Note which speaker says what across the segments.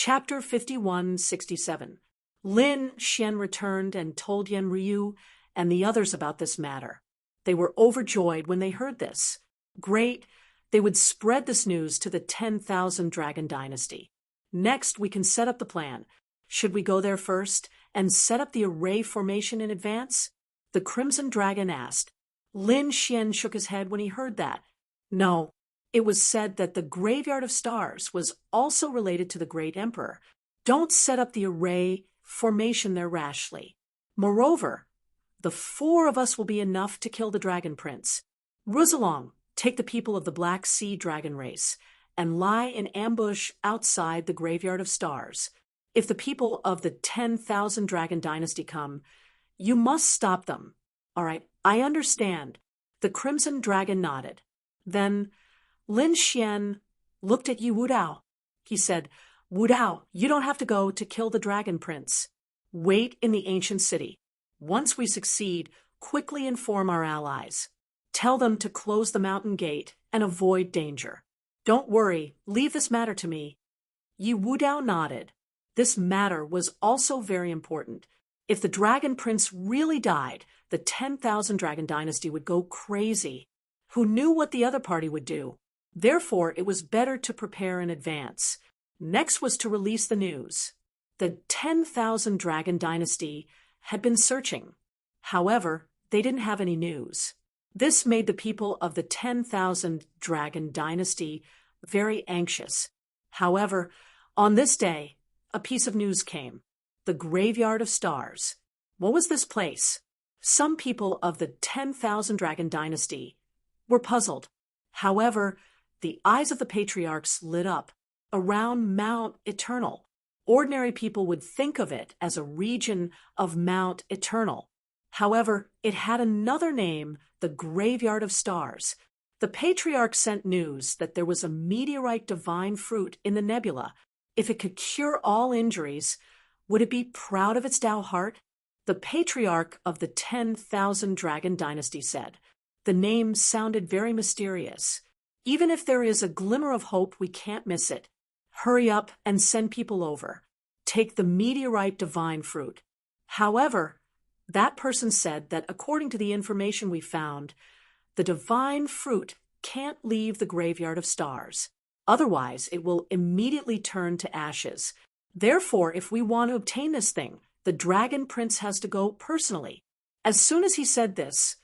Speaker 1: Chapter 5167. Lin Xian returned and told Yan Ryu and the others about this matter. They were overjoyed when they heard this. Great, they would spread this news to the 10,000 Dragon Dynasty. Next, we can set up the plan. Should we go there first and set up the array formation in advance? The Crimson Dragon asked. Lin Xian shook his head when he heard that. No, it was said that the Graveyard of Stars was also related to the Great Emperor. Don't set up the array formation there rashly. Moreover, the 4 of us will be enough to kill the Dragon Prince. Ruzalong, take the people of the Black Sea Dragon race and lie in ambush outside the Graveyard of Stars. If the people of the 10,000 Dragon Dynasty come, you must stop them. All right, I understand. The Crimson Dragon nodded. Then Lin Xian looked at Yu Wudao. He said, Wudao, you don't have to go to kill the Dragon Prince. Wait in the ancient city. Once we succeed, quickly inform our allies. Tell them to close the mountain gate and avoid danger. Don't worry, leave this matter to me. Yu Wudao nodded. This matter was also very important. If the Dragon Prince really died, the 10,000 Dragon Dynasty would go crazy. Who knew what the other party would do? Therefore, it was better to prepare in advance. Next was to release the news. The 10,000 Dragon Dynasty had been searching. However, they didn't have any news. This made the people of the 10,000 Dragon Dynasty very anxious. However, on this day, a piece of news came. The Graveyard of Stars. What was this place? Some people of the 10,000 Dragon Dynasty were puzzled. However, the eyes of the patriarchs lit up. Around Mount Eternal. Ordinary people would think of it as a region of Mount Eternal. However, it had another name, the Graveyard of Stars. The patriarch sent news that there was a meteorite divine fruit in the nebula. If it could cure all injuries, would it be proud of its Tao heart? The patriarch of the 10,000 Dragon Dynasty said. The name sounded very mysterious. Even if there is a glimmer of hope, we can't miss it. Hurry up and send people over. Take the meteorite divine fruit. However, that person said that according to the information we found, the divine fruit can't leave the Graveyard of Stars. Otherwise, it will immediately turn to ashes. Therefore, if we want to obtain this thing, the Dragon Prince has to go personally. As soon as he said this,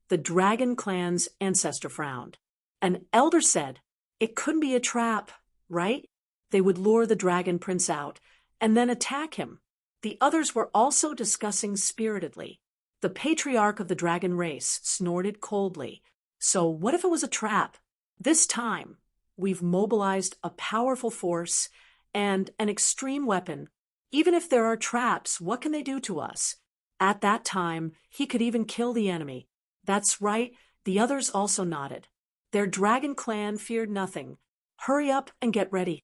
Speaker 1: the Dragon Clan's ancestor frowned. An elder said, it couldn't be a trap, right? They would lure the Dragon Prince out and then attack him. The others were also discussing spiritedly. The patriarch of the dragon race snorted coldly. So what if it was a trap? This time, we've mobilized a powerful force and an extreme weapon. Even if there are traps, what can they do to us? At that time, he could even kill the enemy. That's right, the others also nodded. Their dragon clan feared nothing. Hurry up and get ready.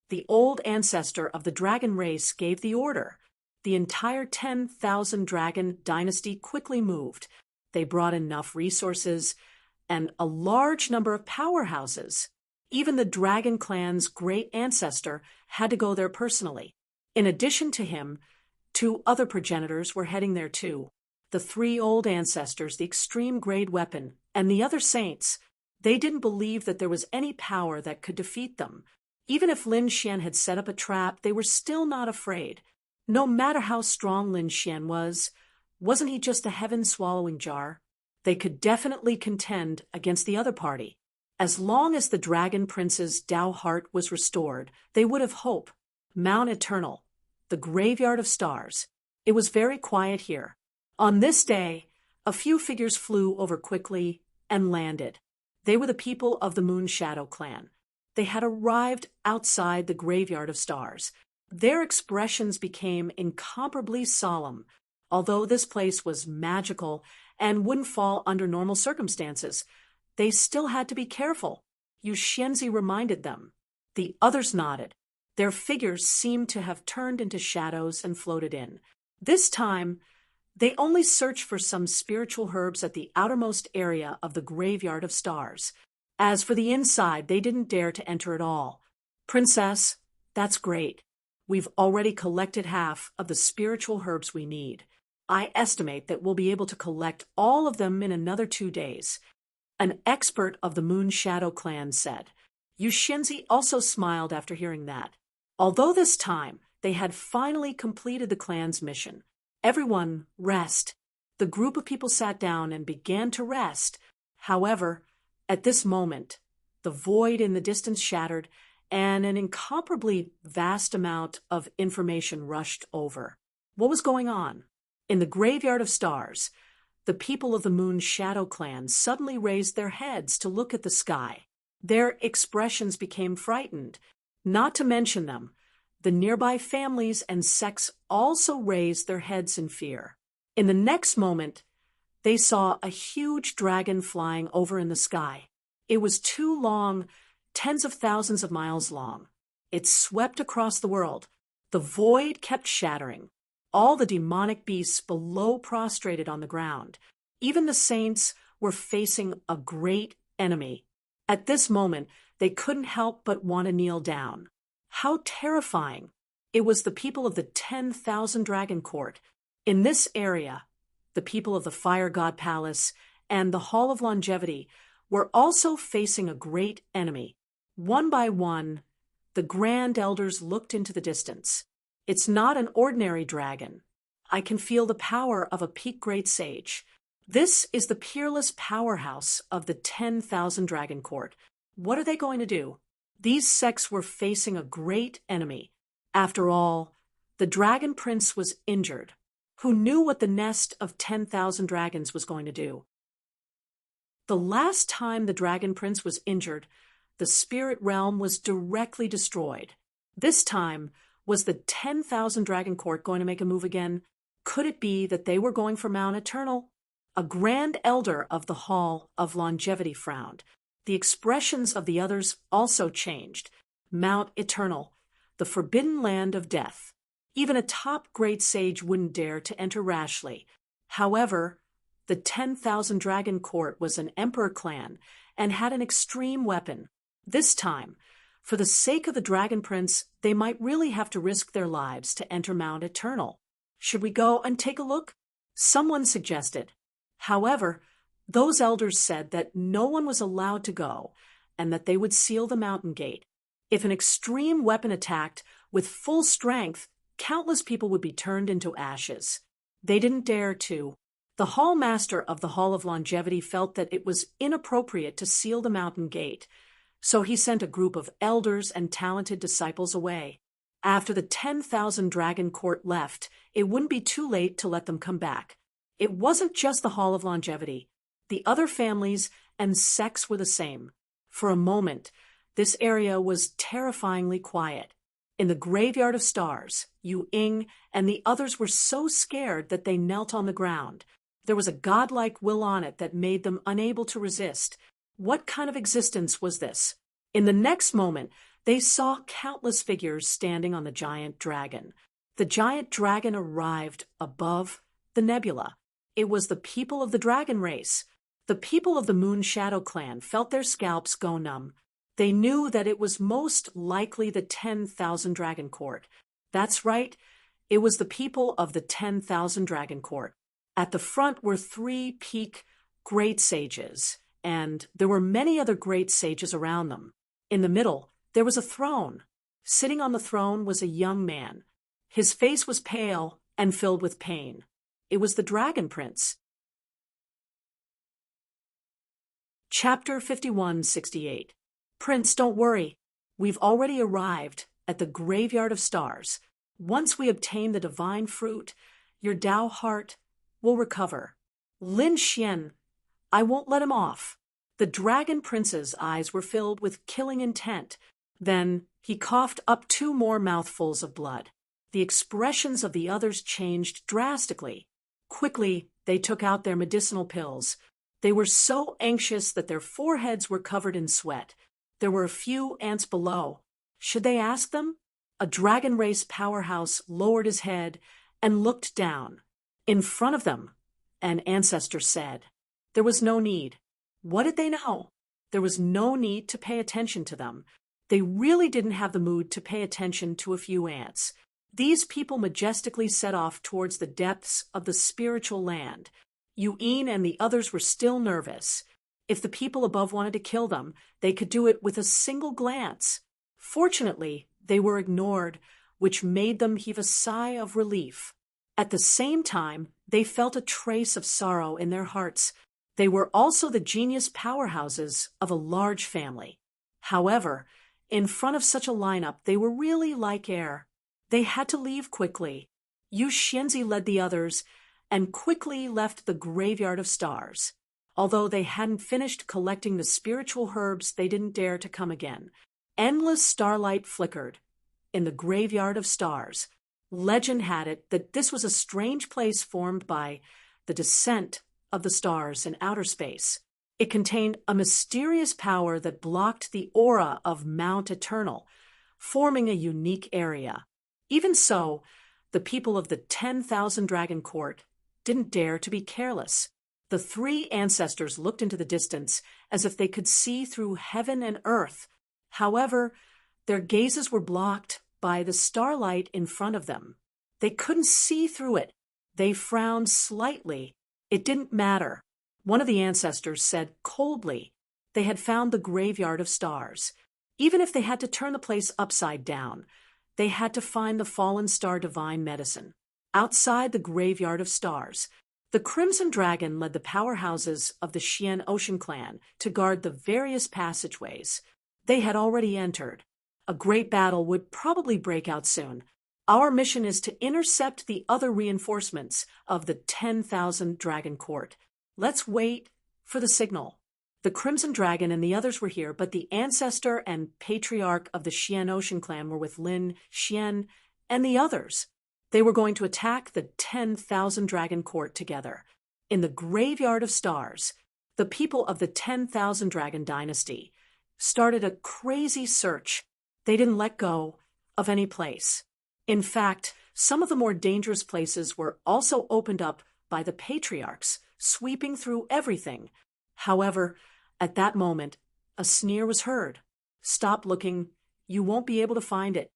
Speaker 1: The old ancestor of the dragon race gave the order. The entire 10,000 Dragon Dynasty quickly moved. They brought enough resources and a large number of powerhouses. Even the Dragon Clan's great ancestor had to go there personally. In addition to him, 2 other progenitors were heading there too. The 3 old ancestors, the extreme grade weapon, and the other saints. They didn't believe that there was any power that could defeat them. Even if Lin Xian had set up a trap, they were still not afraid. No matter how strong Lin Xian was, wasn't he just a heaven-swallowing jar? They could definitely contend against the other party. As long as the Dragon Prince's Tao heart was restored, they would have hope. Mount Eternal, the Graveyard of Stars. It was very quiet here. On this day, a few figures flew over quickly and landed. They were the people of the Moon Shadow clan. They had arrived outside the Graveyard of Stars. Their expressions became incomparably solemn. Although this place was magical and wouldn't fall under normal circumstances, they still had to be careful. Yu Xianzi reminded them. The others nodded. Their figures seemed to have turned into shadows and floated in. This time, they only searched for some spiritual herbs at the outermost area of the Graveyard of Stars. As for the inside, they didn't dare to enter at all. Princess, That's great. We've already collected half of the spiritual herbs we need. I estimate that we'll be able to collect all of them in another 2 days. An expert of the Moon Shadow clan said. Yushinzi also smiled after hearing that. Although this time they had finally completed the clan's mission, everyone rest. The group of people sat down and began to rest. However, at this moment, the void in the distance shattered, and an incomparably vast amount of information rushed over. What was going on? In the graveyard of stars, the people of the Moon Shadow clan suddenly raised their heads to look at the sky. Their expressions became frightened. Not to mention them, the nearby families and sects also raised their heads in fear. In the next moment, they saw a huge dragon flying over in the sky. It was too long, tens of thousands of miles long. It swept across the world. The void kept shattering. All the demonic beasts below prostrated on the ground. Even the saints were facing a great enemy. At this moment, they couldn't help but want to kneel down. How terrifying! It was the people of the 10,000 Dragon Court. In this area, the people of the Fire God Palace and the Hall of Longevity were also facing a great enemy. One by one, the Grand Elders looked into the distance. It's not an ordinary dragon. I can feel the power of a peak great sage. This is the peerless powerhouse of the 10,000 Dragon Court. What are they going to do? These sects were facing a great enemy. After all, the Dragon Prince was injured. Who knew what the nest of 10,000 dragons was going to do? The last time the Dragon Prince was injured, the spirit realm was directly destroyed. This time, was the 10,000 Dragon Court going to make a move again? Could it be that they were going for Mount Eternal? A Grand Elder of the Hall of Longevity frowned. The expressions of the others also changed. Mount Eternal, the forbidden land of death. Even a top great sage wouldn't dare to enter rashly. However, the 10,000 Dragon Court was an emperor clan and had an extreme weapon. This time, for the sake of the Dragon Prince, they might really have to risk their lives to enter Mount Eternal. Should we go and take a look? Someone suggested. However, those elders said that no one was allowed to go and that they would seal the mountain gate. If an extreme weapon attacked with full strength, countless people would be turned into ashes. They didn't dare to. The Hall Master of the Hall of Longevity felt that it was inappropriate to seal the mountain gate, so he sent a group of elders and talented disciples away. After the 10,000 Dragon Court left, it wouldn't be too late to let them come back. It wasn't just the Hall of Longevity. The other families and sects were the same. For a moment, this area was terrifyingly quiet. In the graveyard of stars, Yu Ying and the others were so scared that they knelt on the ground. There was a godlike will on it that made them unable to resist. What kind of existence was this? In the next moment, they saw countless figures standing on the giant dragon. The giant dragon arrived above the nebula. It was the people of the dragon race. The people of the Moon Shadow clan felt their scalps go numb. They knew that it was most likely the 10,000 Dragon Court. That's right, it was the people of the 10,000 Dragon Court. At the front were 3 peak great sages, and there were many other great sages around them. In the middle, there was a throne. Sitting on the throne was a young man. His face was pale and filled with pain. It was the Dragon Prince. Chapter 5168. Prince, don't worry. We've already arrived at the graveyard of stars. Once we obtain the divine fruit, your Tao heart will recover. Lin Xian, I won't let him off. The Dragon Prince's eyes were filled with killing intent. Then he coughed up 2 more mouthfuls of blood. The expressions of the others changed drastically. Quickly, they took out their medicinal pills. They were so anxious that their foreheads were covered in sweat. There were a few ants below. Should they ask them? A dragon race powerhouse lowered his head and looked down. In front of them, an ancestor said. There was no need. What did they know? There was no need to pay attention to them. They really didn't have the mood to pay attention to a few ants. These people majestically set off towards the depths of the spiritual land. Yuan and the others were still nervous. If the people above wanted to kill them, they could do it with a single glance. Fortunately, they were ignored, which made them heave a sigh of relief. At the same time, they felt a trace of sorrow in their hearts. They were also the genius powerhouses of a large family. However, in front of such a lineup, they were really like air. They had to leave quickly. Yu Xianzi led the others and quickly left the graveyard of stars. Although they hadn't finished collecting the spiritual herbs, they didn't dare to come again. Endless starlight flickered in the graveyard of stars. Legend had it that this was a strange place formed by the descent of the stars in outer space. It contained a mysterious power that blocked the aura of Mount Eternal, forming a unique area. Even so, the people of the 10,000 Dragon Court didn't dare to be careless. The three ancestors looked into the distance as if they could see through heaven and earth. However, their gazes were blocked by the starlight in front of them. They couldn't see through it. They frowned slightly. It didn't matter. One of the ancestors said coldly they had found the graveyard of stars. Even if they had to turn the place upside down, they had to find the fallen star divine medicine. Outside the graveyard of stars, the Crimson Dragon led the powerhouses of the Xian Ocean Clan to guard the various passageways. They had already entered. A great battle would probably break out soon. Our mission is to intercept the other reinforcements of the 10,000 Dragon Court. Let's wait for the signal. The Crimson Dragon and the others were here, but the ancestor and patriarch of the Xian Ocean Clan were with Lin, Xian, and the others. They were going to attack the 10,000 Dragon Court together. In the graveyard of stars, the people of the 10,000 Dragon Dynasty started a crazy search. They didn't let go of any place. In fact, some of the more dangerous places were also opened up by the patriarchs, sweeping through everything. However, at that moment, a sneer was heard. "Stop looking. You won't be able to find it."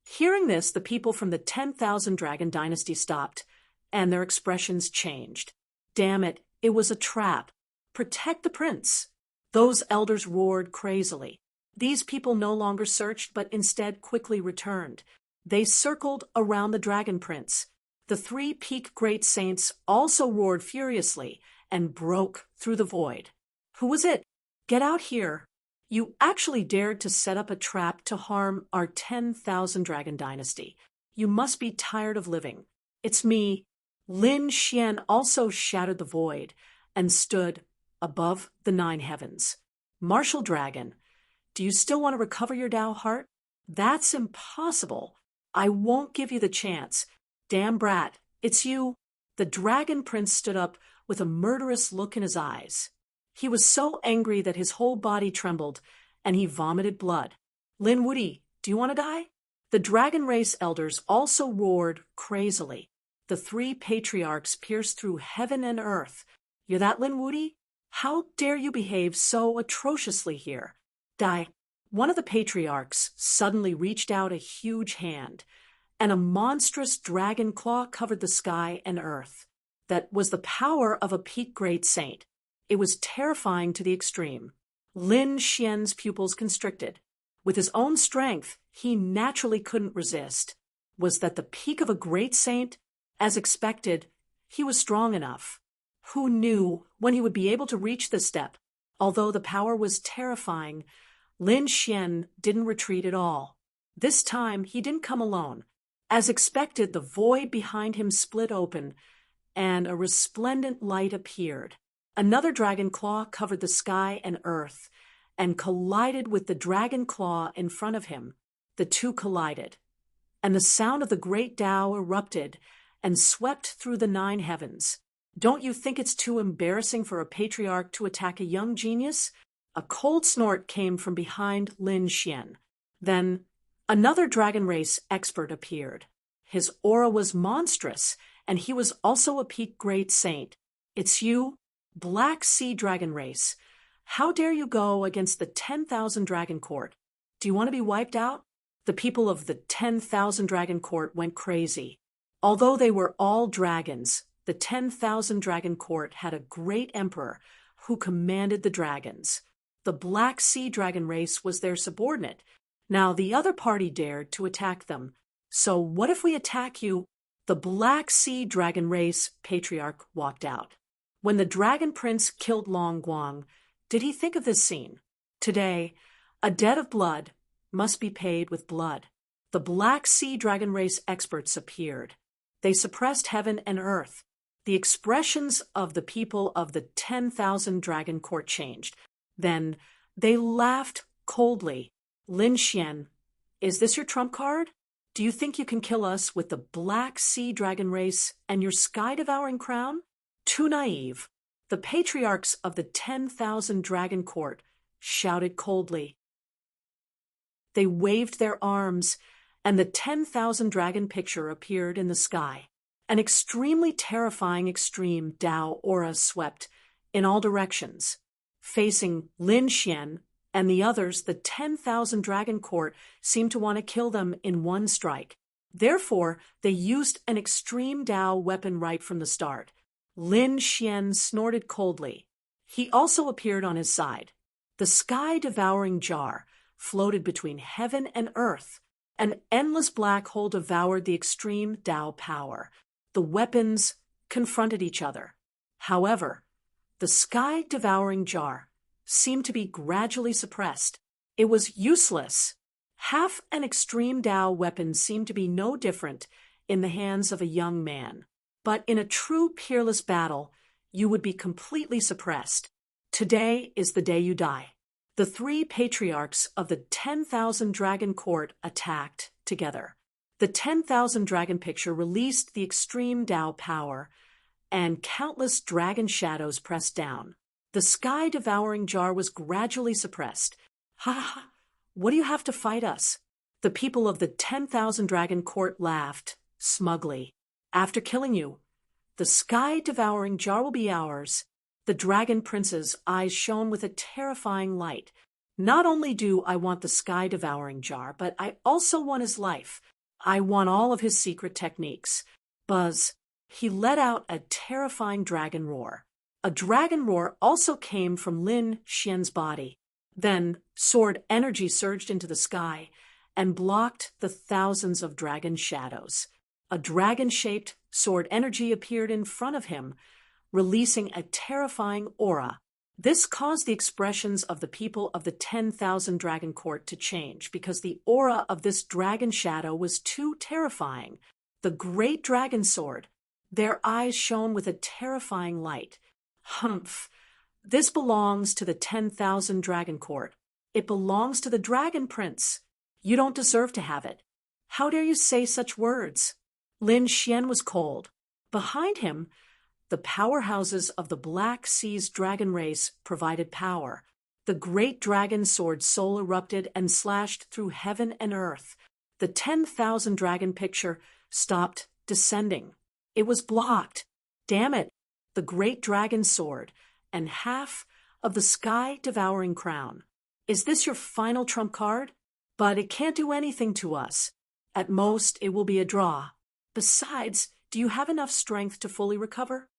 Speaker 1: Hearing this, the people from the 10,000 Dragon Dynasty stopped, and their expressions changed. Damn it, it was a trap. Protect the prince. Those elders roared crazily. These people no longer searched, but instead quickly returned. They circled around the Dragon Prince. The three peak great saints also roared furiously and broke through the void. "Who was it? Get out here. You actually dared to set up a trap to harm our 10,000 Dragon Dynasty. You must be tired of living." "It's me." Lin Xian also shattered the void and stood above the 9 heavens. "Martial Dragon, do you still want to recover your Tao heart?" "That's impossible. I won't give you the chance." "Damn brat, it's you." The Dragon Prince stood up with a murderous look in his eyes. He was so angry that his whole body trembled, and he vomited blood. "Lin Wuyi, do you want to die?" The Dragon Race elders also roared crazily. The three patriarchs pierced through heaven and earth. "You're that Lin Wuyi? How dare you behave so atrociously here? Die." One of the patriarchs suddenly reached out a huge hand, and a monstrous dragon claw covered the sky and earth. That was the power of a peak great saint. It was terrifying to the extreme. Lin Xian's pupils constricted. With his own strength, he naturally couldn't resist. Was that the peak of a great saint? As expected, he was strong enough. Who knew when he would be able to reach this step? Although the power was terrifying, Lin Xian didn't retreat at all. This time, he didn't come alone. As expected, the void behind him split open, and a resplendent light appeared. Another dragon claw covered the sky and earth, and collided with the dragon claw in front of him. The two collided, and the sound of the great Tao erupted and swept through the 9 heavens. "Don't you think it's too embarrassing for a patriarch to attack a young genius?" A cold snort came from behind Lin Xian. Then another Dragon Race expert appeared. His aura was monstrous, and he was also a peak great saint. "It's you, Black Sea Dragon Race. How dare you go against the 10,000 Dragon Court? Do you want to be wiped out? The people of the 10,000 Dragon Court went crazy. Although they were all dragons, the 10,000 Dragon Court had a great emperor who commanded the dragons. The Black Sea Dragon race was their subordinate. Now the other party dared to attack them. So what if we attack you? The Black Sea Dragon race patriarch walked out. When the Dragon Prince killed Long Guang, did he think of this scene? Today, a debt of blood must be paid with blood. The Black Sea Dragon race experts appeared. They suppressed heaven and earth. The expressions of the people of the 10,000 Dragon Court changed. Then they laughed coldly. Lin Xian, is this your trump card? Do you think you can kill us with the Black Sea Dragon race and your sky-devouring crown? Too naive. The patriarchs of the 10,000 Dragon Court shouted coldly. They waved their arms, and the 10,000 dragon picture appeared in the sky. An extremely terrifying extreme Dao aura swept in all directions. Facing Lin Xian and the others, the 10,000 Dragon Court seemed to want to kill them in one strike. Therefore, they used an extreme Dao weapon right from the start. Lin Xian snorted coldly. He also appeared on his side. The sky-devouring jar floated between heaven and earth. An endless black hole devoured the extreme Dao power. The weapons confronted each other. However, the sky-devouring jar seemed to be gradually suppressed. It was useless. Half an extreme Dao weapon seemed to be no different in the hands of a young man. But in a true peerless battle, you would be completely suppressed. Today is the day you die. The three patriarchs of the 10,000 Dragon Court attacked together. The 10,000 Dragon picture released the extreme Dao power, and countless dragon shadows pressed down. The sky-devouring jar was gradually suppressed. Ha ha! What do you have to fight us? The people of the 10,000 Dragon Court laughed smugly. After killing you, the sky-devouring jar will be ours. The Dragon Prince's eyes shone with a terrifying light. Not only do I want the sky-devouring jar, but I also want his life. I want all of his secret techniques. Buzz. He let out a terrifying dragon roar. A dragon roar also came from Lin Xian's body. Then sword energy surged into the sky and blocked the thousands of dragon shadows. A dragon-shaped sword energy appeared in front of him, releasing a terrifying aura. This caused the expressions of the people of the 10,000 Dragon Court to change because the aura of this dragon shadow was too terrifying. The great dragon sword, their eyes shone with a terrifying light. Humph! This belongs to the 10,000 Dragon Court. It belongs to the Dragon Prince. You don't deserve to have it. How dare you say such words? Lin Xian was cold. Behind him, the powerhouses of the Black Sea's dragon race provided power. The great dragon sword soul erupted and slashed through heaven and earth. The 10,000 dragon picture stopped descending. It was blocked. Damn it! The great dragon sword and half of the sky-devouring crown. Is this your final trump card? But it can't do anything to us. At most, it will be a draw. Besides, do you have enough strength to fully recover?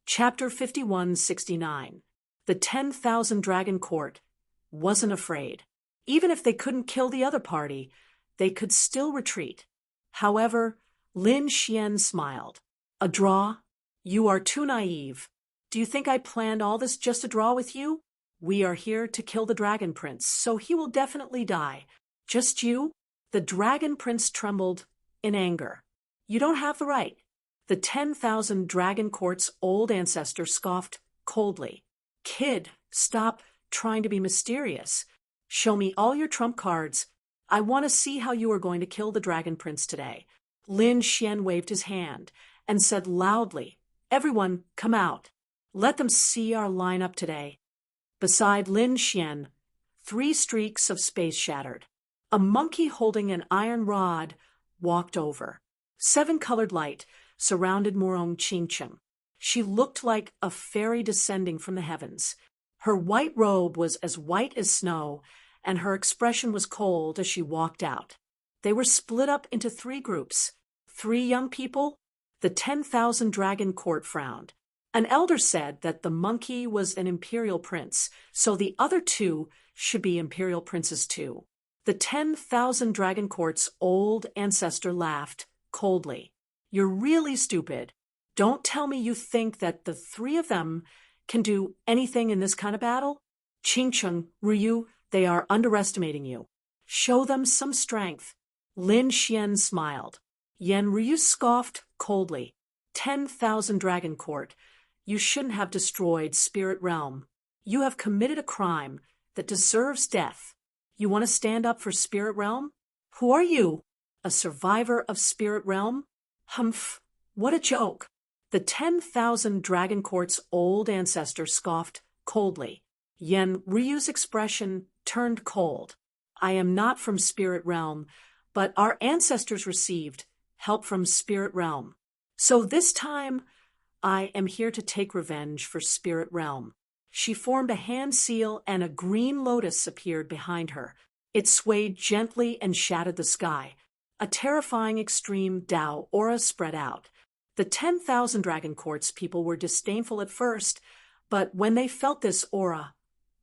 Speaker 1: Chapter 5169. The 10,000 Dragon Court wasn't afraid. Even if they couldn't kill the other party, they could still retreat. However, Lin Xian smiled. A draw? You are too naive. Do you think I planned all this just to draw with you? We are here to kill the Dragon Prince, so he will definitely die. Just you? The Dragon Prince trembled in anger. You don't have the right. The 10,000 Dragon Court's old ancestor scoffed coldly. Kid, stop trying to be mysterious. Show me all your trump cards. I want to see how you are going to kill the Dragon Prince today. Lin Xian waved his hand and said loudly, Everyone, come out. Let them see our lineup today. Beside Lin Xian, 3 streaks of space shattered. A monkey holding an iron rod walked over. 7-colored light surrounded Morong Chingchim. She looked like a fairy descending from the heavens. Her white robe was as white as snow, and her expression was cold as she walked out. They were split up into 3 groups. 3 young people. The 10,000 dragon court frowned. An elder said that the monkey was an imperial prince, so the other 2 should be imperial princes too. The 10,000 dragon court's old ancestor laughed coldly. You're really stupid. Don't tell me you think that the 3 of them can do anything in this kind of battle? Qingcheng, Ryu, they are underestimating you. Show them some strength. Lin Xian smiled. Yan Ryu scoffed coldly. 10,000 dragon court. You shouldn't have destroyed Spirit Realm. You have committed a crime that deserves death. You want to stand up for Spirit Realm? Who are you? A survivor of Spirit Realm? Humph, what a joke. The 10,000 dragon court's old ancestor scoffed coldly. Yan Ryu's expression turned cold. I am not from Spirit Realm, but our ancestors received help from Spirit Realm. So this time, I am here to take revenge for Spirit Realm. She formed a hand seal and a green lotus appeared behind her. It swayed gently and shattered the sky. A terrifying extreme Dao aura spread out. The 10,000 dragon court's people were disdainful at first, but when they felt this aura,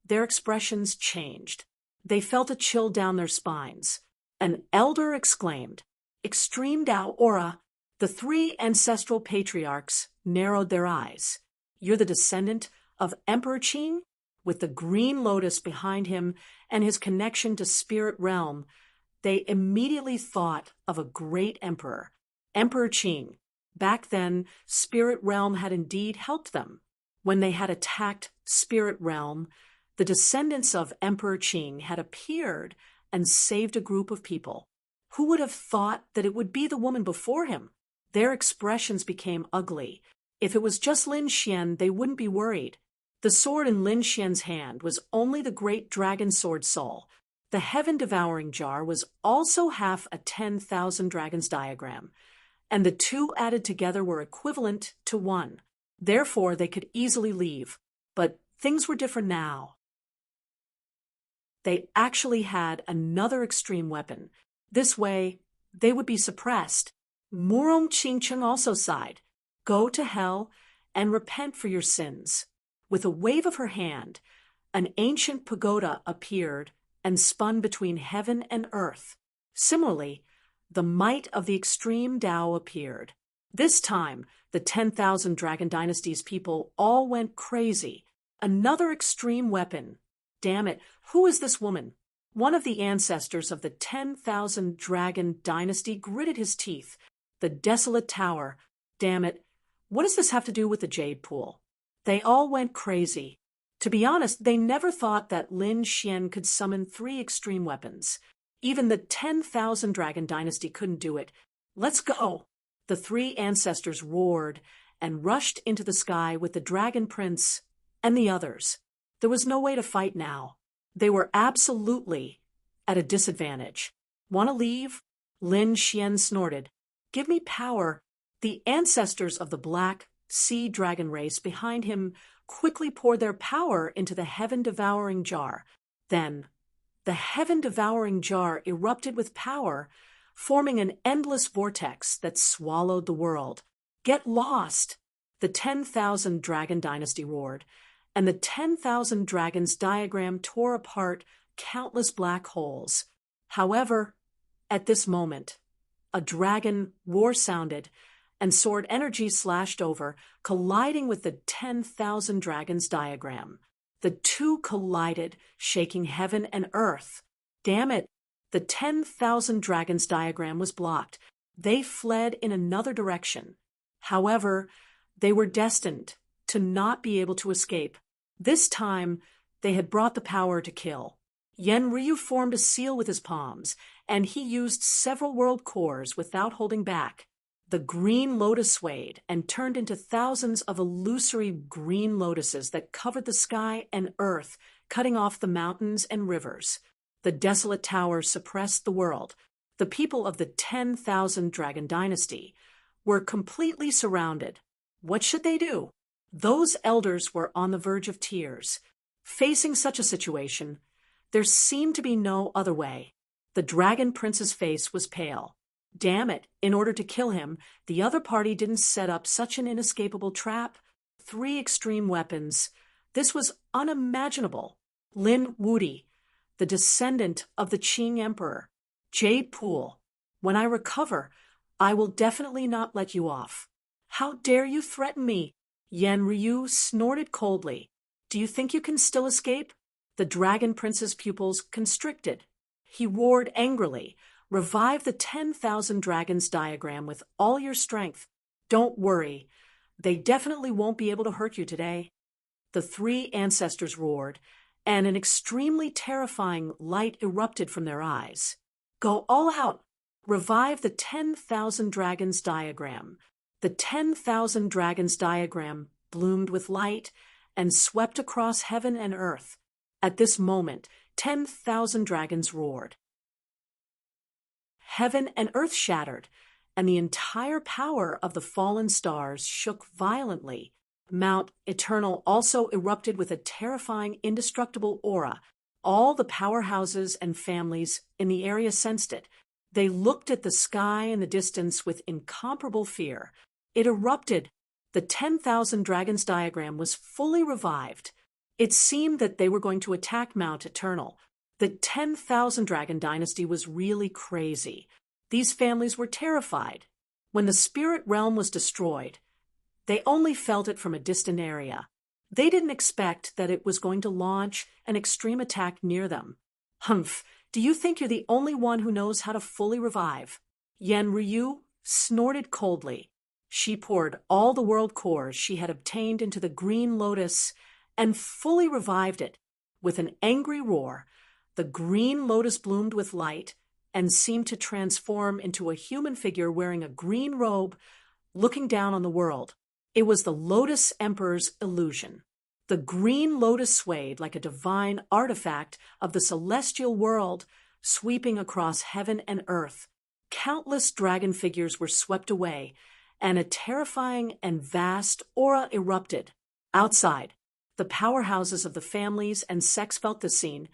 Speaker 1: their expressions changed. They felt a chill down their spines. An elder exclaimed, "Extreme Dao aura!" The 3 ancestral patriarchs narrowed their eyes. You're the descendant of Emperor Qing? With the green lotus behind him and his connection to Spirit Realm, they immediately thought of a great emperor, Emperor Qing. Back then, Spirit Realm had indeed helped them. When they had attacked Spirit Realm, the descendants of Emperor Qing had appeared and saved a group of people. Who would have thought that it would be the woman before him? Their expressions became ugly. If it was just Lin Xian, they wouldn't be worried. The sword in Lin Xian's hand was only the great dragon sword soul. The heaven-devouring jar was also half a 10,000 dragons diagram, and the 2 added together were equivalent to 1. Therefore, they could easily leave. But things were different now. They actually had another extreme weapon. This way, they would be suppressed. Murong Qingcheng also sighed. Go to hell and repent for your sins. With a wave of her hand, an ancient pagoda appeared and spun between heaven and earth. Similarly, the might of the extreme Dao appeared. This time, the 10,000 Dragon Dynasty's people all went crazy. Another extreme weapon. Damn it, who is this woman? One of the ancestors of the 10,000 Dragon Dynasty gritted his teeth. The desolate tower. Damn it, what does this have to do with the Jade Pool? They all went crazy. To be honest, they never thought that Lin Xian could summon 3 extreme weapons. Even the 10,000 Dragon Dynasty couldn't do it. Let's go! The 3 ancestors roared and rushed into the sky with the Dragon Prince and the others. There was no way to fight now. They were absolutely at a disadvantage. Want to leave? Lin Xian snorted. Give me power. The ancestors of the Black Sea Dragon race behind him quickly poured their power into the heaven-devouring jar. Then, the heaven-devouring jar erupted with power, forming an endless vortex that swallowed the world. Get lost! The 10,000 Dragon Dynasty roared, and the 10,000 dragons diagram tore apart countless black holes. However, at this moment, a dragon roar sounded, and sword energy slashed over, colliding with the 10,000 dragons diagram. The 2 collided, shaking heaven and earth. Damn it! The 10,000 dragons diagram was blocked. They fled in another direction. However, they were destined to not be able to escape. This time, they had brought the power to kill. Yan Ryu formed a seal with his palms, and he used several world cores without holding back. The green lotus swayed and turned into thousands of illusory green lotuses that covered the sky and earth, cutting off the mountains and rivers. The desolate tower suppressed the world. The people of the 10,000 Dragon Dynasty were completely surrounded. What should they do? Those elders were on the verge of tears. Facing such a situation, there seemed to be no other way. The dragon prince's face was pale. Damn it, in order to kill him, the other party didn't set up such an inescapable trap. 3 extreme weapons. This was unimaginable. Lin Wudi, the descendant of the Qing emperor. Jade Pool, when I recover, I will definitely not let you off. How dare you threaten me? Yan Ryu snorted coldly. Do you think you can still escape? The dragon prince's pupils constricted. He roared angrily. Revive the 10,000 dragons diagram with all your strength. Don't worry. They definitely won't be able to hurt you today. The 3 ancestors roared, and an extremely terrifying light erupted from their eyes. Go all out. Revive the 10,000 dragons diagram. The 10,000 dragons diagram bloomed with light and swept across heaven and earth. At this moment, 10,000 dragons roared. Heaven and earth shattered, and the entire power of the fallen stars shook violently. Mount Eternal also erupted with a terrifying, indestructible aura. All the powerhouses and families in the area sensed it. They looked at the sky in the distance with incomparable fear. It erupted. The 10,000 dragons diagram was fully revived. It seemed that they were going to attack Mount Eternal. The 10,000 dragon dynasty was really crazy. These families were terrified. When the spirit realm was destroyed, they only felt it from a distant area. They didn't expect that it was going to launch an extreme attack near them. Humph, do you think you're the only one who knows how to fully revive? Yan Ryu snorted coldly. She poured all the world cores she had obtained into the green lotus and fully revived it. With an angry roar, the green lotus bloomed with light and seemed to transform into a human figure wearing a green robe, looking down on the world. It was the Lotus Emperor's illusion. The green lotus swayed like a divine artifact of the celestial world, sweeping across heaven and earth. Countless dragon figures were swept away, and a terrifying and vast aura erupted. Outside, the powerhouses of the families and sects felt the scene,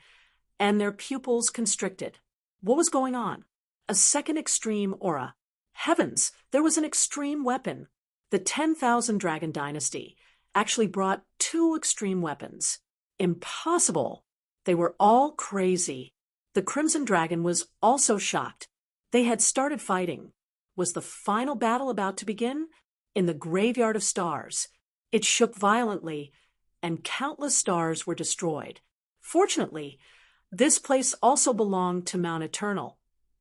Speaker 1: and their pupils constricted. What was going on? A second extreme aura. Heavens, there was an extreme weapon. The 10,000 Dragon Dynasty actually brought 2 extreme weapons. Impossible! They were all crazy. The Crimson Dragon was also shocked. They had started fighting. Was the final battle about to begin? In the Graveyard of Stars. It shook violently, and countless stars were destroyed. Fortunately, this place also belonged to Mount Eternal,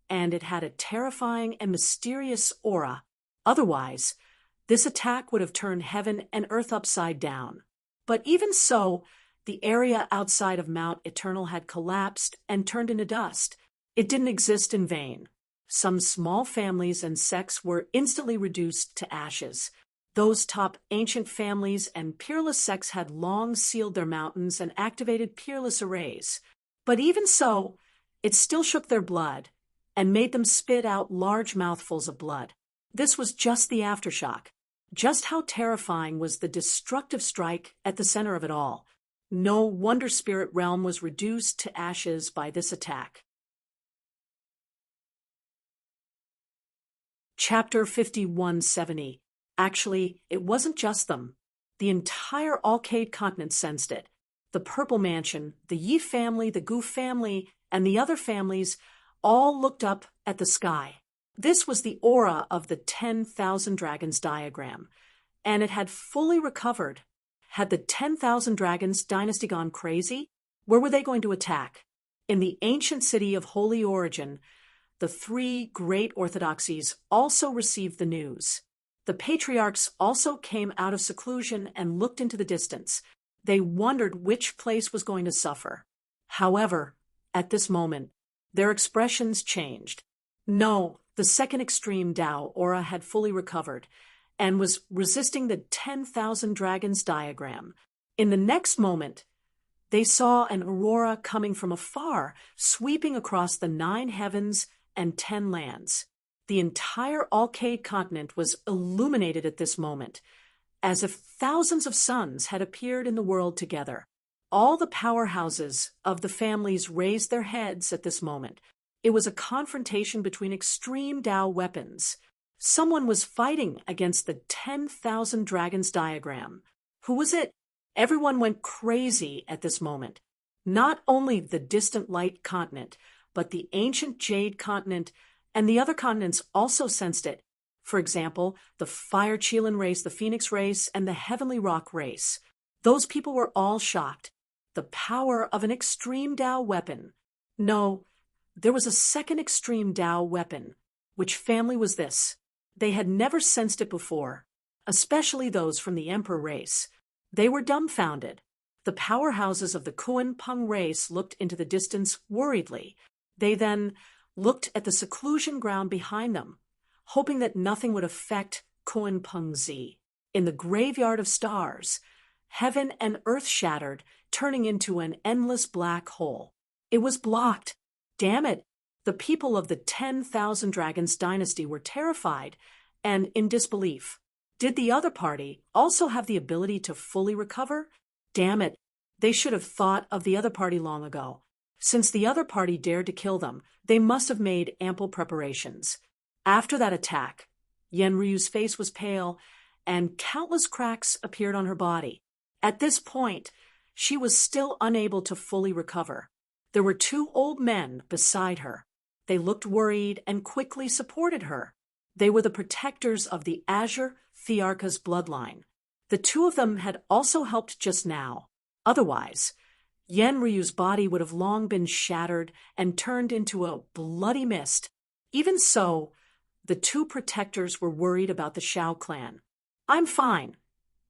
Speaker 1: and it had a terrifying and mysterious aura. Otherwise, this attack would have turned heaven and earth upside down. But even so, the area outside of Mount Eternal had collapsed and turned into dust. It didn't exist in vain. Some small families and sects were instantly reduced to ashes. Those top ancient families and peerless sects had long sealed their mountains and activated peerless arrays. But even so, it still shook their blood and made them spit out large mouthfuls of blood. This was just the aftershock. Just how terrifying was the destructive strike at the center of it all. No wonder Spirit Realm was reduced to ashes by this attack. Chapter 5170. Actually, it wasn't just them. The entire Alcade continent sensed it. The Purple Mansion, the Yi family, the Goof family, and the other families all looked up at the sky. This was the aura of the 10,000 Dragons diagram, and it had fully recovered. Had the 10,000 Dragons dynasty gone crazy? Where were they going to attack? In the ancient city of Holy Origin, the 3 great orthodoxies also received the news. The patriarchs also came out of seclusion and looked into the distance. They wondered which place was going to suffer. However, at this moment, their expressions changed. No, the second extreme Tao aura had fully recovered and was resisting the 10,000 Dragons diagram. In the next moment, they saw an aurora coming from afar, sweeping across the 9 heavens and 10 lands. The entire Alcade continent was illuminated at this moment, as if thousands of suns had appeared in the world together. All the powerhouses of the families raised their heads at this moment. It was a confrontation between extreme Tao weapons. Someone was fighting against the 10,000 dragons diagram. Who was it? Everyone went crazy at this moment. Not only the distant light continent, but the ancient jade continent and the other continents also sensed it. For example, the fire Qilin race, the phoenix race, and the heavenly rock race. Those people were all shocked. The power of an extreme Tao weapon. No, there was a second extreme Tao weapon. Which family was this? They had never sensed it before, especially those from the Emperor race. They were dumbfounded. The powerhouses of the Kuan Peng race looked into the distance worriedly. They then looked at the seclusion ground behind them, hoping that nothing would affect Kuan Peng Z. In the graveyard of stars, heaven and earth shattered, turning into an endless black hole. It was blocked. Damn it! The people of the 10,000 Dragons dynasty were terrified and in disbelief. Did the other party also have the ability to fully recover? Damn it! They should have thought of the other party long ago. Since the other party dared to kill them, they must have made ample preparations. After that attack, Yenryu's face was pale, and countless cracks appeared on her body. At this point, she was still unable to fully recover. There were two old men beside her. They looked worried and quickly supported her. They were the protectors of the Azure Thearcha's bloodline. The two of them had also helped just now. Otherwise, Yenryu's body would have long been shattered and turned into a bloody mist. Even so, the two protectors were worried about the Shao clan. I'm fine,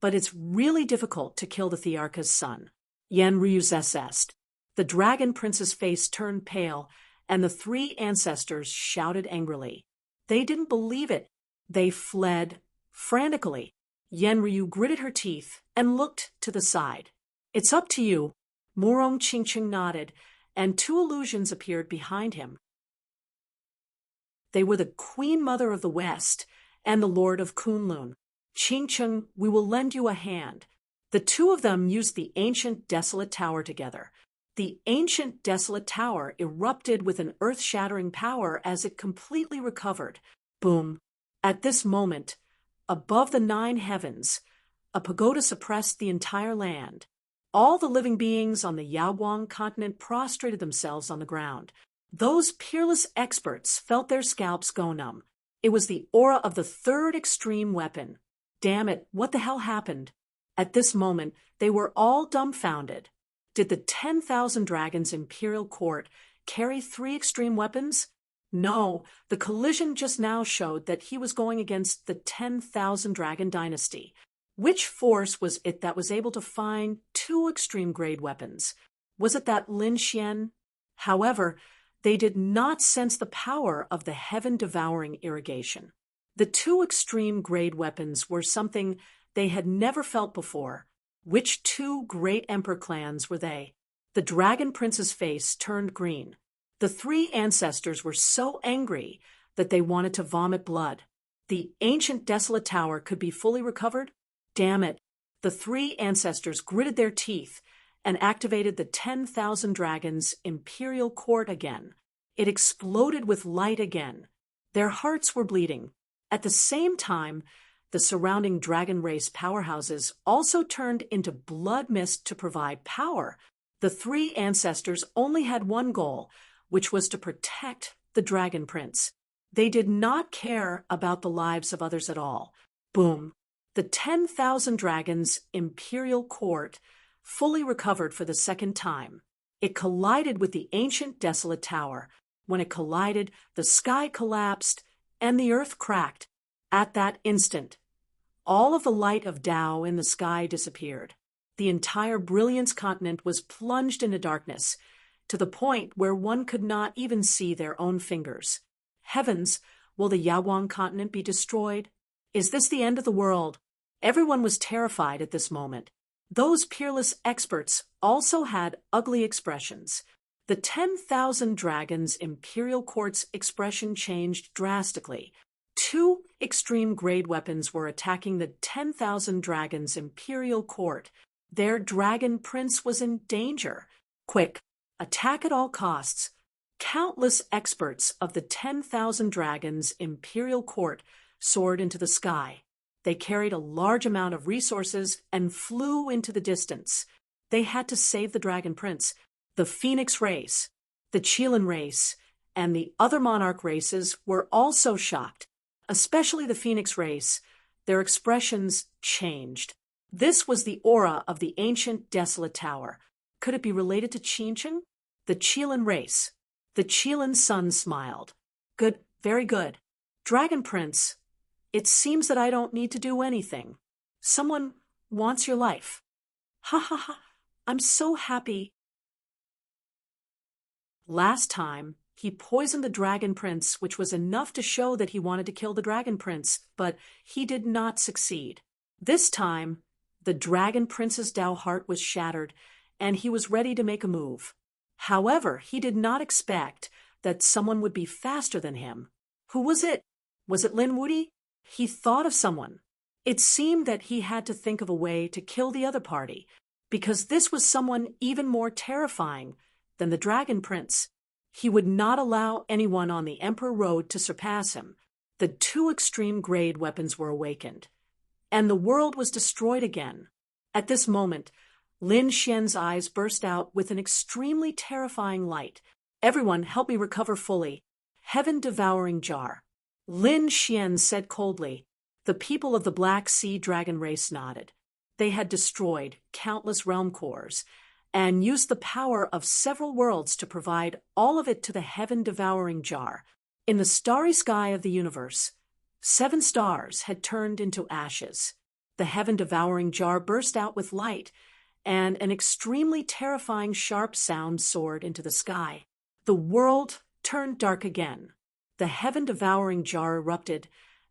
Speaker 1: but it's really difficult to kill the Thearcha's son. Yenryu assessed. The dragon prince's face turned pale, and the three ancestors shouted angrily. They didn't believe it. They fled frantically. Yenryu gritted her teeth and looked to the side. It's up to you. Murong Qingqing nodded, and two illusions appeared behind him. They were the Queen Mother of the West and the Lord of Kunlun. Qingqing, we will lend you a hand. The two of them used the ancient desolate tower together. The ancient desolate tower erupted with an earth-shattering power as it completely recovered. Boom. At this moment, above the 9 heavens, a pagoda suppressed the entire land. All the living beings on the Yaoguang continent prostrated themselves on the ground. Those peerless experts felt their scalps go numb. It was the aura of the third extreme weapon. Damn it, what the hell happened? At this moment, they were all dumbfounded. Did the 10,000 Dragons Imperial Court carry 3 extreme weapons? No, the collision just now showed that he was going against the 10,000 Dragon Dynasty. Which force was it that was able to find 2 extreme grade weapons? Was it that Lin Xian? However, they did not sense the power of the heaven-devouring irrigation. The 2 extreme grade weapons were something they had never felt before. Which 2 great emperor clans were they? The dragon prince's face turned green. The 3 ancestors were so angry that they wanted to vomit blood. The ancient desolate tower could be fully recovered? Damn it. The 3 ancestors gritted their teeth and activated the 10,000 Dragons Imperial Court again. It exploded with light again. Their hearts were bleeding. At the same time, the surrounding dragon race powerhouses also turned into blood mist to provide power. The 3 ancestors only had one goal, which was to protect the dragon prince. They did not care about the lives of others at all. Boom. The 10,000 Dragons Imperial Court fully recovered for the second time. It collided with the ancient desolate tower. When it collided, the sky collapsed and the earth cracked. At that instant, all of the light of Tao in the sky disappeared. The entire Brilliance continent was plunged into darkness, to the point where one could not even see their own fingers. Heavens, will the Yaoguang continent be destroyed? Is this the end of the world? Everyone was terrified at this moment. Those peerless experts also had ugly expressions. The 10,000 Dragons Imperial Court's expression changed drastically. Two extreme grade weapons were attacking the 10,000 dragons' imperial court. Their dragon prince was in danger. Quick, attack at all costs. Countless experts of the 10,000 dragons' imperial court soared into the sky. They carried a large amount of resources and flew into the distance. They had to save the dragon prince. The Phoenix race, the Chelan race, and the other monarch races were also shocked. Especially the Phoenix race, their expressions changed. This was the aura of the ancient desolate tower. Could it be related to Qingqing? The Chelan race. The Chelan sun smiled. Good, very good. Dragon Prince, it seems that I don't need to do anything. Someone wants your life. Ha ha ha, I'm so happy. Last time, he poisoned the Dragon Prince, which was enough to show that he wanted to kill the Dragon Prince, but he did not succeed. This time, the Dragon Prince's Dao heart was shattered, and he was ready to make a move. However, he did not expect that someone would be faster than him. Who was it? Was it Lin Wuyi? He thought of someone. It seemed that he had to think of a way to kill the other party, because this was someone even more terrifying than the Dragon Prince. He would not allow anyone on the Emperor Road to surpass him. The two extreme grade weapons were awakened, and the world was destroyed again. At this moment, Lin Xian's eyes burst out with an extremely terrifying light. Everyone, help me recover fully. Heaven-devouring jar. Lin Xian said coldly. The people of the Black Sea Dragon race nodded. They had destroyed countless realm cores and used the power of several worlds to provide all of it to the heaven-devouring jar. In the starry sky of the universe, 7 stars had turned into ashes. The heaven-devouring jar burst out with light, and an extremely terrifying sharp sound soared into the sky. The world turned dark again. The heaven-devouring jar erupted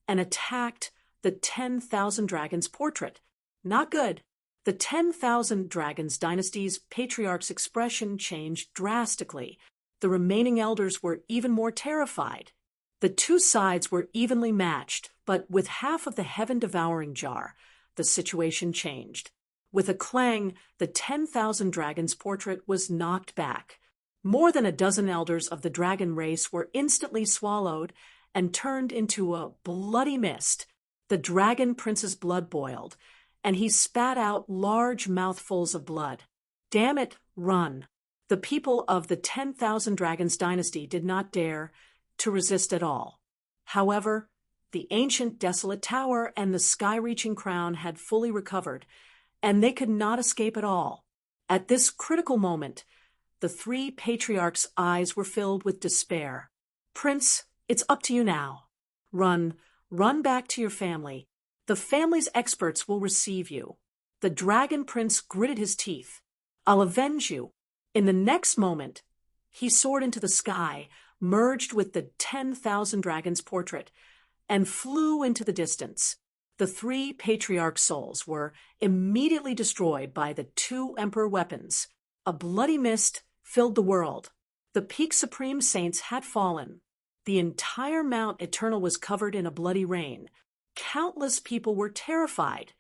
Speaker 1: and attacked the 10,000 dragons' portrait. Not good. The 10,000 dragons dynasty's patriarch's expression changed drastically. The remaining elders were even more terrified. The two sides were evenly matched, but with half of the heaven-devouring jar, the situation changed. With a clang, the 10,000 dragons' portrait was knocked back. More than a dozen elders of the dragon race were instantly swallowed and turned into a bloody mist. The dragon prince's blood boiled, and he spat out large mouthfuls of blood. Damn it, run. The people of the 10,000 dragons dynasty did not dare to resist at all. However, the ancient desolate tower and the sky-reaching crown had fully recovered, and they could not escape at all. At this critical moment, the 3 patriarchs' eyes were filled with despair. Prince, it's up to you now. Run back to your family. The family's experts will receive you. The dragon prince gritted his teeth. I'll avenge you. In the next moment, he soared into the sky, merged with the 10,000 dragons' portrait, and flew into the distance. The 3 patriarch souls were immediately destroyed by the 2 emperor weapons. A bloody mist filled the world. The peak supreme saints had fallen. The entire Mount Eternal was covered in a bloody rain. Countless people were terrified.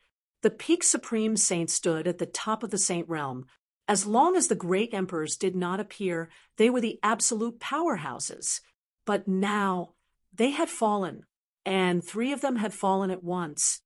Speaker 1: The peak supreme saints stood at the top of the saint realm. As long as the great emperors did not appear, they were the absolute powerhouses. But now they had fallen, and 3 of them had fallen at once.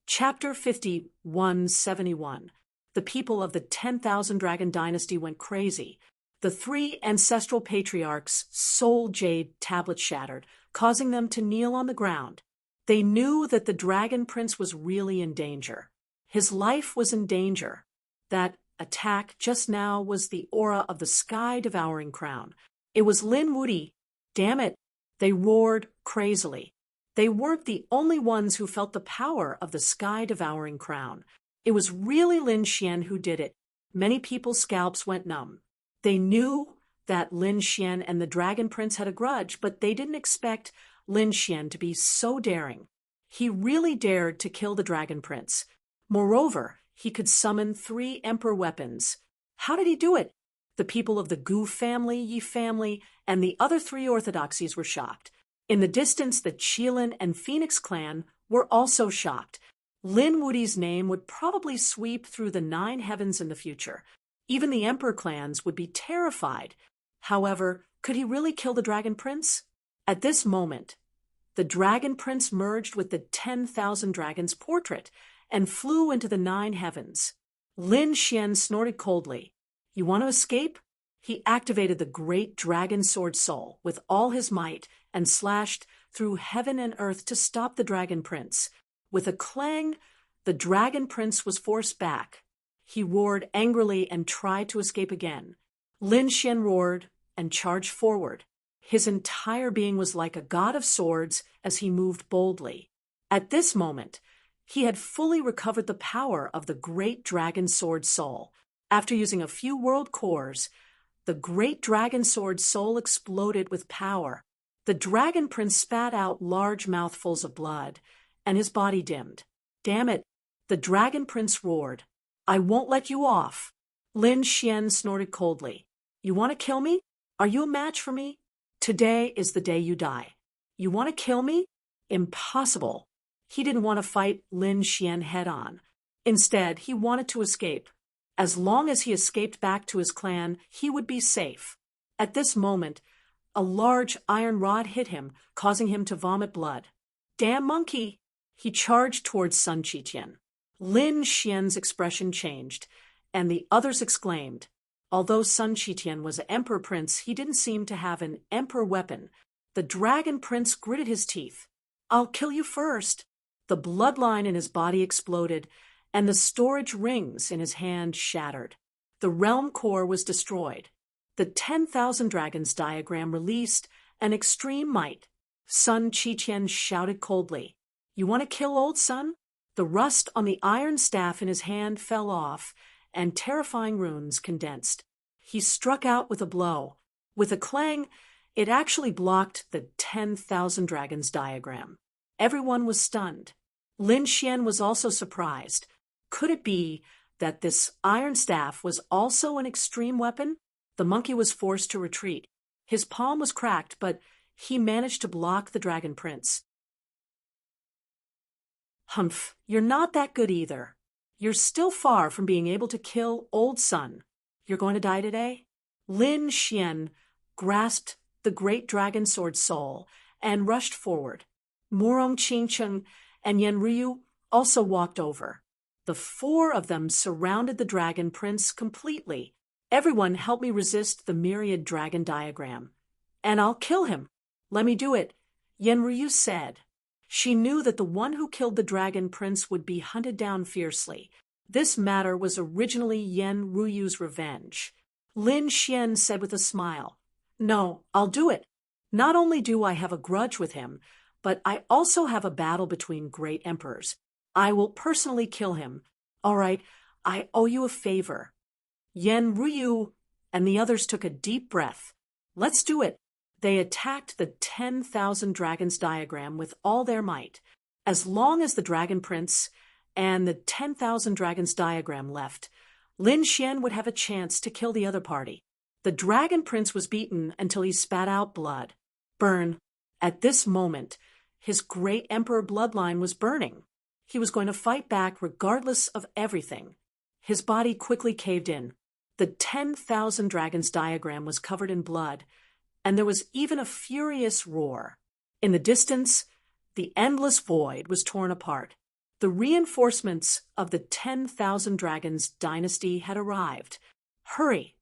Speaker 1: Chapter 5171. The people of the 10,000 Dragon Dynasty went crazy. The 3 ancestral patriarchs' soul jade tablets shattered, causing them to kneel on the ground. They knew that the Dragon Prince was really in danger. His life was in danger. That attack just now was the aura of the sky-devouring crown. It was Lin Wuyi. Damn it, they roared crazily. They weren't the only ones who felt the power of the sky-devouring crown. It was really Lin Xian who did it. Many people's scalps went numb. They knew that Lin Xian and the Dragon Prince had a grudge, but they didn't expect Lin Xian to be so daring. He really dared to kill the Dragon Prince. Moreover, he could summon 3 emperor weapons. How did he do it? The people of the Gu family, Yi family, and the other three orthodoxies were shocked. In the distance, the Qilin and Phoenix clan were also shocked. Lin Wudi's name would probably sweep through the 9 heavens in the future. Even the Emperor clans would be terrified. However, could he really kill the Dragon Prince? At this moment, the Dragon Prince merged with the 10,000 Dragons portrait and flew into the 9 heavens. Lin Xian snorted coldly. You want to escape? He activated the great dragon sword soul with all his might and slashed through heaven and earth to stop the Dragon Prince. With a clang, the Dragon Prince was forced back. He roared angrily and tried to escape again. Lin Xian roared and charged forward. His entire being was like a god of swords as he moved boldly. At this moment, he had fully recovered the power of the great dragon sword soul. After using a few world cores, the great dragon sword soul exploded with power. The Dragon Prince spat out large mouthfuls of blood, and his body dimmed. Damn it, the Dragon Prince roared. I won't let you off. Lin Xian snorted coldly. You want to kill me? Are you a match for me? Today is the day you die. You want to kill me? Impossible. He didn't want to fight Lin Xian head-on. Instead, he wanted to escape. As long as he escaped back to his clan, he would be safe. At this moment, a large iron rod hit him, causing him to vomit blood. Damn monkey! He charged towards Sun Qiqian. Lin Xian's expression changed, and the others exclaimed. Although Sun Qiqian was an emperor prince, he didn't seem to have an emperor weapon. The Dragon Prince gritted his teeth. I'll kill you first. The bloodline in his body exploded, and the storage rings in his hand shattered. The realm core was destroyed. The 10,000 dragons diagram released an extreme might. Sun Qiqian shouted coldly. You want to kill old Sun? The rust on the iron staff in his hand fell off, and terrifying runes condensed. He struck out with a blow. With a clang, it actually blocked the 10,000 dragons diagram. Everyone was stunned. Lin Xian was also surprised. Could it be that this iron staff was also an extreme weapon? The monkey was forced to retreat. His palm was cracked, but he managed to block the Dragon Prince. Humph, you're not that good either. You're still far from being able to kill old Sun. You're going to die today? Lin Xian grasped the great dragon sword soul and rushed forward. Murong Qingcheng and Yan Ryu also walked over. The 4 of them surrounded the Dragon Prince completely. Everyone help me resist the myriad dragon diagram. And I'll kill him. Let me do it, Yan Ryu said. She knew that the one who killed the Dragon Prince would be hunted down fiercely. This matter was originally Yan Ruyu's revenge. Lin Xian said with a smile, No, I'll do it. Not only do I have a grudge with him, but I also have a battle between great emperors. I will personally kill him. All right, I owe you a favor. Yan Ryu and the others took a deep breath. Let's do it. They attacked the 10,000 dragons diagram with all their might. As long as the Dragon Prince and the 10,000 dragons diagram left, Lin Xian would have a chance to kill the other party. The Dragon Prince was beaten until he spat out blood. Burn. At this moment, his great emperor bloodline was burning. He was going to fight back regardless of everything. His body quickly caved in. The 10,000 dragons diagram was covered in blood, and there was even a furious roar. In the distance, the endless void was torn apart. The reinforcements of the 10,000 dragons dynasty had arrived. Hurry!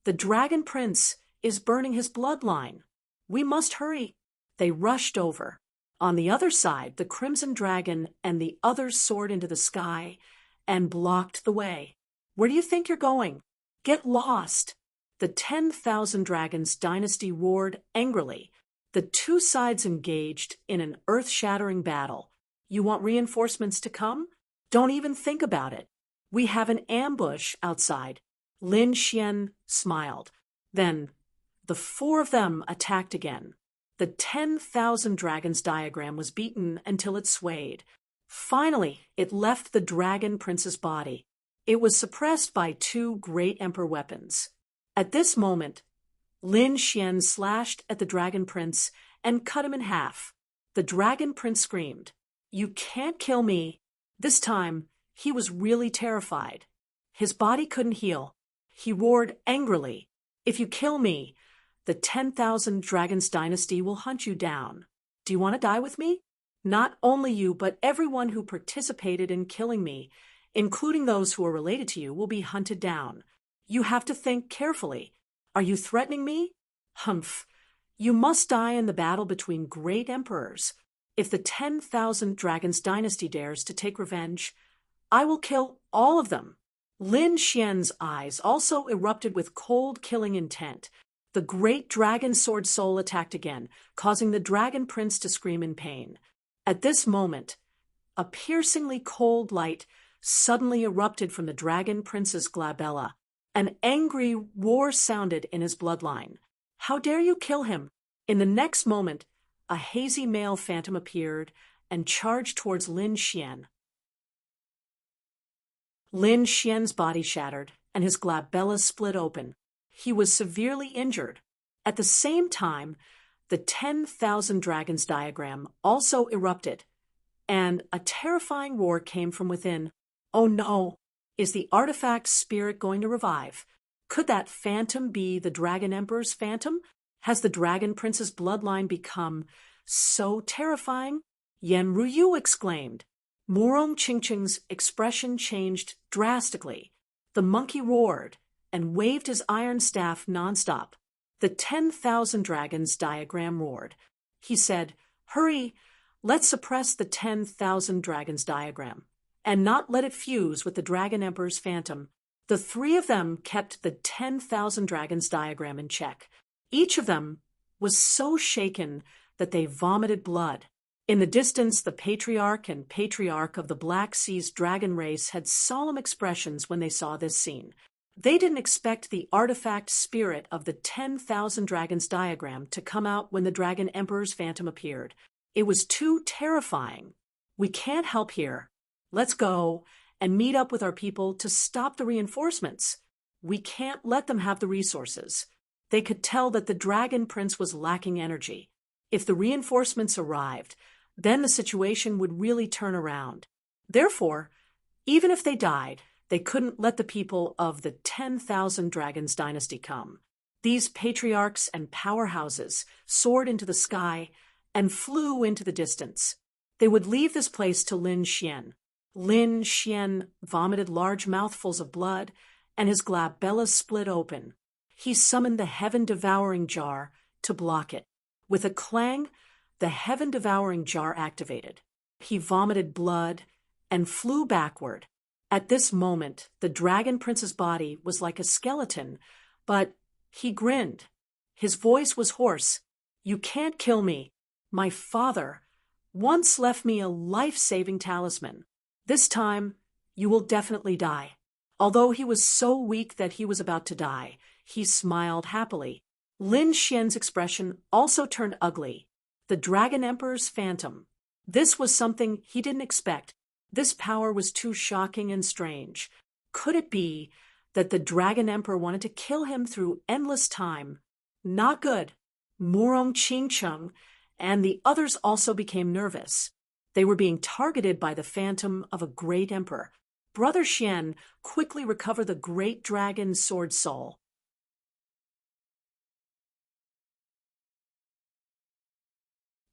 Speaker 1: The Dragon Prince is burning his bloodline. We must hurry. They rushed over. On the other side, the Crimson Dragon and the others soared into the sky and blocked the way. Where do you think you're going? Get lost! The 10,000 dragons dynasty roared angrily. The 2 sides engaged in an earth-shattering battle. You want reinforcements to come? Don't even think about it. We have an ambush outside. Lin Xian smiled. Then the 4 of them attacked again. The 10,000 dragons diagram was beaten until it swayed. Finally, it left the Dragon Prince's body. It was suppressed by 2 great emperor weapons. At this moment, Lin Xian slashed at the Dragon Prince and cut him in half. The Dragon Prince screamed, "You can't kill me!" This time, he was really terrified. His body couldn't heal. He roared angrily, "If you kill me, the 10,000 Dragons dynasty will hunt you down. Do you want to die with me? Not only you, but everyone who participated in killing me, including those who are related to you, will be hunted down. You have to think carefully. Are you threatening me? Humph. You must die in the battle between great emperors. If the 10,000 Dragons dynasty dares to take revenge, I will kill all of them." Lin Xian's eyes also erupted with cold, killing intent. The great dragon sword soul attacked again, causing the Dragon Prince to scream in pain. At this moment, a piercingly cold light suddenly erupted from the Dragon Prince's glabella. An angry roar sounded in his bloodline. "How dare you kill him?" In the next moment, a hazy male phantom appeared and charged towards Lin Xian. Lin Xian's body shattered, and his glabella split open. He was severely injured. At the same time, the 10,000 Dragons diagram also erupted, and a terrifying roar came from within. "Oh no! Is the artifact spirit going to revive? Could that phantom be the Dragon Emperor's phantom? Has the Dragon Prince's bloodline become so terrifying?" Yan Ruyu exclaimed. Murong Qingqing's expression changed drastically. The monkey roared and waved his iron staff nonstop. The 10,000 Dragons diagram roared. He said, "Hurry, let's suppress the 10,000 Dragons diagram and not let it fuse with the Dragon Emperor's phantom." The three of them kept the 10,000 Dragons diagram in check. Each of them was so shaken that they vomited blood. In the distance, the Patriarch and Patriarch of the Black Sea's dragon race had solemn expressions when they saw this scene. They didn't expect the artifact spirit of the 10,000 Dragons diagram to come out when the Dragon Emperor's phantom appeared. It was too terrifying. "We can't help here. Let's go and meet up with our people to stop the reinforcements. We can't let them have the resources." They could tell that the Dragon Prince was lacking energy. If the reinforcements arrived, then the situation would really turn around. Therefore, even if they died, they couldn't let the people of the 10,000 Dragons dynasty come. These patriarchs and powerhouses soared into the sky and flew into the distance. They would leave this place to Lin Xian. Lin Xian vomited large mouthfuls of blood, and his glabella split open. He summoned the heaven-devouring jar to block it. With a clang, the heaven-devouring jar activated. He vomited blood and flew backward. At this moment, the Dragon Prince's body was like a skeleton, but he grinned. His voice was hoarse. "You can't kill me. My father once left me a life-saving talisman. This time, you will definitely die." Although he was so weak that he was about to die, he smiled happily. Lin Xian's expression also turned ugly. The Dragon Emperor's phantom. This was something he didn't expect. This power was too shocking and strange. Could it be that the Dragon Emperor wanted to kill him through endless time? Not good. Murong Qingqing and the others also became nervous. They were being targeted by the phantom of a great emperor. Brother Xian quickly recovered the great dragon sword soul.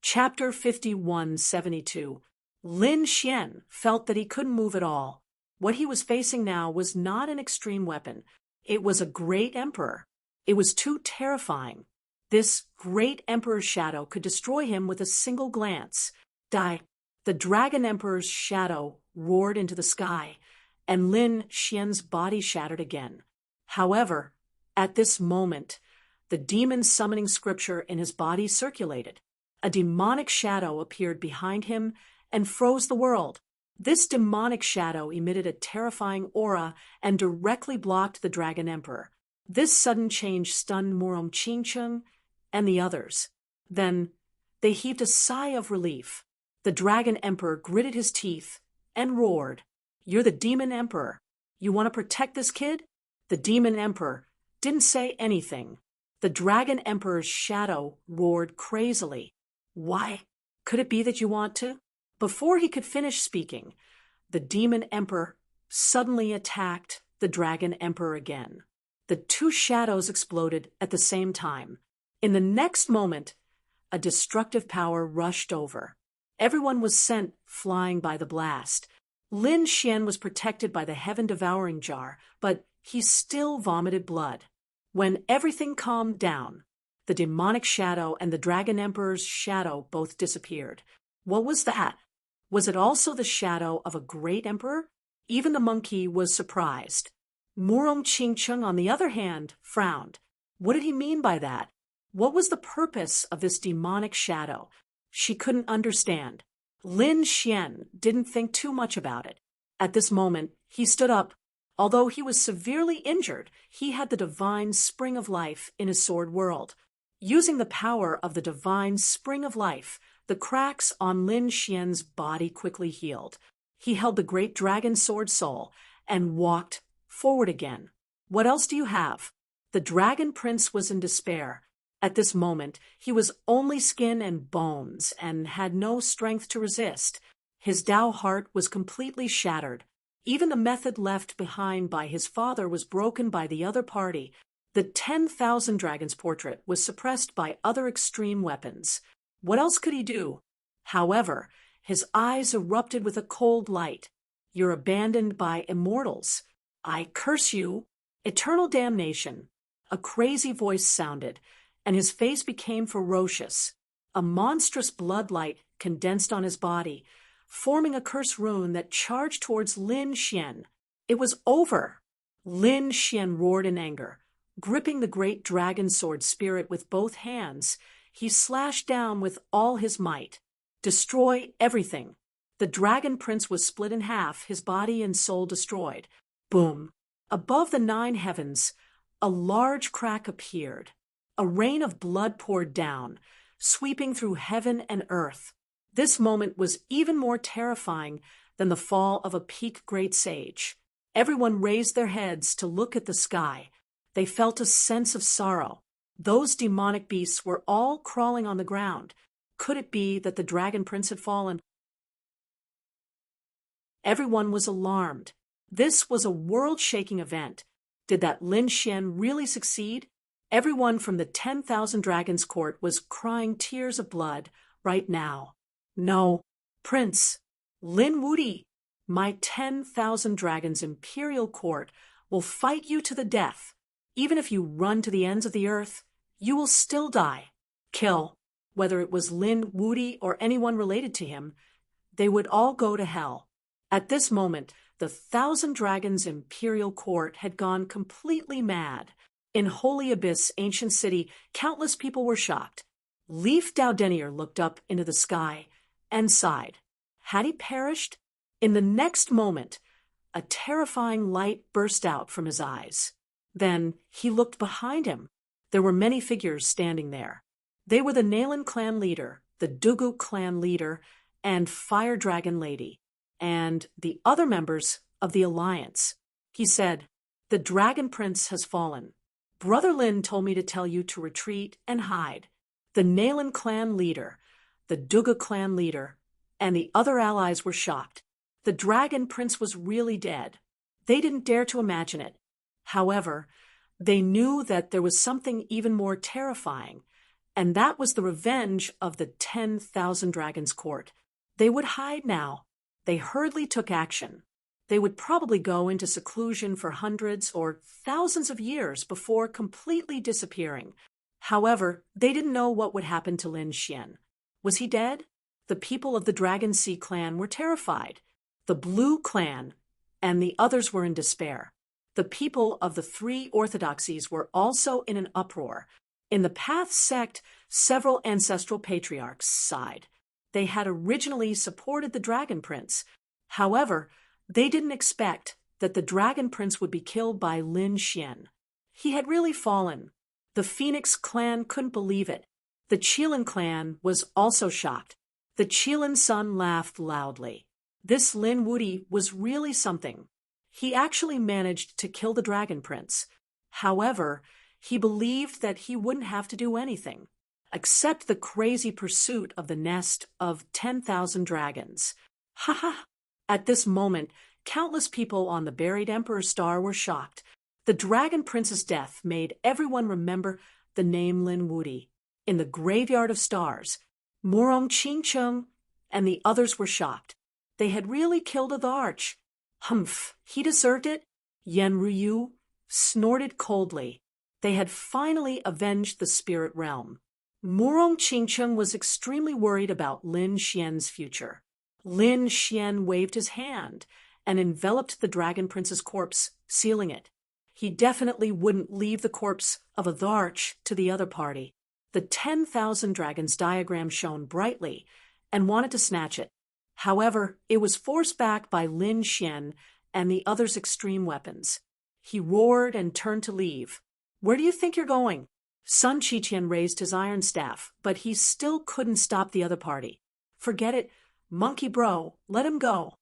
Speaker 1: Chapter 5172. Lin Xian felt that he couldn't move at all. What he was facing now was not an extreme weapon. It was a great emperor. It was too terrifying. This great emperor's shadow could destroy him with a single glance. Die. The Dragon Emperor's shadow roared into the sky, and Lin Xian's body shattered again. However, at this moment, the demon summoning scripture in his body circulated. A demonic shadow appeared behind him and froze the world. This demonic shadow emitted a terrifying aura and directly blocked the Dragon Emperor. This sudden change stunned Murong Qingqing and the others. Then they heaved a sigh of relief. The Dragon Emperor gritted his teeth and roared, "You're the Demon Emperor. You want to protect this kid?" The Demon Emperor didn't say anything. The Dragon Emperor's shadow roared crazily. Why? Could it be that you want to? Before he could finish speaking, the Demon Emperor suddenly attacked the Dragon Emperor again. The two shadows exploded at the same time. In the next moment, a destructive power rushed over. Everyone was sent flying by the blast. Lin Xian was protected by the heaven-devouring jar, but he still vomited blood. When everything calmed down, the demonic shadow and the Dragon Emperor's shadow both disappeared. What was that? Was it also the shadow of a great emperor? Even the monkey was surprised. Murong Qingcheng, on the other hand, frowned. What did he mean by that? What was the purpose of this demonic shadow? She couldn't understand. Lin Xian didn't think too much about it. At this moment, he stood up. Although he was severely injured, he had the divine spring of life in his sword world. Using the power of the divine spring of life, the cracks on Lin Xian's body quickly healed. He held the great dragon sword soul and walked forward again. What else do you have? The dragon prince was in despair. At this moment, he was only skin and bones and had no strength to resist. His Tao heart was completely shattered. Even the method left behind by his father was broken by the other party. The 10,000 Dragons portrait was suppressed by other extreme weapons. What else could he do? However, his eyes erupted with a cold light. You're abandoned by immortals. I curse you. Eternal damnation. A crazy voice sounded, and his face became ferocious. A monstrous bloodlight condensed on his body, forming a curse rune that charged towards Lin Xian. It was over. Lin Xian roared in anger. Gripping the great dragon sword spirit with both hands, he slashed down with all his might. Destroy everything. The dragon prince was split in half, his body and soul destroyed. Boom. Above the 9 heavens, a large crack appeared. A rain of blood poured down, sweeping through heaven and earth. This moment was even more terrifying than the fall of a peak great sage. Everyone raised their heads to look at the sky. They felt a sense of sorrow. Those demonic beasts were all crawling on the ground. Could it be that the dragon prince had fallen? Everyone was alarmed. This was a world-shaking event. Did that Lin Xian really succeed? Everyone from the 10,000 Dragons court was crying tears of blood right now. No, Prince, Lin Wuti, my 10,000 Dragons imperial court will fight you to the death. Even if you run to the ends of the earth, you will still die. Kill. Whether it was Lin Wuti or anyone related to him, they would all go to hell. At this moment, the 1,000 Dragons imperial court had gone completely mad. In Holy Abyss, ancient city, countless people were shocked. Leif Daudenier looked up into the sky and sighed. Had he perished? In the next moment, a terrifying light burst out from his eyes. Then he looked behind him. There were many figures standing there. They were the Nalan clan leader, the Dugu clan leader, and Fire Dragon Lady, and the other members of the Alliance. He said, "The Dragon Prince has fallen. Brother Lin told me to tell you to retreat and hide." The Nalan clan leader, the Dugu clan leader, and the other allies were shocked. The Dragon Prince was really dead. They didn't dare to imagine it. However, they knew that there was something even more terrifying, and that was the revenge of the 10,000 Dragons court. They would hide now. They hurriedly took action. They would probably go into seclusion for hundreds or thousands of years before completely disappearing. However, they didn't know what would happen to Lin Xian. Was he dead? The people of the Dragon Sea clan were terrified. The Blue clan and the others were in despair. The people of the 3 orthodoxies were also in an uproar. In the Path sect, several ancestral patriarchs sighed. They had originally supported the Dragon Prince. However, they didn't expect that the Dragon Prince would be killed by Lin Xian. He had really fallen. The Phoenix clan couldn't believe it. The Qilin clan was also shocked. The Qilin son laughed loudly. This Lin Wuti was really something. He actually managed to kill the Dragon Prince. However, he believed that he wouldn't have to do anything, except the crazy pursuit of the nest of 10,000 dragons. Ha ha! At this moment, countless people on the buried Emperor's star were shocked. The Dragon Prince's death made everyone remember the name Lin Wudi. In the graveyard of stars, Murong Qingcheng and the others were shocked. They had really killed the arch. Humph, he deserved it? Yan Ruyu snorted coldly. They had finally avenged the spirit realm. Murong Qingcheng was extremely worried about Lin Xian's future. Lin Xian waved his hand and enveloped the Dragon Prince's corpse, sealing it. He definitely wouldn't leave the corpse of a Dharch to the other party. The 10,000 dragons diagram shone brightly and wanted to snatch it. However, it was forced back by Lin Xian and the others' extreme weapons. He roared and turned to leave. Where do you think you're going? Sun Qiqian raised his iron staff, but he still couldn't stop the other party. Forget it, monkey bro, let him go.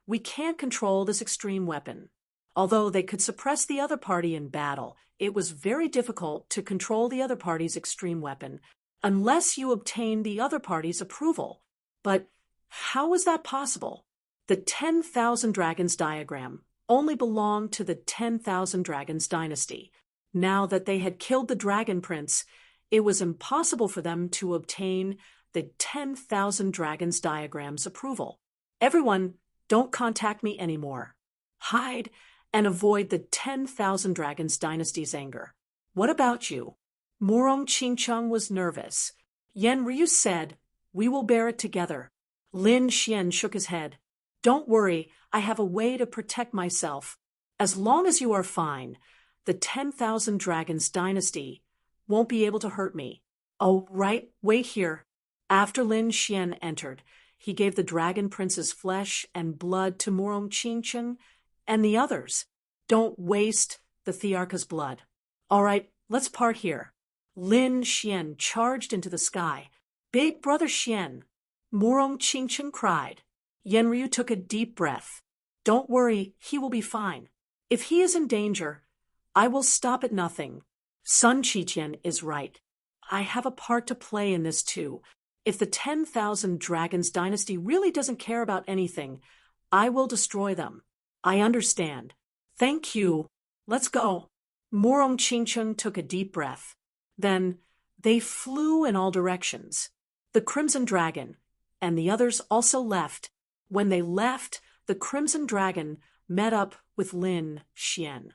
Speaker 1: We can't control this extreme weapon. Although they could suppress the other party in battle, it was very difficult to control the other party's extreme weapon unless you obtained the other party's approval. But how was that possible? The 10,000 dragons diagram only belonged to the 10,000 dragons dynasty. Now that they had killed the Dragon Prince, it was impossible for them to obtain the 10,000 dragons diagram's approval. Everyone, don't contact me anymore. Hide and avoid the 10,000 dragons dynasty's anger. What about you? Murong Qingcheng was nervous. Yan Ryu said, we will bear it together. Lin Xian shook his head. Don't worry, I have a way to protect myself. As long as you are fine, the 10,000 dragons dynasty won't be able to hurt me. Oh, right, wait here. After Lin Xian entered, he gave the Dragon Prince's flesh and blood to Murong Qingcheng and the others. Don't waste the Thearcha's blood. All right, let's part here. Lin Xian charged into the sky. Big brother Xian. Murong Qingcheng cried. Yenryu took a deep breath. Don't worry, he will be fine. If he is in danger, I will stop at nothing. Sun Qiqian is right. I have a part to play in this too. If the 10,000 dragons dynasty really doesn't care about anything, I will destroy them. I understand. Thank you. Let's go. Murong Qingcheng took a deep breath. Then they flew in all directions. The Crimson Dragon and the others also left. When they left, the Crimson Dragon met up with Lin Xian.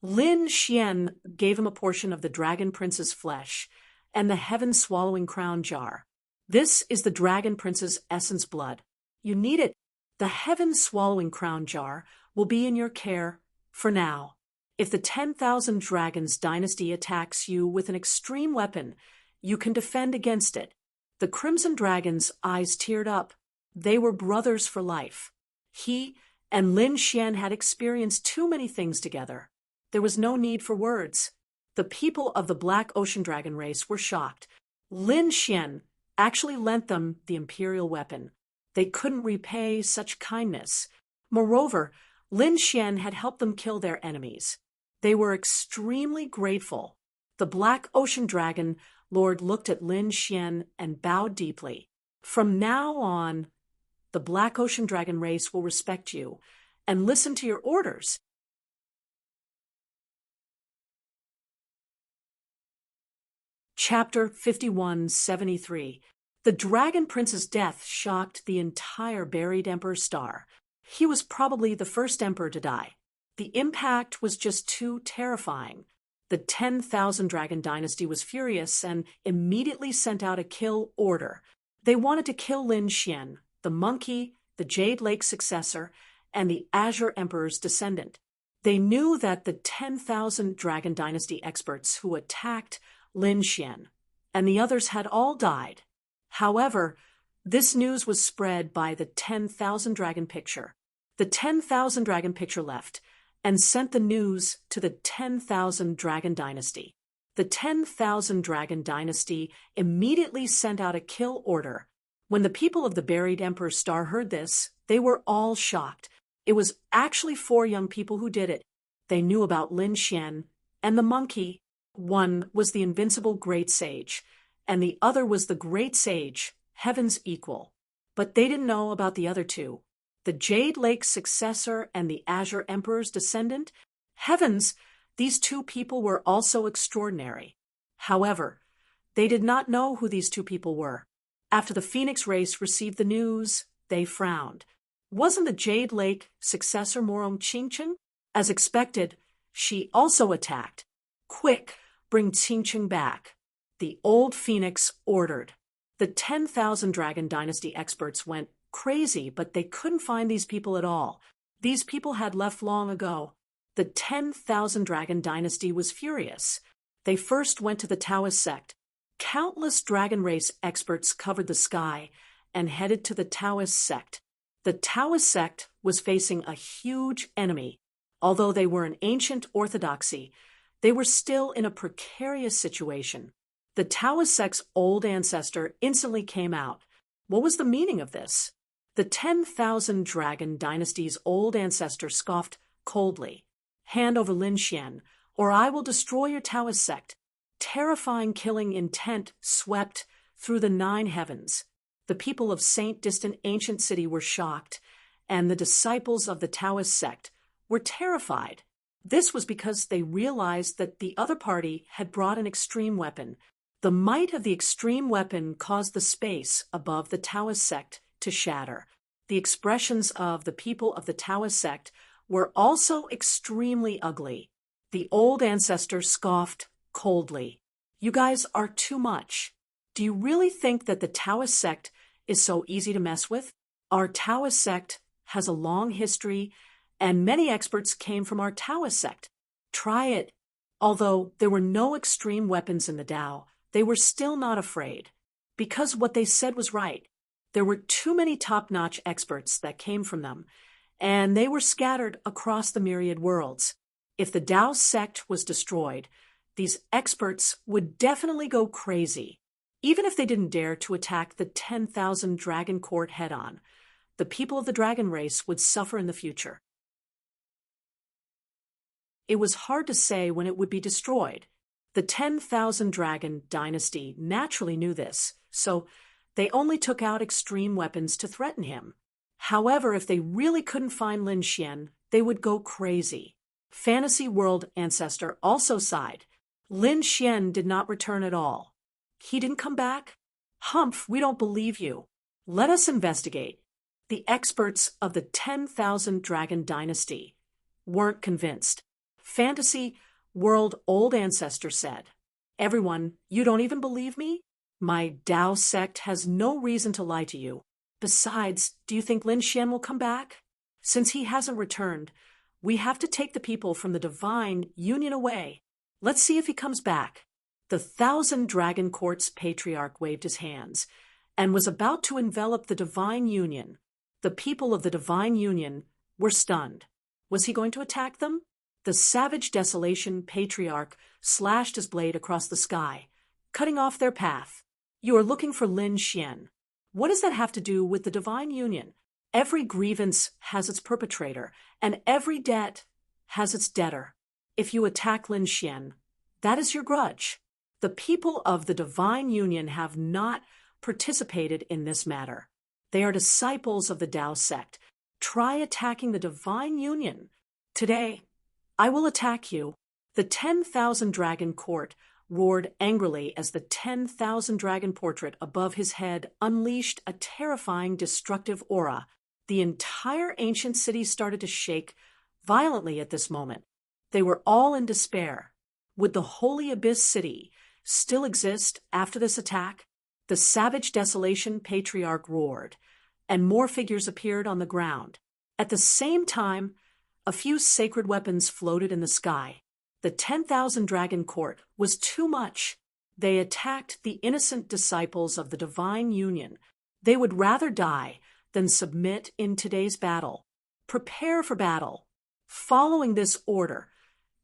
Speaker 1: Lin Xian gave him a portion of the Dragon Prince's flesh and the heaven-swallowing crown jar. This is the Dragon Prince's essence blood. You need it. The heaven-swallowing crown jar will be in your care for now. If the 10,000 dragons dynasty attacks you with an extreme weapon, you can defend against it. The Crimson Dragon's eyes teared up. They were brothers for life. He and Lin Xian had experienced too many things together. There was no need for words. The people of the Black Ocean Dragon race were shocked. Lin Xian actually lent them the imperial weapon. They couldn't repay such kindness. Moreover, Lin Xian had helped them kill their enemies. They were extremely grateful. The Black Ocean Dragon Lord looked at Lin Xian and bowed deeply. From now on, the Black Ocean Dragon race will respect you and listen to your orders. Chapter 5173. The Dragon Prince's death shocked the entire buried Emperor's star. He was probably the first emperor to die. The impact was just too terrifying. The 10,000 Dragon Dynasty was furious and immediately sent out a kill order. They wanted to kill Lin Xian, the monkey, the Jade Lake successor, and the Azure Emperor's descendant. They knew that the 10,000 Dragon Dynasty experts who attacked Lin Xian and the others had all died. However, this news was spread by the 10,000 Dragon Picture. The 10,000 Dragon Picture left and sent the news to the 10,000 Dragon Dynasty. The 10,000 Dragon Dynasty immediately sent out a kill order. When the people of the buried Emperor's star heard this, they were all shocked. It was actually 4 young people who did it. They knew about Lin Xian and the monkey. One was the invincible great sage, and the other was the great sage, heaven's equal. But they didn't know about the other two, the Jade Lake's successor and the Azure Emperor's descendant. Heavens, these two people were also extraordinary. However, they did not know who these two people were. After the Phoenix race received the news, they frowned. Wasn't the Jade Lake successor Morong Qingcheng? As expected, she also attacked. Quick, bring Qingcheng back. The old Phoenix ordered. The 10,000 Dragon Dynasty experts went crazy, but they couldn't find these people at all. These people had left long ago. The 10,000 Dragon Dynasty was furious. They first went to the Taoist sect. Countless dragon race experts covered the sky and headed to the Taoist sect. The Taoist sect was facing a huge enemy. Although they were an ancient orthodoxy, they were still in a precarious situation. The Taoist sect's old ancestor instantly came out. What was the meaning of this? The 10,000 Dragon Dynasty's old ancestor scoffed coldly. Hand over Lin Xian, or I will destroy your Taoist sect. Terrifying killing intent swept through the 9 heavens. The people of Saint Distant Ancient City were shocked, and the disciples of the Taoist sect were terrified. This was because they realized that the other party had brought an extreme weapon. The might of the extreme weapon caused the space above the Taoist sect to shatter. The expressions of the people of the Taoist sect were also extremely ugly. The old ancestor scoffed coldly. You guys are too much. Do you really think that the Taoist sect is so easy to mess with? Our Taoist sect has a long history, and many experts came from our Taoist sect. Try it. Although there were no extreme weapons in the Tao, they were still not afraid. Because what they said was right. There were too many top-notch experts that came from them, and they were scattered across the myriad worlds. If the Tao sect was destroyed, these experts would definitely go crazy. Even if they didn't dare to attack the 10,000 Dragon Court head-on, the people of the dragon race would suffer in the future. It was hard to say when it would be destroyed. The 10,000 Dragon Dynasty naturally knew this, so they only took out extreme weapons to threaten him. However, if they really couldn't find Lin Xian, they would go crazy. Fantasy World Ancestor also sighed. Lin Xian did not return at all. He didn't come back? Humph, we don't believe you. Let us investigate. The experts of the 10,000 Dragon Dynasty weren't convinced. Fantasy World Old Ancestor said, Everyone, you don't even believe me? My Tao sect has no reason to lie to you. Besides, do you think Lin Xian will come back? Since he hasn't returned, we have to take the people from the divine union away. Let's see if he comes back. The 1,000 Dragon Court's patriarch waved his hands and was about to envelop the divine union. The people of the divine union were stunned. Was he going to attack them? The savage desolation patriarch slashed his blade across the sky, cutting off their path. You are looking for Lin Xian. What does that have to do with the divine union? Every grievance has its perpetrator, and every debt has its debtor. If you attack Lin Xian, that is your grudge. The people of the divine union have not participated in this matter. They are disciples of the Tao sect. Try attacking the divine union. Today, I will attack you. The 10,000 Dragon Court roared angrily as the 10,000 dragon portrait above his head unleashed a terrifying, destructive aura. The entire ancient city started to shake violently at this moment. They were all in despair. Would the Holy Abyss City still exist after this attack? The savage desolation patriarch roared, and more figures appeared on the ground. At the same time, a few sacred weapons floated in the sky. The 10,000 Dragon Court was too much. They attacked the innocent disciples of the divine union. They would rather die than submit in today's battle. Prepare for battle. Following this order,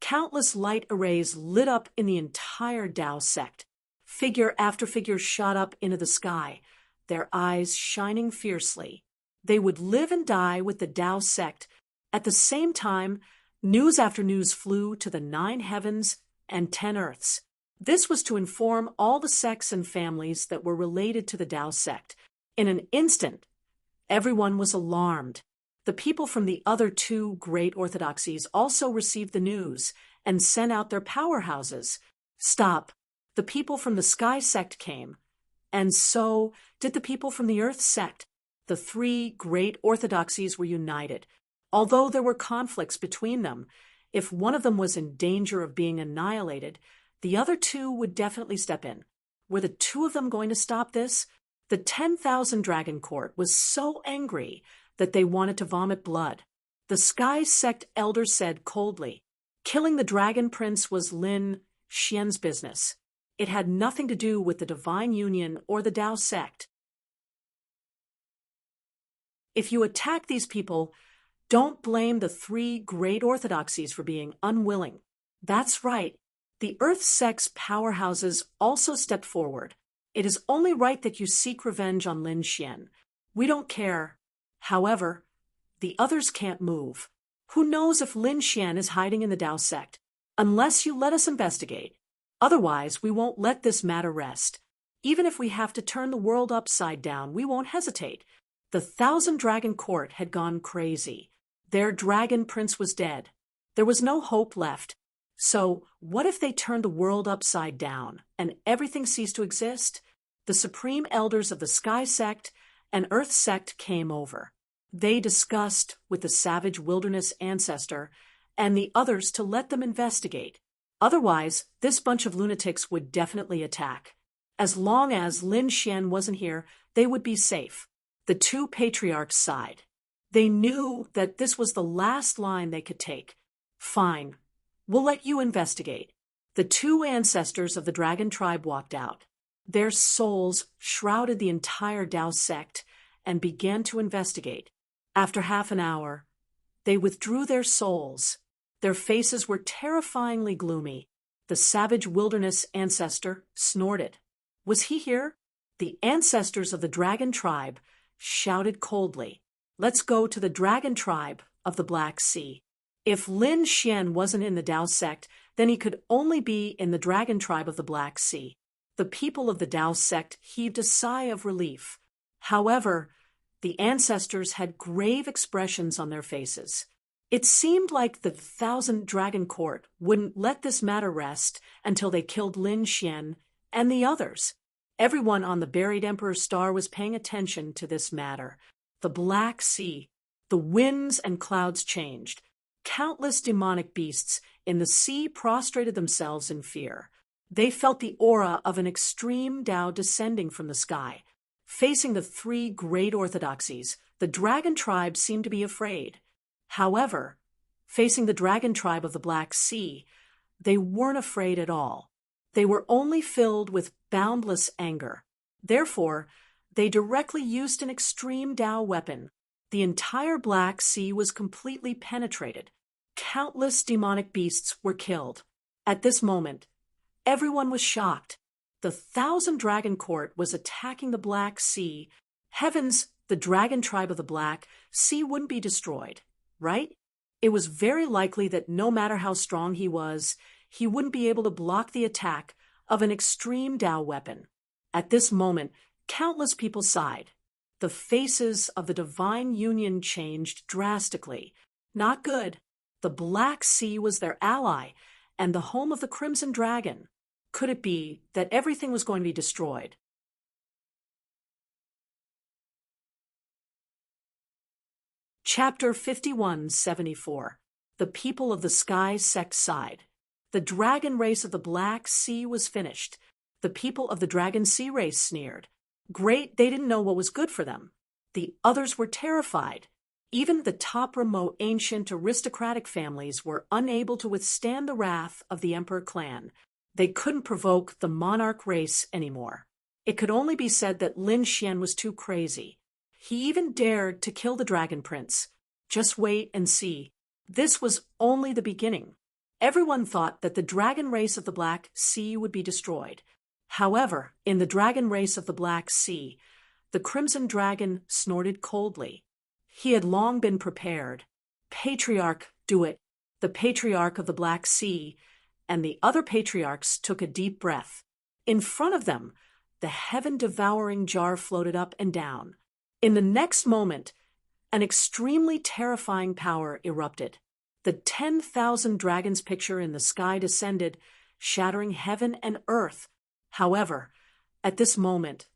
Speaker 1: countless light arrays lit up in the entire Tao sect. Figure after figure shot up into the sky, their eyes shining fiercely. They would live and die with the Tao sect. At the same time, News after news flew to the 9 heavens and 10 earths. This was to inform all the sects and families that were related to the Tao sect. In an instant, everyone was alarmed. The people from the other 2 great orthodoxies also received the news and sent out their powerhouses. Stop. The people from the Sky sect came, and so did the people from the Earth sect. The 3 great orthodoxies were united. Although there were conflicts between them, if one of them was in danger of being annihilated, the other 2 would definitely step in. Were the 2 of them going to stop this? The 10,000 Dragon Court was so angry that they wanted to vomit blood. The Sky sect elders said coldly, killing the Dragon Prince was Lin Xian's business. It had nothing to do with the Divine Union or the Tao sect. If you attack these people, don't blame the 3 great orthodoxies for being unwilling. That's right. The Earth sect's powerhouses also stepped forward. It is only right that you seek revenge on Lin Xian. We don't care. However, the others can't move. Who knows if Lin Xian is hiding in the Tao sect? Unless you let us investigate. Otherwise, we won't let this matter rest. Even if we have to turn the world upside down, we won't hesitate. The 1,000 Dragon Court had gone crazy. Their Dragon Prince was dead. There was no hope left. So, what if they turned the world upside down and everything ceased to exist? The supreme elders of the Sky sect and Earth sect came over. They discussed with the savage wilderness ancestor and the others to let them investigate. Otherwise, this bunch of lunatics would definitely attack. As long as Lin Xian wasn't here, they would be safe. The 2 patriarchs sighed. They knew that this was the last line they could take. Fine. We'll let you investigate. The 2 ancestors of the Dragon tribe walked out. Their souls shrouded the entire Tao sect and began to investigate. After half an hour, they withdrew their souls. Their faces were terrifyingly gloomy. The savage wilderness ancestor snorted. Was he here? The ancestors of the Dragon tribe shouted coldly, "Let's go to the Dragon tribe of the Black Sea." If Lin Xian wasn't in the Tao sect, then he could only be in the Dragon tribe of the Black Sea. The people of the Tao sect heaved a sigh of relief. However, the ancestors had grave expressions on their faces. It seemed like the 1,000 Dragon Court wouldn't let this matter rest until they killed Lin Xian and the others. Everyone on the buried Emperor's star was paying attention to this matter. The Black Sea, the winds and clouds changed. Countless demonic beasts in the sea prostrated themselves in fear. They felt the aura of an extreme Tao descending from the sky. Facing the 3 great orthodoxies, the Dragon tribe seemed to be afraid. However, facing the Dragon tribe of the Black Sea, they weren't afraid at all. They were only filled with boundless anger. Therefore, they directly used an extreme Tao weapon. The entire Black Sea was completely penetrated. Countless demonic beasts were killed. At this moment, everyone was shocked. The 1,000 Dragon Court was attacking the Black Sea. Heavens, the Dragon tribe of the Black Sea wouldn't be destroyed, right? It was very likely that no matter how strong he was, he wouldn't be able to block the attack of an extreme Tao weapon. At this moment, countless people sighed. The faces of the Divine Union changed drastically. Not good. The Black Sea was their ally and the home of the Crimson Dragon. Could it be that everything was going to be destroyed? Chapter 5174. The people of the Sky sect sighed. The dragon race of the Black Sea was finished. The people of the Dragon Sea race sneered. Great, they didn't know what was good for them. The others were terrified. Even the top remote ancient aristocratic families were unable to withstand the wrath of the Emperor clan. They couldn't provoke the monarch race anymore. It could only be said that Lin Xian was too crazy. He even dared to kill the Dragon Prince. Just wait and see. This was only the beginning. Everyone thought that the dragon race of the Black Sea would be destroyed. However, in the dragon race of the Black Sea, the Crimson Dragon snorted coldly. He had long been prepared. Patriarch, do it. The patriarch of the Black Sea and the other patriarchs took a deep breath. In front of them, the heaven-devouring jar floated up and down. In the next moment, an extremely terrifying power erupted. The 10,000 dragons picture in the sky descended, shattering heaven and earth. However, at this moment,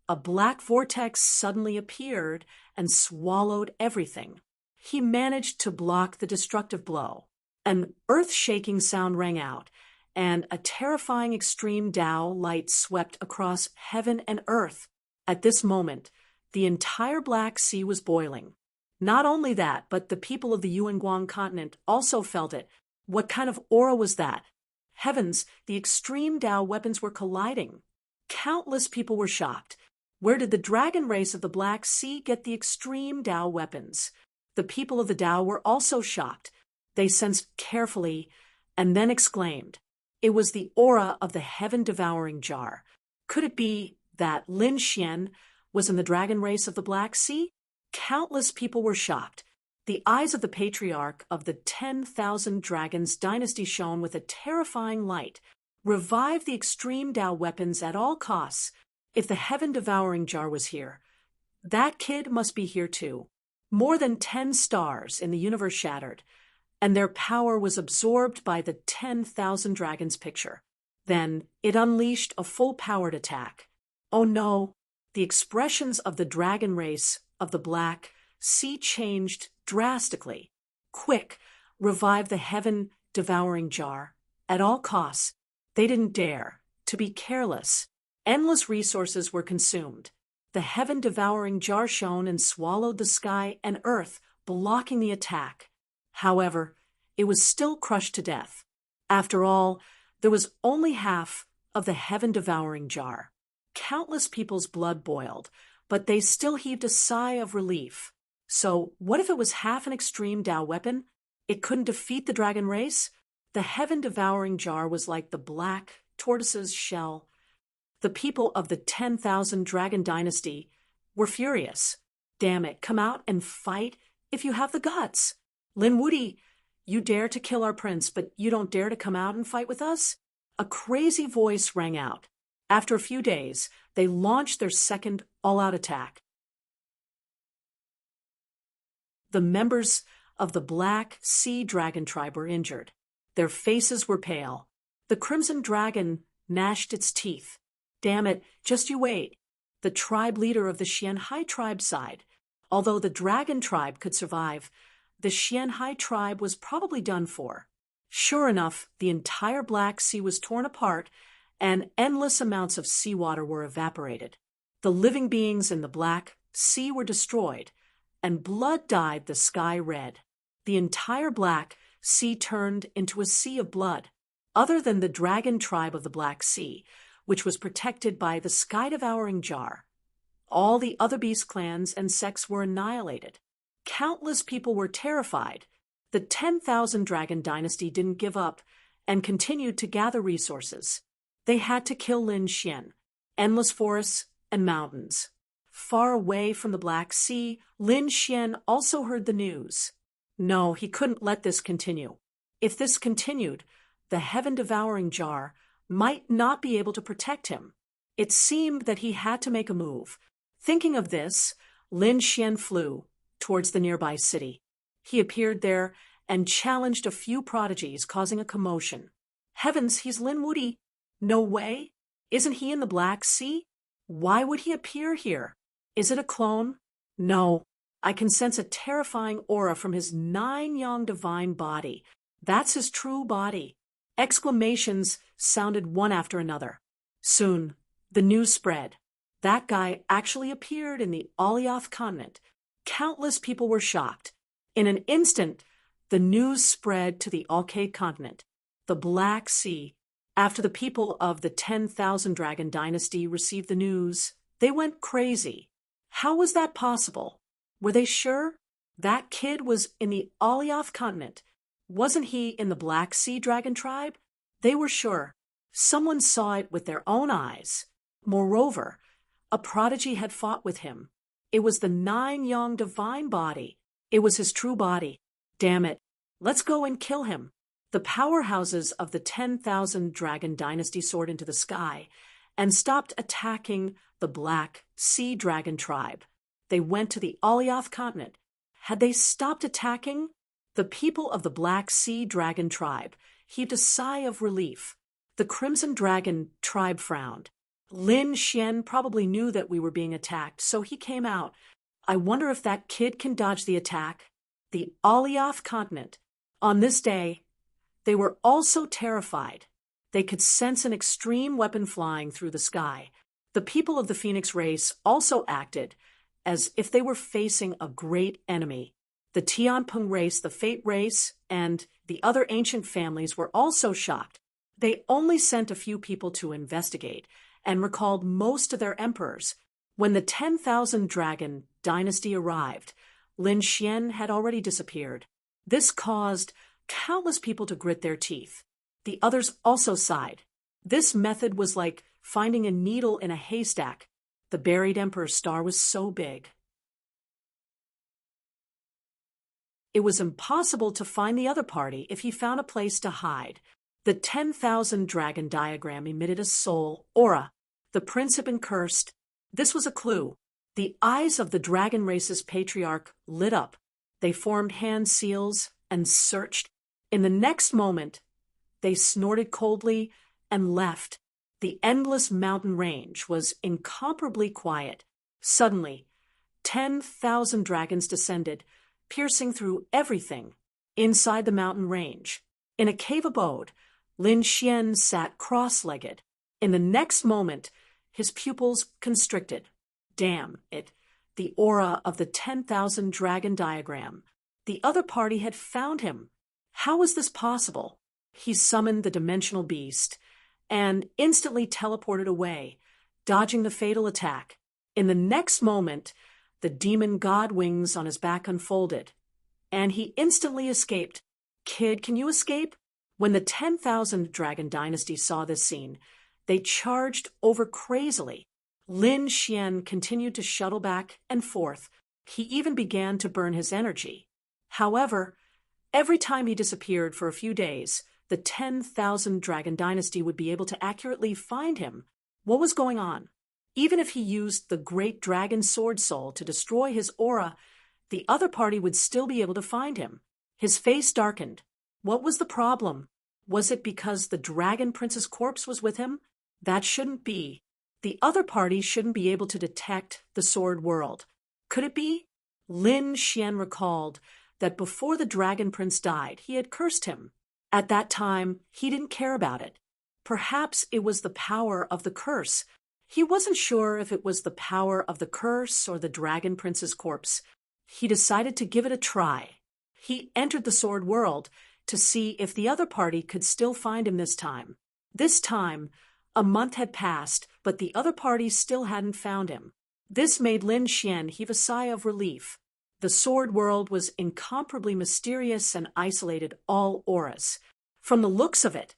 Speaker 1: a black vortex suddenly appeared and swallowed everything. He managed to block the destructive blow. An earth-shaking sound rang out, and a terrifying extreme Tao light swept across heaven and earth. At this moment, the entire Black Sea was boiling. Not only that, but the people of the Yuanguang continent also felt it. What kind of aura was that? Heavens, the extreme Tao weapons were colliding. Countless people were shocked. Where did the dragon race of the Black Sea get the extreme Tao weapons? The people of the Tao were also shocked. They sensed carefully and then exclaimed. It was the aura of the heaven-devouring jar. Could it be that Lin Xian was in the dragon race of the Black Sea? Countless people were shocked. The eyes of the patriarch of the 10,000 dragons dynasty shone with a terrifying light. Revive the extreme Tao weapons at all costs. If the heaven-devouring jar was here, that kid must be here too. More than 10 stars in the universe shattered, and their power was absorbed by the 10,000 dragons picture. Then it unleashed a full-powered attack. Oh no! The expressions of the dragon race of the Black Sea changed drastically. Quick, revive the heaven-devouring jar. At all costs, they didn't dare to be careless. Endless resources were consumed. The heaven-devouring jar shone and swallowed the sky and earth, blocking the attack. However, it was still crushed to death. After all, there was only half of the heaven-devouring jar. Countless people's blood boiled, but they still heaved a sigh of relief. So, what if it was half an extreme Tao weapon? It couldn't defeat the dragon race? The heaven-devouring jar was like the black tortoise's shell. The people of the 10,000 dragon dynasty were furious. Damn it, come out and fight if you have the guts. Lin Wuti, you dare to kill our prince, but you don't dare to come out and fight with us? A crazy voice rang out. After a few days, they launched their second all-out attack. The members of the Black Sea Dragon tribe were injured. Their faces were pale. The Crimson Dragon gnashed its teeth. Damn it, just you wait. The tribe leader of the Xianhai tribe sighed. Although the Dragon tribe could survive, the Xianhai tribe was probably done for. Sure enough, the entire Black Sea was torn apart, and endless amounts of seawater were evaporated. The living beings in the Black Sea were destroyed, and blood dyed the sky red. The entire Black Sea turned into a sea of blood. Other than the Dragon tribe of the Black Sea, which was protected by the sky-devouring jar, all the other beast clans and sects were annihilated. Countless people were terrified. The 10,000 dragon dynasty didn't give up and continued to gather resources. They had to kill Lin Xian. Endless forests and mountains. Far away from the Black Sea, Lin Xian also heard the news. No, he couldn't let this continue. If this continued, the heaven-devouring jar might not be able to protect him. It seemed that he had to make a move. Thinking of this, Lin Xian flew towards the nearby city. He appeared there and challenged a few prodigies, causing a commotion. Heavens, he's Lin Wuti. No way. Isn't he in the Black Sea? Why would he appear here? Is it a clone? No. I can sense a terrifying aura from his 9-yang divine body. That's his true body. Exclamations sounded one after another. Soon, the news spread. That guy actually appeared in the Alioth continent. Countless people were shocked. In an instant, the news spread to the Alcade continent, the Black Sea. After the people of the 10,000 Dragon Dynasty received the news, they went crazy. How was that possible? Were they sure? That kid was in the Alioth continent. Wasn't he in the Black Sea Dragon tribe? They were sure. Someone saw it with their own eyes. Moreover, a prodigy had fought with him. It was the 9-yang divine body. It was his true body. Damn it. Let's go and kill him. The powerhouses of the 10,000 Dragon Dynasty soared into the sky and stopped attacking the Black Sea Dragon tribe. They went to the Alioth continent. Had they stopped attacking, the people of the Black Sea Dragon tribe heaved a sigh of relief. The Crimson Dragon tribe frowned. Lin Xian probably knew that we were being attacked, so he came out. I wonder if that kid can dodge the attack. The Alioth continent. On this day, they were also terrified. They could sense an extreme weapon flying through the sky. The people of the Phoenix race also acted as if they were facing a great enemy. The Tianpeng race, the Fate race, and the other ancient families were also shocked. They only sent a few people to investigate and recalled most of their emperors. When the 10,000 Dragon Dynasty arrived, Lin Xian had already disappeared. This caused countless people to grit their teeth. The others also sighed. This method was like finding a needle in a haystack. The buried emperor's star was so big. It was impossible to find the other party if he found a place to hide. The 10,000 Dragon diagram emitted a soul aura. The prince had been cursed. This was a clue. The eyes of the dragon race's patriarch lit up. They formed hand seals and searched. In the next moment, they snorted coldly and left. The endless mountain range was incomparably quiet. Suddenly, 10,000 dragons descended, piercing through everything inside the mountain range. In a cave abode, Lin Xian sat cross-legged. In the next moment, his pupils constricted. Damn it, the aura of the 10,000 Dragon diagram. The other party had found him. How was this possible? He summoned the dimensional beast and instantly teleported away, dodging the fatal attack. In the next moment, the demon god wings on his back unfolded, and he instantly escaped. Kid, can you escape? When the 10,000 Dragon Dynasty saw this scene, they charged over crazily. Lin Xian continued to shuttle back and forth. He even began to burn his energy. However, every time he disappeared for a few days, the 10,000 Dragon Dynasty would be able to accurately find him. What was going on? Even if he used the Great Dragon Sword Soul to destroy his aura, the other party would still be able to find him. His face darkened. What was the problem? Was it because the Dragon Prince's corpse was with him? That shouldn't be. The other party shouldn't be able to detect the Sword World. Could it be? Lin Xian recalled that before the Dragon Prince died, he had cursed him. At that time, he didn't care about it. Perhaps it was the power of the curse. He wasn't sure if it was the power of the curse or the Dragon Prince's corpse. He decided to give it a try. He entered the Sword World to see if the other party could still find him this time. This time, a month had passed, but the other party still hadn't found him. This made Lin Xian heave a sigh of relief. The Sword World was incomparably mysterious and isolated all auras. From the looks of it,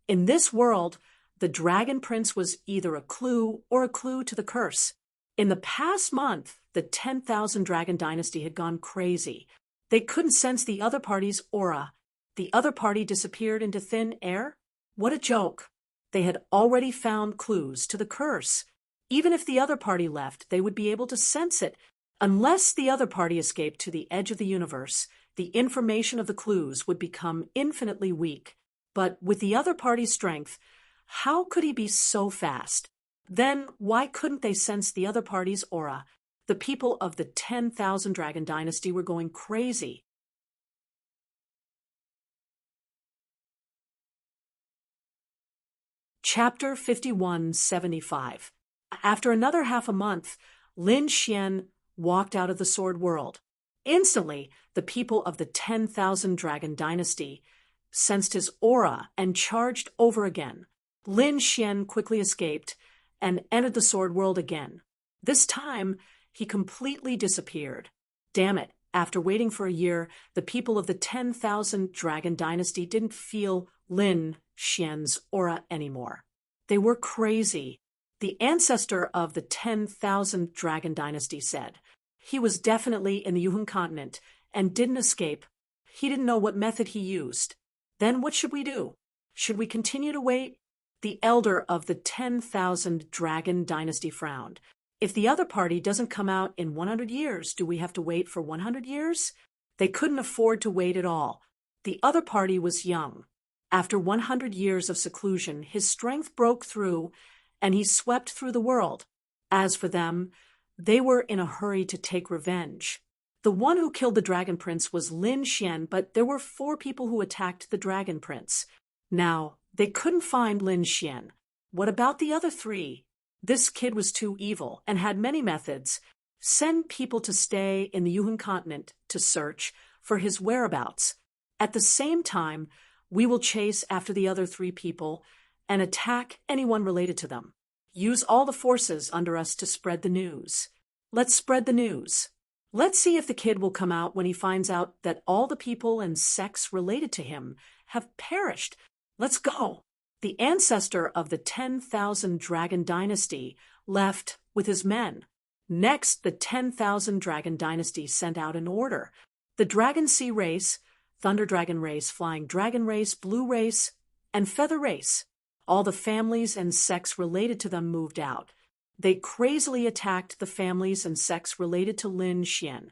Speaker 1: in this world, the Dragon Prince was either a clue or a clue to the curse. In the past month, the 10,000 Dragon Dynasty had gone crazy. They couldn't sense the other party's aura. The other party disappeared into thin air? What a joke. They had already found clues to the curse. Even if the other party left, they would be able to sense it. Unless the other party escaped to the edge of the universe, the information of the clues would become infinitely weak. But with the other party's strength, how could he be so fast? Then why couldn't they sense the other party's aura? The people of the 10,000 Dragon Dynasty were going crazy. Chapter 5175. After another half a month, Lin Xian walked out of the Sword World. Instantly, the people of the 10,000 Dragon Dynasty sensed his aura and charged over again. Lin Xian quickly escaped and entered the Sword World again. This time, he completely disappeared. Damn it, after waiting for a year, the people of the 10,000 Dragon Dynasty didn't feel Lin Xian's aura anymore. They were crazy. The ancestor of the 10,000 Dragon Dynasty said he was definitely in the Yuhun continent and didn't escape. He didn't know what method he used. Then what should we do? Should we continue to wait? The elder of the 10,000 Dragon Dynasty frowned. If the other party doesn't come out in 100 years, do we have to wait for 100 years? They couldn't afford to wait at all. The other party was young. After 100 years of seclusion, his strength broke through, and he swept through the world. As for them, they were in a hurry to take revenge. The one who killed the Dragon Prince was Lin Xian, but there were 4 people who attacked the Dragon Prince. Now, they couldn't find Lin Xian. What about the other 3? This kid was too evil and had many methods. Send people to stay in the Yuhan continent to search for his whereabouts. At the same time, we will chase after the other 3 people and attack anyone related to them. Use all the forces under us to spread the news. Let's spread the news. Let's see if the kid will come out when he finds out that all the people and sects related to him have perished. Let's go. The ancestor of the 10,000 Dragon Dynasty left with his men. Next, the 10,000 Dragon Dynasty sent out an order. The Dragon Sea Race, Thunder Dragon Race, Flying Dragon Race, Blue Race, and Feather Race. All the families and sects related to them moved out. They crazily attacked the families and sects related to Lin Xian.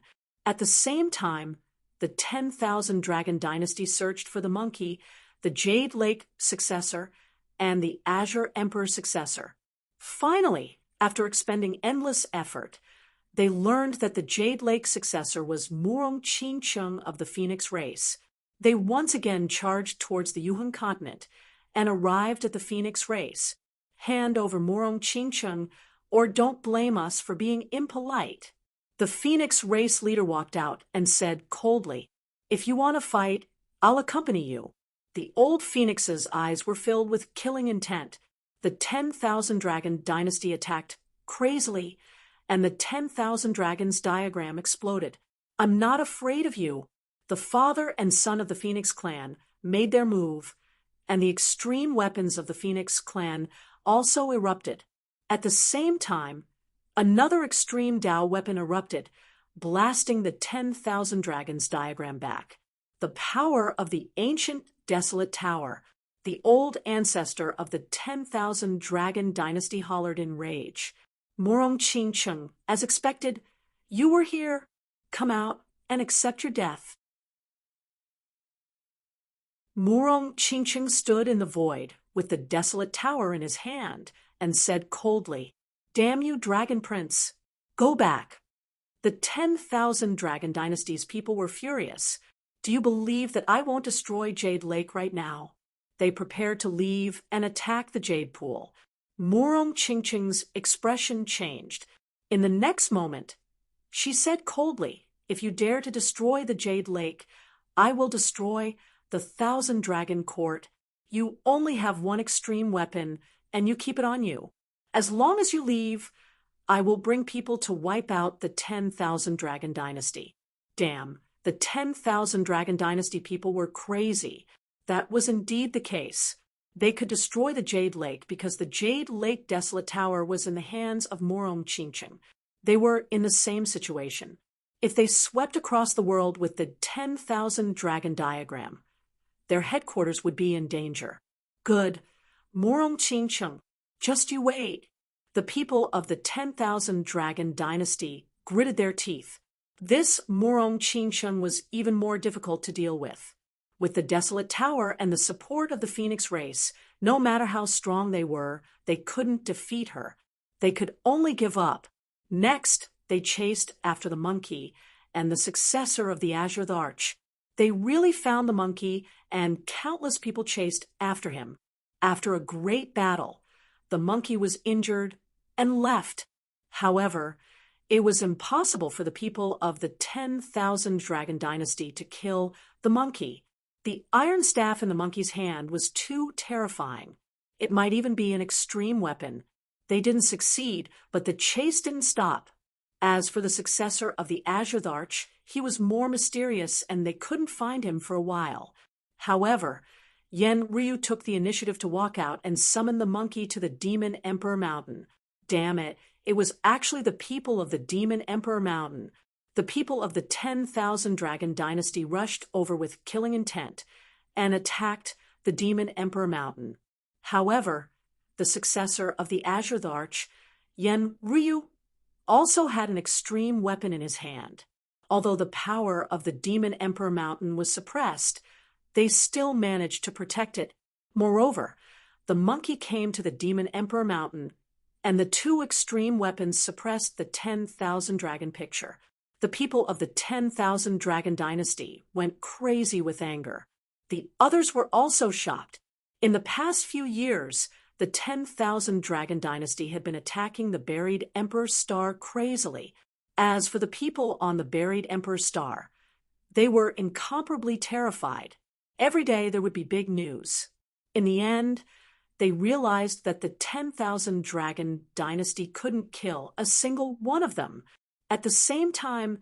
Speaker 1: At the same time, the 10,000 Dragon Dynasty searched for the monkey, the Jade Lake successor, and the Azure Emperor successor. Finally, after expending endless effort, they learned that the Jade Lake successor was Murong Qingcheng of the Phoenix race. They once again charged towards the Yuhan continent and arrived at the Phoenix race. Hand over Murong Qingcheng, or don't blame us for being impolite. The Phoenix race leader walked out and said coldly, "If you want to fight, I'll accompany you." The old Phoenix's eyes were filled with killing intent. The 10,000 Dragon Dynasty attacked crazily, and the 10,000 Dragons diagram exploded. "I'm not afraid of you." The father and son of the Phoenix clan made their move, and the extreme weapons of the Phoenix clan also erupted. At the same time, another extreme Dao weapon erupted, blasting the 10,000 Dragons diagram back. The power of the ancient desolate tower, the old ancestor of the 10,000 Dragon Dynasty, hollered in rage. "Murong Qingcheng, as expected, you were here. Come out and accept your death." Murong Qingcheng stood in the void with the desolate tower in his hand and said coldly, "Damn you, Dragon Prince, go back." The 10,000 Dragon Dynasty's people were furious. "Do you believe that I won't destroy Jade Lake right now?" They prepared to leave and attack the Jade Pool. Murong Qingcheng's expression changed. In the next moment, she said coldly, "If you dare to destroy the Jade Lake, I will destroy the 1,000 Dragon Court. You only have one extreme weapon, and you keep it on you. As long as you leave, I will bring people to wipe out the 10,000 Dragon Dynasty." Damn, the 10,000 Dragon Dynasty people were crazy. That was indeed the case. They could destroy the Jade Lake because the Jade Lake Desolate Tower was in the hands of Murong Qingcheng. They were in the same situation. If they swept across the world with the 10,000 Dragon diagram, their headquarters would be in danger. Good. Murong Qingcheng, just you wait. The people of the 10,000 Dragon Dynasty gritted their teeth. This Murong Qingcheng was even more difficult to deal with. With the desolate tower and the support of the Phoenix race, no matter how strong they were, they couldn't defeat her. They could only give up. Next, they chased after the monkey and the successor of the Azure Arch. They really found the monkey, and countless people chased after him. After a great battle, the monkey was injured and left. However, it was impossible for the people of the 10,000 Dragon Dynasty to kill the monkey. The iron staff in the monkey's hand was too terrifying. It might even be an extreme weapon. They didn't succeed, but the chase didn't stop. As for the successor of the Azure Arch, he was more mysterious, and they couldn't find him for a while. However, Yen Ryu took the initiative to walk out and summon the monkey to the Demon Emperor Mountain. Damn it, it was actually the people of the Demon Emperor Mountain. The people of the 10,000 Dragon Dynasty rushed over with killing intent and attacked the Demon Emperor Mountain. However, the successor of the Azure Arch, Yen Ryu, also had an extreme weapon in his hand. Although the power of the Demon Emperor Mountain was suppressed, they still managed to protect it. Moreover, the monkey came to the Demon Emperor Mountain, and the two extreme weapons suppressed the 10,000 dragon picture. The people of the 10,000 Dragon Dynasty went crazy with anger. The others were also shocked. In the past few years, the 10,000 Dragon Dynasty had been attacking the buried Emperor's Star crazily. As for the people on the buried Emperor's Star, they were incomparably terrified. Every day there would be big news. In the end, they realized that the 10,000 Dragon Dynasty couldn't kill a single one of them. At the same time,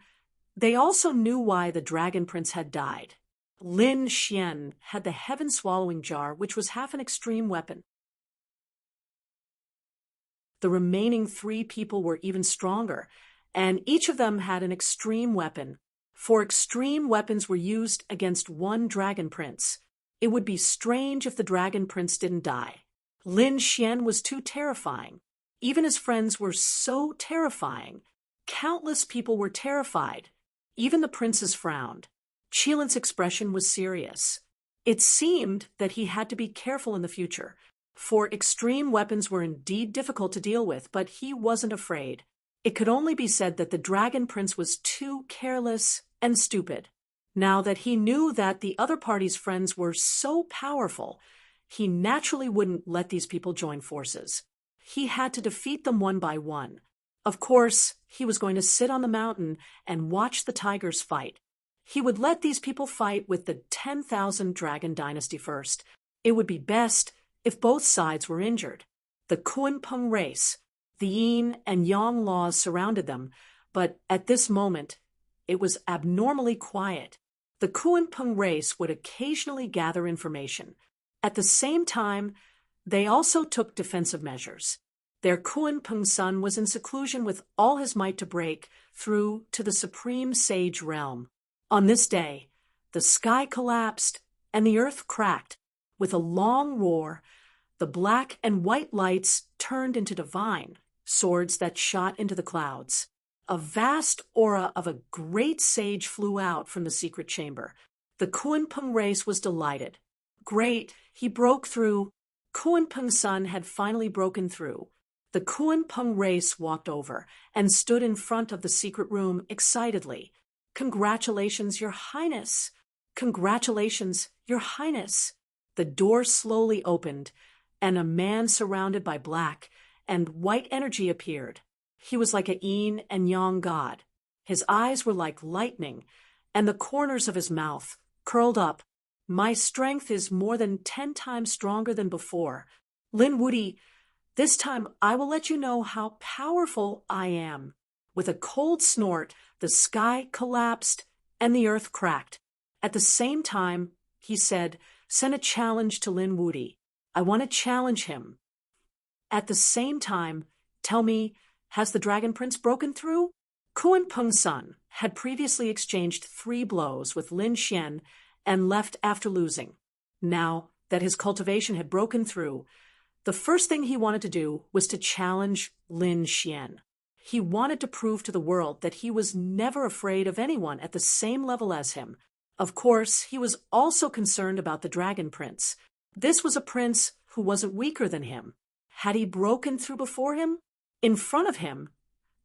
Speaker 1: they also knew why the Dragon Prince had died. Lin Xian had the heaven-swallowing jar, which was half an extreme weapon. The remaining 3 people were even stronger, and each of them had an extreme weapon. 4 extreme weapons were used against one Dragon Prince. It would be strange if the Dragon Prince didn't die. Lin Xian was too terrifying. Even his friends were so terrifying. Countless people were terrified. Even the princes frowned. Qilin's expression was serious. It seemed that he had to be careful in the future, for extreme weapons were indeed difficult to deal with, but he wasn't afraid. It could only be said that the Dragon Prince was too careless and stupid. Now that he knew that the other party's friends were so powerful, he naturally wouldn't let these people join forces. He had to defeat them one by one. Of course, he was going to sit on the mountain and watch the tigers fight. He would let these people fight with the 10,000 Dragon Dynasty first. It would be best if both sides were injured. The Kunpeng race, the yin and yang laws surrounded them, but at this moment, it was abnormally quiet. The Kunpeng race would occasionally gather information. At the same time, they also took defensive measures. Their Kunpeng son was in seclusion with all his might to break through to the Supreme Sage realm. On this day, the sky collapsed and the earth cracked. With a long roar, the black and white lights turned into divine swords that shot into the clouds. A vast aura of a great sage flew out from the secret chamber. The Kunpeng race was delighted. Great, he broke through. Kunpeng's son had finally broken through. The Kunpeng race walked over and stood in front of the secret room excitedly. "Congratulations, Your Highness! Congratulations, Your Highness!" The door slowly opened, and a man surrounded by black and white energy appeared. He was like a yin and yang god. His eyes were like lightning, and the corners of his mouth curled up. "My strength is more than 10 times stronger than before. Lin Wudi, this time I will let you know how powerful I am." With a cold snort, the sky collapsed and the earth cracked. At the same time, he said, "Send a challenge to Lin Wudi. I want to challenge him." At the same time, tell me, has the Dragon Prince broken through? Kunpeng's son had previously exchanged 3 blows with Lin Xian and left after losing. Now that his cultivation had broken through, the first thing he wanted to do was to challenge Lin Xian. He wanted to prove to the world that he was never afraid of anyone at the same level as him. Of course, he was also concerned about the Dragon Prince. This was a prince who wasn't weaker than him. Had he broken through before him? In front of him,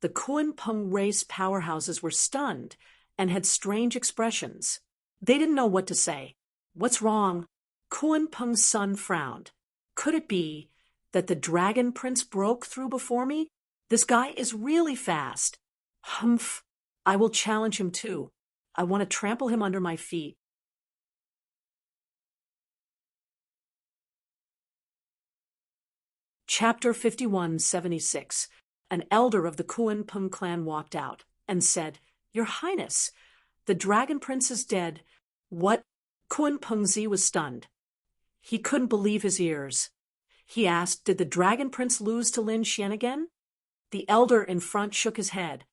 Speaker 1: the Kunpeng race powerhouses were stunned and had strange expressions. They didn't know what to say. "What's wrong?" Kunpeng's son frowned. "Could it be that the Dragon Prince broke through before me? This guy is really fast." "Humph, I will challenge him too. I want to trample him under my feet." Chapter 5176. An elder of the Kunpeng clan walked out and said, "Your Highness, the Dragon Prince is dead." "What?" Kunpeng Zi was stunned. He couldn't believe his ears. He asked, "Did the Dragon Prince lose to Lin Xian again?" The elder in front shook his head.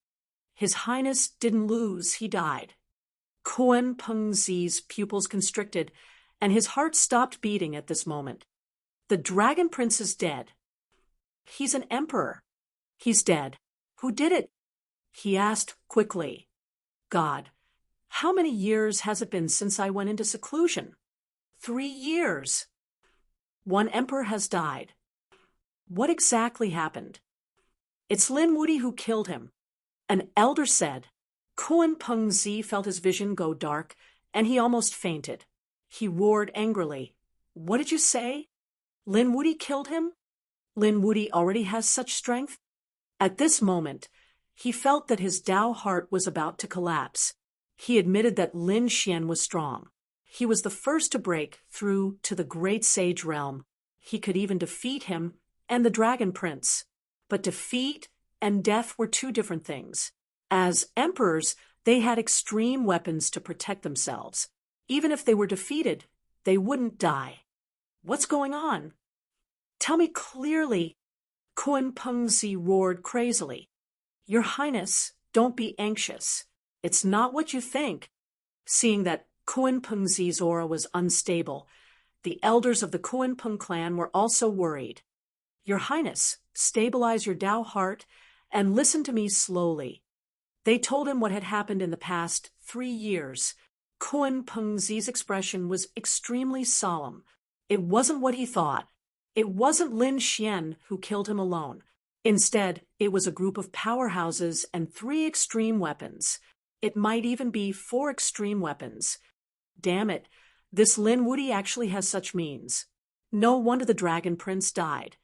Speaker 1: His Highness didn't lose, he died. Kun Peng Zi's pupils constricted, and his heart stopped beating at this moment. The Dragon Prince is dead. He's an emperor. He's dead. Who did it? He asked quickly. God, how many years has it been since I went into seclusion? 3 years. One emperor has died. What exactly happened? It's Lin Wuti who killed him. An elder said. Kun Peng Zi felt his vision go dark, and he almost fainted. He roared angrily. What did you say? Lin Wuti killed him? Lin Wuti already has such strength? At this moment, he felt that his Tao heart was about to collapse. He admitted that Lin Xian was strong. He was the first to break through to the great sage realm. He could even defeat him and the Dragon Prince. But defeat and death were two different things. As emperors, they had extreme weapons to protect themselves. Even if they were defeated, they wouldn't die. What's going on? Tell me clearly, Kun Peng Zi roared crazily. Your Highness, don't be anxious. It's not what you think. Seeing that Kun Peng Zi's aura was unstable, the elders of the Kun Peng clan were also worried. Your Highness, stabilize your Tao heart and listen to me slowly. They told him what had happened in the past 3 years. Kun Peng Zi's expression was extremely solemn. It wasn't what he thought. It wasn't Lin Xian who killed him alone. Instead, it was a group of powerhouses and 3 extreme weapons. It might even be 4 extreme weapons. Damn it, this Lin Wuti actually has such means. No wonder the Dragon Prince died.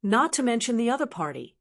Speaker 1: Not to mention the other party.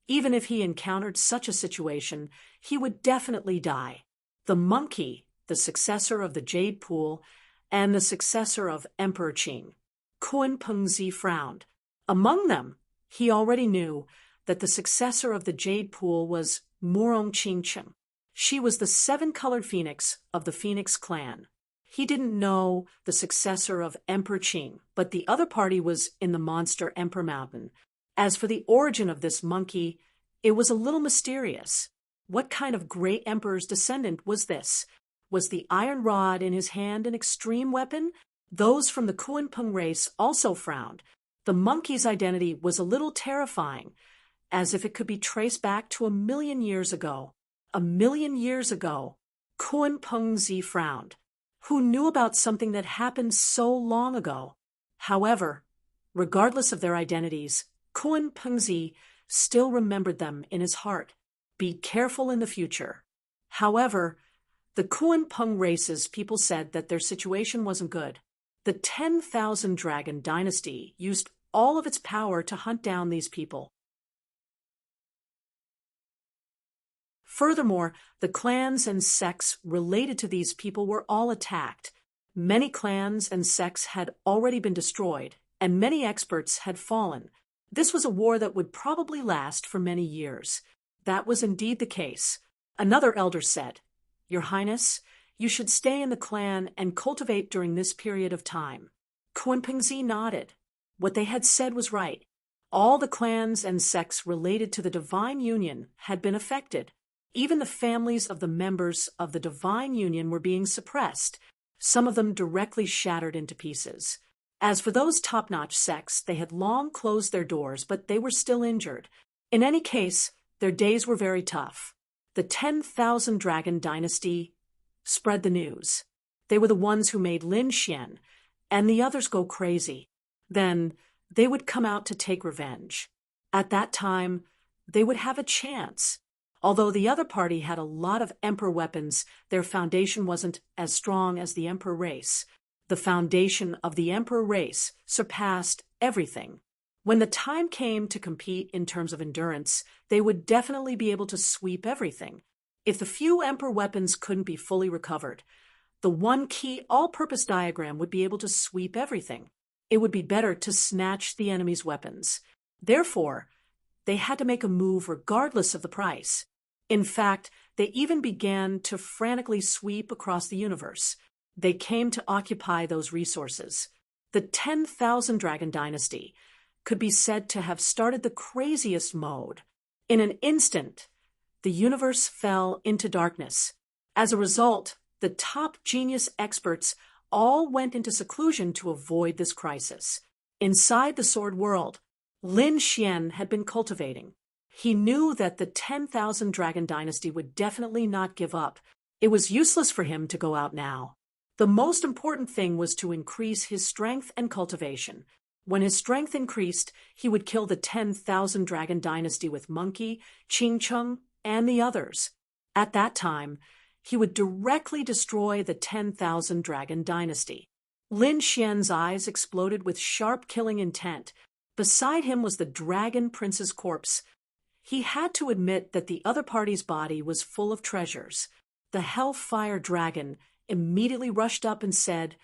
Speaker 1: Even if he encountered such a situation, he would definitely die. The monkey, the successor of the Jade Pool, and the successor of Emperor Qing. Kun Peng Zi frowned. Among them, he already knew that the successor of the Jade Pool was Morong Qingchen. She was the 7-colored phoenix of the Phoenix clan. He didn't know the successor of Emperor Qing, but the other party was in the monster Emperor Mountain. As for the origin of this monkey, it was a little mysterious. What kind of great emperor's descendant was this? Was the iron rod in his hand an extreme weapon? Those from the Kun Peng race also frowned. The monkey's identity was a little terrifying, as if it could be traced back to 1,000,000 years ago. 1,000,000 years ago. Kun Peng Zi frowned. Who knew about something that happened so long ago? However, regardless of their identities, Kun Peng Zi still remembered them in his heart. Be careful in the future. However, the Kun Peng race's people said that their situation wasn't good. The 10,000 Dragon dynasty used all of its power to hunt down these people. Furthermore, the clans and sects related to these people were all attacked. Many clans and sects had already been destroyed, and many experts had fallen. This was a war that would probably last for many years. That was indeed the case. Another elder said, Your Highness, you should stay in the clan and cultivate during this period of time. Kun Peng Zi nodded. What they had said was right. All the clans and sects related to the Divine Union had been affected. Even the families of the members of the Divine Union were being suppressed, some of them directly shattered into pieces. As for those top-notch sects, they had long closed their doors, but they were still injured. In any case, their days were very tough. The 10,000 Dragon dynasty spread the news. They were the ones who made Lin Xian and the others go crazy. Then they would come out to take revenge. At that time, they would have a chance. Although the other party had a lot of Emperor weapons, their foundation wasn't as strong as the Emperor race. The foundation of the Emperor race surpassed everything. When the time came to compete in terms of endurance, they would definitely be able to sweep everything. If the few Emperor weapons couldn't be fully recovered, the one key all-purpose diagram would be able to sweep everything. It would be better to snatch the enemy's weapons. Therefore, they had to make a move regardless of the price. In fact, they even began to frantically sweep across the universe. They came to occupy those resources. The 10,000 Dragon dynasty could be said to have started the craziest mode. In an instant, The universe fell into darkness. As a result, the top genius experts all went into seclusion to avoid this crisis. Inside the sword world, Lin Xian had been cultivating. He knew that the 10,000 Dragon Dynasty would definitely not give up. It was useless for him to go out now. The most important thing was to increase his strength and cultivation. When his strength increased, he would kill the 10,000 Dragon Dynasty with Monkey, Qing Cheng, and the others. At that time, he would directly destroy the 10,000 Dragon Dynasty. Lin Xian's eyes exploded with sharp killing intent. Beside him was the Dragon Prince's corpse. He had to admit that the other party's body was full of treasures. The Hellfire Dragon immediately rushed up and said,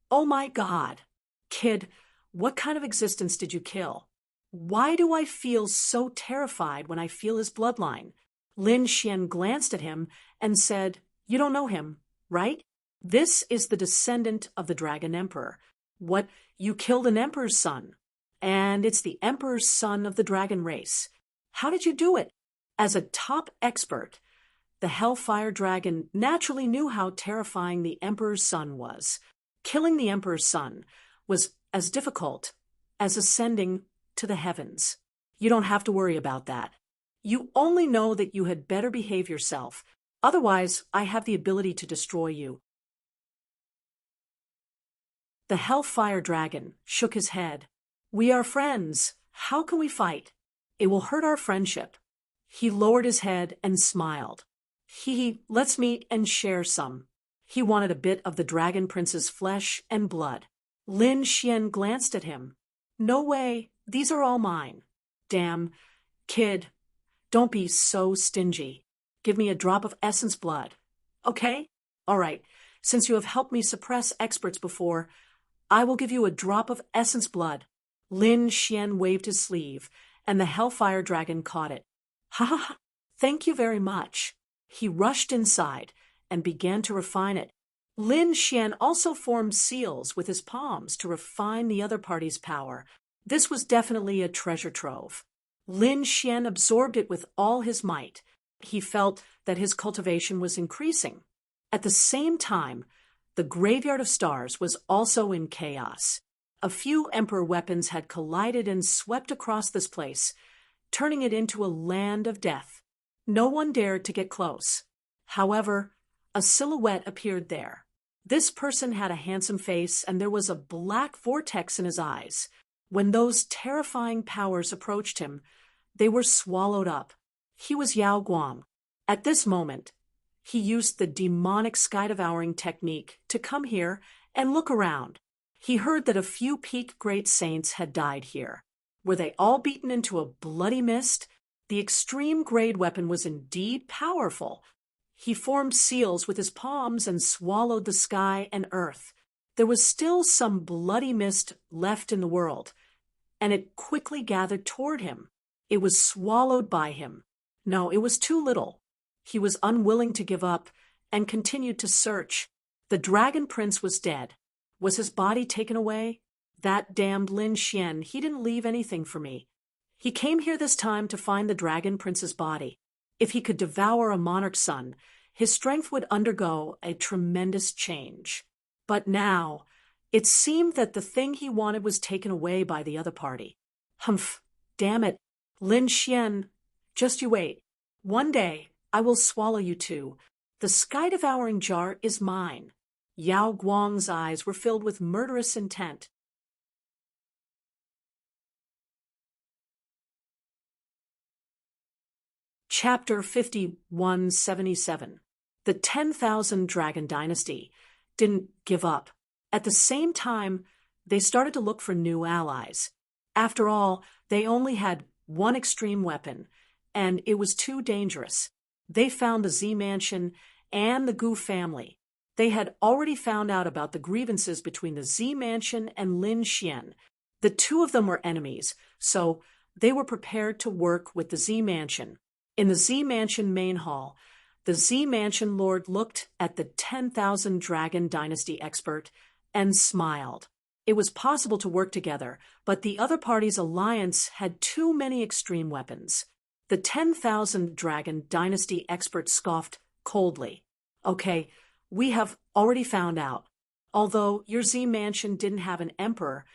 Speaker 1: "Oh my God, kid, what kind of existence did you kill? Why do I feel so terrified when I feel his bloodline?" Lin Xian glanced at him and said, "You don't know him, right? This is the descendant of the Dragon Emperor. What, you killed an emperor's son? And it's the emperor's son of the dragon race. How did you do it?" As a top expert, the Hellfire Dragon naturally knew how terrifying the emperor's son was. Killing the emperor's son was as difficult as ascending to the heavens. You don't have to worry about that. You only know that you had better behave yourself. Otherwise, I have the ability to destroy you. The Hellfire Dragon shook his head. "We are friends. How can we fight? It will hurt our friendship." He lowered his head and smiled. Let's meet and share some." He wanted a bit of the Dragon Prince's flesh and blood. Lin Xian glanced at him. "No way, these are all mine." "Damn, kid, don't be so stingy. Give me a drop of essence blood. Okay? All right, since you have helped me suppress experts before, I will give you a drop of essence blood." Lin Xian waved his sleeve, and the Hellfire Dragon caught it. "Ha ha ha, thank you very much." He rushed inside and began to refine it. Lin Xian also formed seals with his palms to refine the other party's power. This was definitely a treasure trove. Lin Xian absorbed it with all his might. He felt that his cultivation was increasing. At the same time, the Graveyard of Stars was also in chaos. A few Emperor weapons had collided and swept across this place, turning it into a land of death. No one dared to get close. However, a silhouette appeared there. This person had a handsome face, and there was a black vortex in his eyes. When those terrifying powers approached him, they were swallowed up. He was Yao Guang. At this moment, he used the demonic sky-devouring technique to come here and look around. He heard that a few peak great saints had died here. Were they all beaten into a bloody mist? The extreme grade weapon was indeed powerful. He formed seals with his palms and swallowed the sky and earth. There was still some bloody mist left in the world, and it quickly gathered toward him. It was swallowed by him. No, it was too little. He was unwilling to give up and continued to search. The Dragon Prince was dead. Was his body taken away? That damned Lin Xian, he didn't leave anything for me. He came here this time to find the Dragon Prince's body. If he could devour a monarch's son, his strength would undergo a tremendous change. But now, it seemed that the thing he wanted was taken away by the other party. Humph, damn it, Lin Xian, just you wait. One day, I will swallow you too. The sky-devouring jar is mine. Yao Guang's eyes were filled with murderous intent. Chapter 5177. The 10,000 Dragon Dynasty didn't give up. At the same time, they started to look for new allies. After all, they only had one extreme weapon, and it was too dangerous. They found the Z Mansion and the Gu family. They had already found out about the grievances between the Z Mansion and Lin Xian. The two of them were enemies, so they were prepared to work with the Z Mansion. In the Z Mansion main hall, the Z Mansion Lord looked at the 10,000 Dragon Dynasty expert and smiled. It was possible to work together, but the other party's alliance had too many extreme weapons. The 10,000 Dragon Dynasty expert scoffed coldly. Okay, we have already found out. Although your Z mansion didn't have an emperor,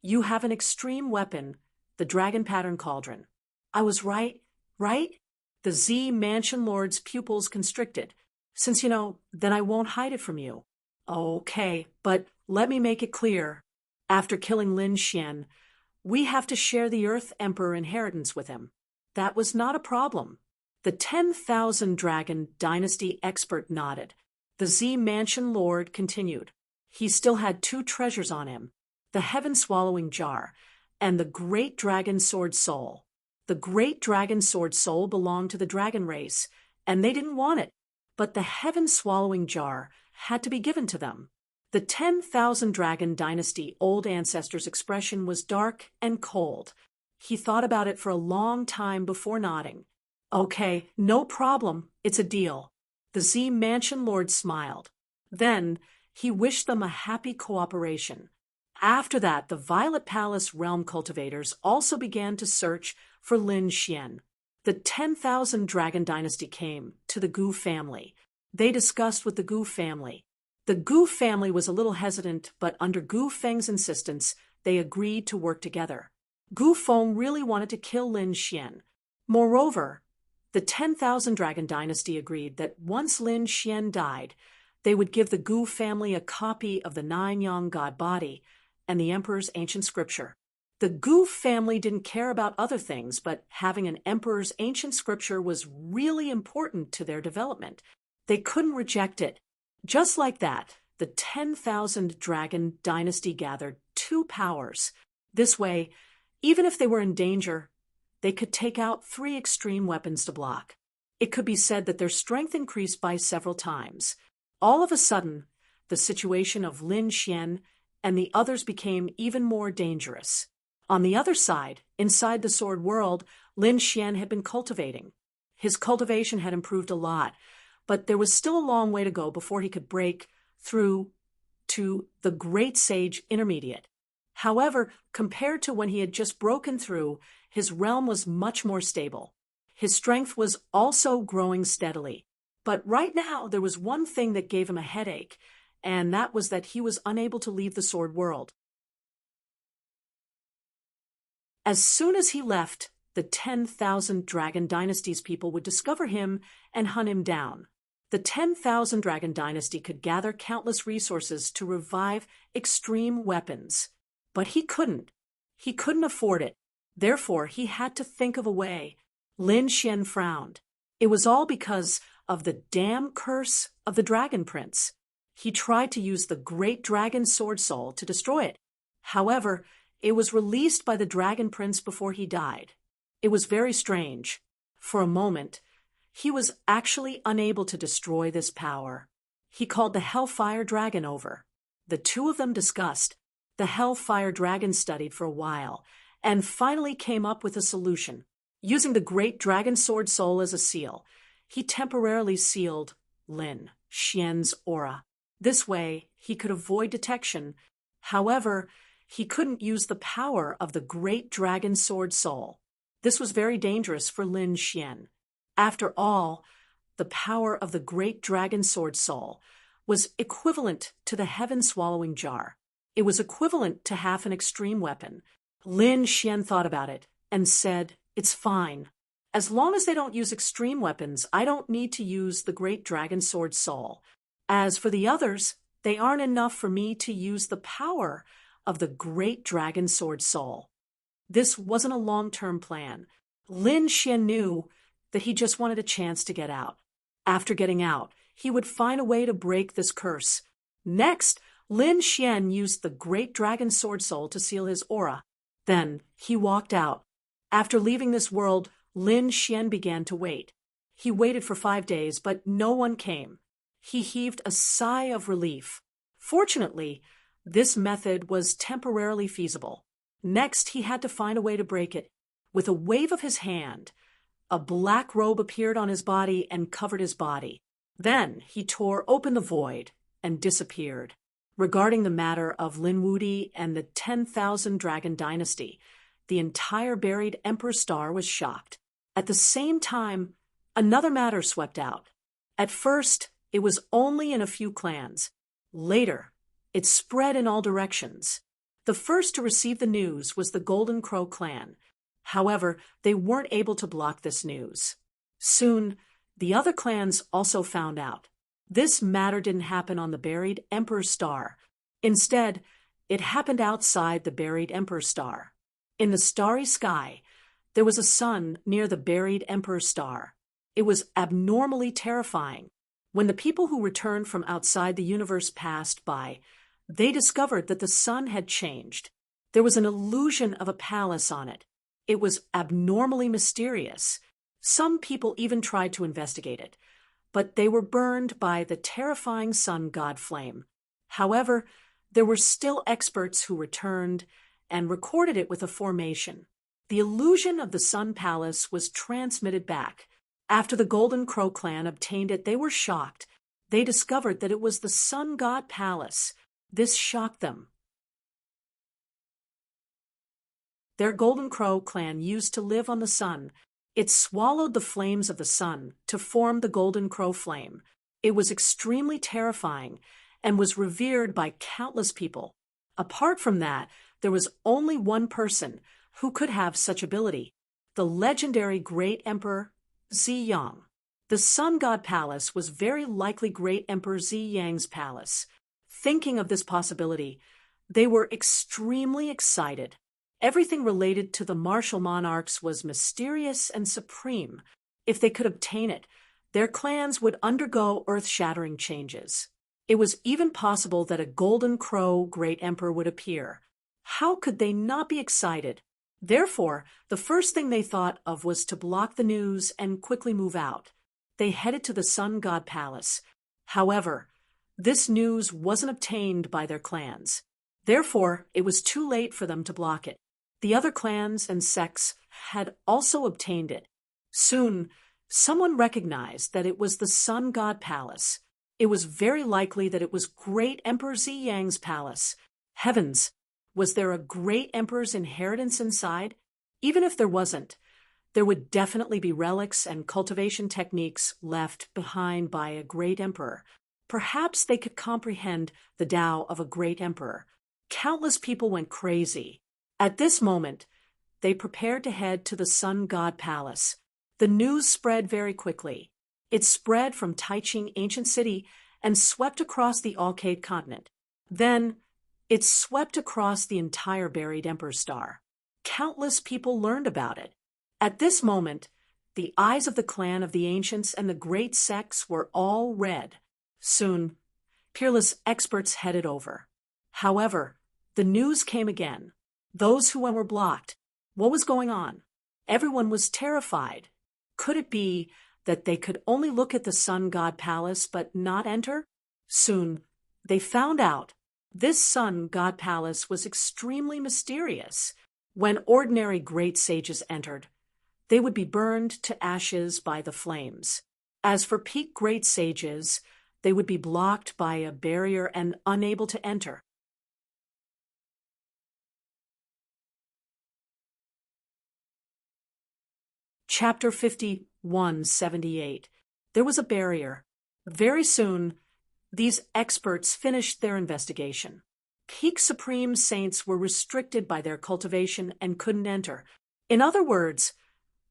Speaker 1: you have an extreme weapon, the dragon pattern cauldron. I was right, right? The Z mansion lord's pupils constricted. Since you know, then I won't hide it from you. Okay, but let me make it clear. After killing Lin Xian, we have to share the Earth Emperor inheritance with him. That was not a problem. The 10,000 Dragon Dynasty expert nodded. The Z Mansion Lord continued. He still had two treasures on him, the Heaven-Swallowing Jar and the Great Dragon Sword Soul. The Great Dragon Sword Soul belonged to the dragon race, and they didn't want it, but the Heaven-Swallowing Jar had to be given to them. The 10,000 Dragon Dynasty Old Ancestor's expression was dark and cold. He thought about it for a long time before nodding. Okay, no problem, it's a deal. The Z Mansion Lord smiled. Then he wished them a happy cooperation. After that, the Violet Palace realm cultivators also began to search for Lin Xian. The 10,000 Dragon Dynasty came to the Gu family. They discussed with the Gu family. The Gu family was a little hesitant, but under Gu Feng's insistence, they agreed to work together. Gu Feng really wanted to kill Lin Xian. Moreover, the 10,000 Dragon Dynasty agreed that once Lin Xian died, they would give the Gu family a copy of the Nine-Yang God body and the Emperor's ancient scripture. The Gu family didn't care about other things, but having an Emperor's ancient scripture was really important to their development. They couldn't reject it. Just like that, the 10,000 Dragon Dynasty gathered two powers. This way, even if they were in danger, they could take out 3 extreme weapons to block. It could be said that their strength increased by several times. All of a sudden, the situation of Lin Xian and the others became even more dangerous. On the other side, inside the sword world, Lin Xian had been cultivating. His cultivation had improved a lot, but there was still a long way to go before he could break through to the Great Sage Intermediate. However, compared to when he had just broken through, his realm was much more stable. His strength was also growing steadily. But right now, there was one thing that gave him a headache, and that was that he was unable to leave the sword world. As soon as he left, the 10,000 Dragon Dynasty's people would discover him and hunt him down. The 10,000 Dragon Dynasty could gather countless resources to revive extreme weapons. But he couldn't. He couldn't afford it. Therefore, he had to think of a way. Lin Xian frowned. It was all because of the damn curse of the Dragon Prince. He tried to use the Great Dragon Sword Soul to destroy it. However, it was released by the Dragon Prince before he died. It was very strange. For a moment, he was actually unable to destroy this power. He called the Hellfire Dragon over. The two of them discussed. The Hellfire Dragon studied for a while, and finally came up with a solution. Using the Great Dragon Sword Soul as a seal, he temporarily sealed Lin Xian's aura. This way, he could avoid detection. However, he couldn't use the power of the Great Dragon Sword Soul. This was very dangerous for Lin Xian. After all, the power of the Great Dragon Sword Soul was equivalent to the Heaven-Swallowing Jar. It was equivalent to half an extreme weapon. Lin Xian thought about it and said, "It's fine. As long as they don't use extreme weapons, I don't need to use the Great Dragon Sword Soul. As for the others, they aren't enough for me to use the power of the Great Dragon Sword Soul." This wasn't a long-term plan. Lin Xian knew that he just wanted a chance to get out. After getting out, he would find a way to break this curse. Next, Lin Xian used the Great Dragon Sword Soul to seal his aura. Then he walked out. After leaving this world, Lin Xian began to wait. He waited for 5 days, but no one came. He heaved a sigh of relief. Fortunately, this method was temporarily feasible. Next, he had to find a way to break it. With a wave of his hand, a black robe appeared on his body and covered his body. Then he tore open the void and disappeared. Regarding the matter of Lin Wudi and the 10,000 Dragon Dynasty, the entire buried Emperor Star was shocked. At the same time, another matter swept out. At first, it was only in a few clans. Later, it spread in all directions. The first to receive the news was the Golden Crow clan. However, they weren't able to block this news. Soon, the other clans also found out. This matter didn't happen on the buried Emperor's Star. Instead, it happened outside the buried Emperor's Star. In the starry sky, there was a sun near the buried Emperor's Star. It was abnormally terrifying. When the people who returned from outside the universe passed by, they discovered that the sun had changed. There was an illusion of a palace on it. It was abnormally mysterious. Some people even tried to investigate it, but they were burned by the terrifying sun god flame. However, there were still experts who returned and recorded it with a formation. The illusion of the Sun Palace was transmitted back. After the Golden Crow clan obtained it, they were shocked. They discovered that it was the Sun God Palace. This shocked them. Their Golden Crow clan used to live on the sun. It swallowed the flames of the sun to form the Golden Crow flame. It was extremely terrifying and was revered by countless people. Apart from that, there was only one person who could have such ability, the legendary Great Emperor Ziyang. The Sun God Palace was very likely Great Emperor Ziyang's palace. Thinking of this possibility, they were extremely excited. Everything related to the martial monarchs was mysterious and supreme. If they could obtain it, their clans would undergo earth-shattering changes. It was even possible that a Golden Crow Great Emperor would appear. How could they not be excited? Therefore, the first thing they thought of was to block the news and quickly move out. They headed to the Sun God Palace. However, this news wasn't obtained by their clans. Therefore, it was too late for them to block it. The other clans and sects had also obtained it. Soon, someone recognized that it was the Sun God Palace. It was very likely that it was Great Emperor Ziyang's palace. Heavens! Was there a Great Emperor's inheritance inside? Even if there wasn't, there would definitely be relics and cultivation techniques left behind by a Great Emperor. Perhaps they could comprehend the Tao of a Great Emperor. Countless people went crazy. At this moment, they prepared to head to the Sun God Palace. The news spread very quickly. It spread from Taiching ancient city and swept across the Alcade continent. Then, it swept across the entire buried Emperor's Star. Countless people learned about it. At this moment, the eyes of the clan of the ancients and the great sects were all red. Soon, peerless experts headed over. However, the news came again. Those who were blocked. What was going on? Everyone was terrified. Could it be that they could only look at the Sun God Palace but not enter? Soon, they found out this Sun God Palace was extremely mysterious. When ordinary great sages entered, they would be burned to ashes by the flames. As for peak great sages, they would be blocked by a barrier and unable to enter. Chapter 5178. There was a barrier. Very soon, these experts finished their investigation. Peak Supreme Saints were restricted by their cultivation and couldn't enter. In other words,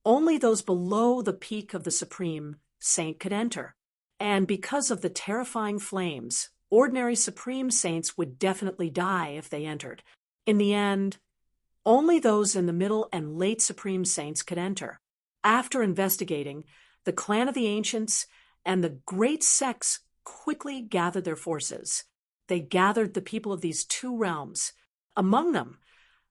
Speaker 1: only those below the peak of the Supreme Saint could enter. And because of the terrifying flames, ordinary Supreme Saints would definitely die if they entered. In the end, only those in the middle and late Supreme Saints could enter. After investigating, the clan of the ancients and the great sects quickly gathered their forces. They gathered the people of these two realms. Among them,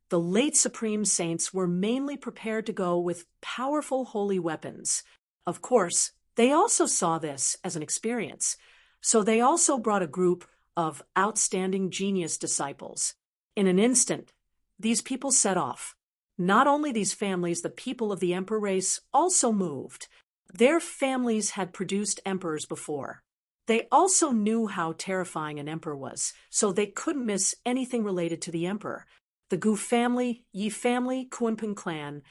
Speaker 1: the late Supreme Saints were mainly prepared to go with powerful holy weapons. Of course, they also saw this as an experience, so they also brought a group of outstanding genius disciples. In an instant, these people set off. Not only these families, the people of the emperor race also moved. Their families had produced emperors before. They also knew how terrifying an emperor was, so they couldn't miss anything related to the emperor. The Gu family, Yi family, Kunping clan,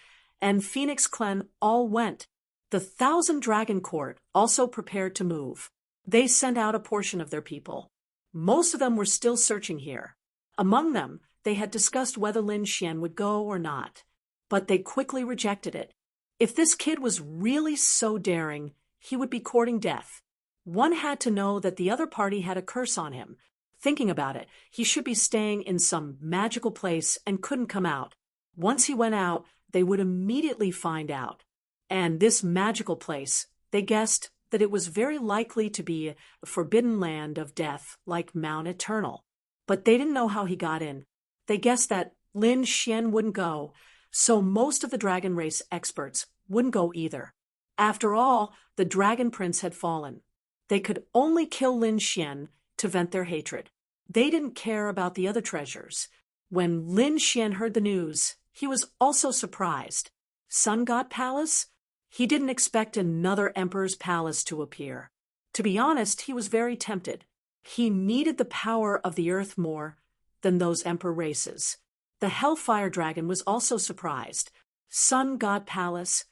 Speaker 1: and Phoenix Clan all went. The 1,000 Dragon Court also prepared to move. They sent out a portion of their people. Most of them were still searching here. Among them, they had discussed whether Lin Xian would go or not, but they quickly rejected it. If this kid was really so daring, he would be courting death. One had to know that the other party had a curse on him. Thinking about it, he should be staying in some magical place and couldn't come out. Once he went out, they would immediately find out. And this magical place, they guessed that it was very likely to be a forbidden land of death like Mount Eternal. But they didn't know how he got in. They guessed that Lin Xian wouldn't go, so most of the dragon race experts wouldn't go either. After all, the Dragon Prince had fallen. They could only kill Lin Xian to vent their hatred. They didn't care about the other treasures. When Lin Xian heard the news, he was also surprised. Sun God Palace? He didn't expect another emperor's palace to appear. To be honest, he was very tempted. He needed the power of the earth more than those emperor races. The Hellfire Dragon was also surprised. Sun God Palace?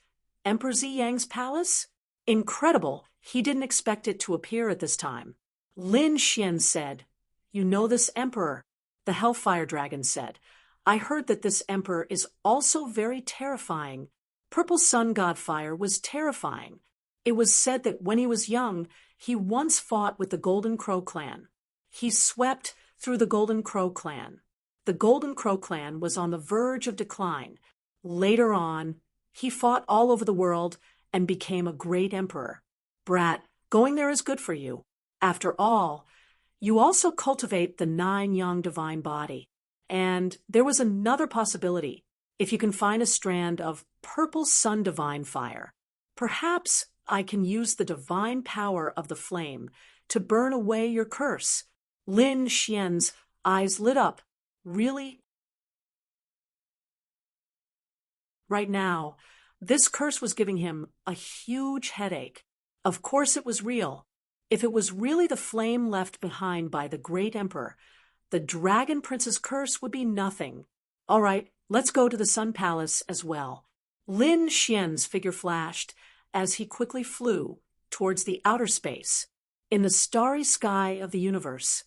Speaker 1: Emperor Ziyang's palace? Incredible, he didn't expect it to appear at this time. Lin Xian said, "You know this emperor?" The Hellfire Dragon said, "I heard that this emperor is also very terrifying." Purple Sun God Fire was terrifying. It was said that when he was young, he once fought with the Golden Crow clan. He swept through the Golden Crow clan. The Golden Crow clan was on the verge of decline. Later on, he fought all over the world and became a great emperor. Brat, going there is good for you. After all, you also cultivate the 9 young divine body. And there was another possibility. If you can find a strand of purple sun divine fire, perhaps I can use the divine power of the flame to burn away your curse. Lin Xian's eyes lit up. Really? Right now, this curse was giving him a huge headache. Of course it was real. If it was really the flame left behind by the great emperor, the Dragon Prince's curse would be nothing. All right, let's go to the Sun Palace as well. Lin Xian's figure flashed as he quickly flew towards the outer space. In the starry sky of the universe,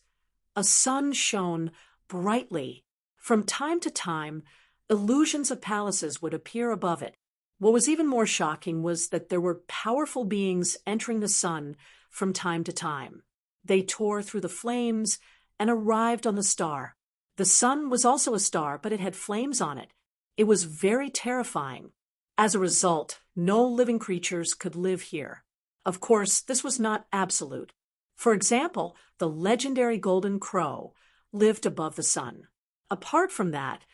Speaker 1: a sun shone brightly. From time to time, illusions of palaces would appear above it. What was even more shocking was that there were powerful beings entering the sun from time to time. They tore through the flames and arrived on the star. The sun was also a star, but it had flames on it. It was very terrifying. As a result, no living creatures could live here. Of course, this was not absolute. For example, the legendary golden crow lived above the sun. Apart from that,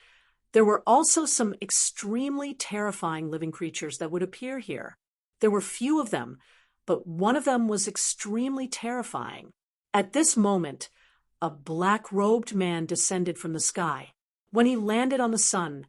Speaker 1: there were also some extremely terrifying living creatures that would appear here. There were few of them, but one of them was extremely terrifying. At this moment, a black-robed man descended from the sky. When he landed on the sun,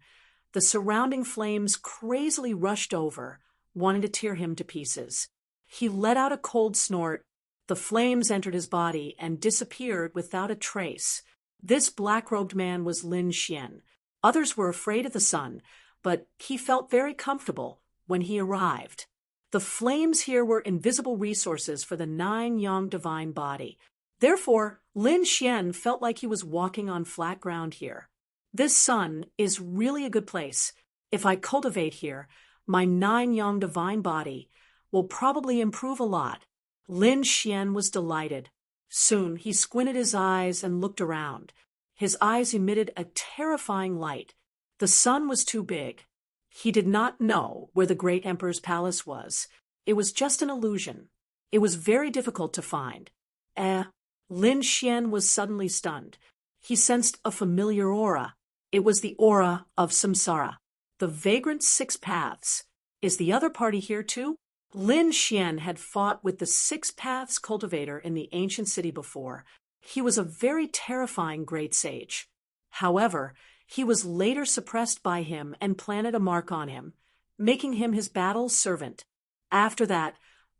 Speaker 1: the surrounding flames crazily rushed over, wanting to tear him to pieces. He let out a cold snort. The flames entered his body and disappeared without a trace. This black-robed man was Lin Xian. Others were afraid of the sun, but he felt very comfortable when he arrived. The flames here were invisible resources for the 9 young divine body. Therefore, Lin Xian felt like he was walking on flat ground here. This sun is really a good place. If I cultivate here, my 9 young divine body will probably improve a lot. Lin Xian was delighted. Soon he squinted his eyes and looked around. His eyes emitted a terrifying light. The sun was too big. He did not know where the great emperor's palace was. It was just an illusion. It was very difficult to find. Lin Xian was suddenly stunned. He sensed a familiar aura. It was the aura of samsara. The vagrant 6 paths. Is the other party here too? Lin Xian had fought with the 6 paths cultivator in the ancient city before. He was a very terrifying great sage. However, he was later suppressed by him and planted a mark on him, making him his battle servant. After that,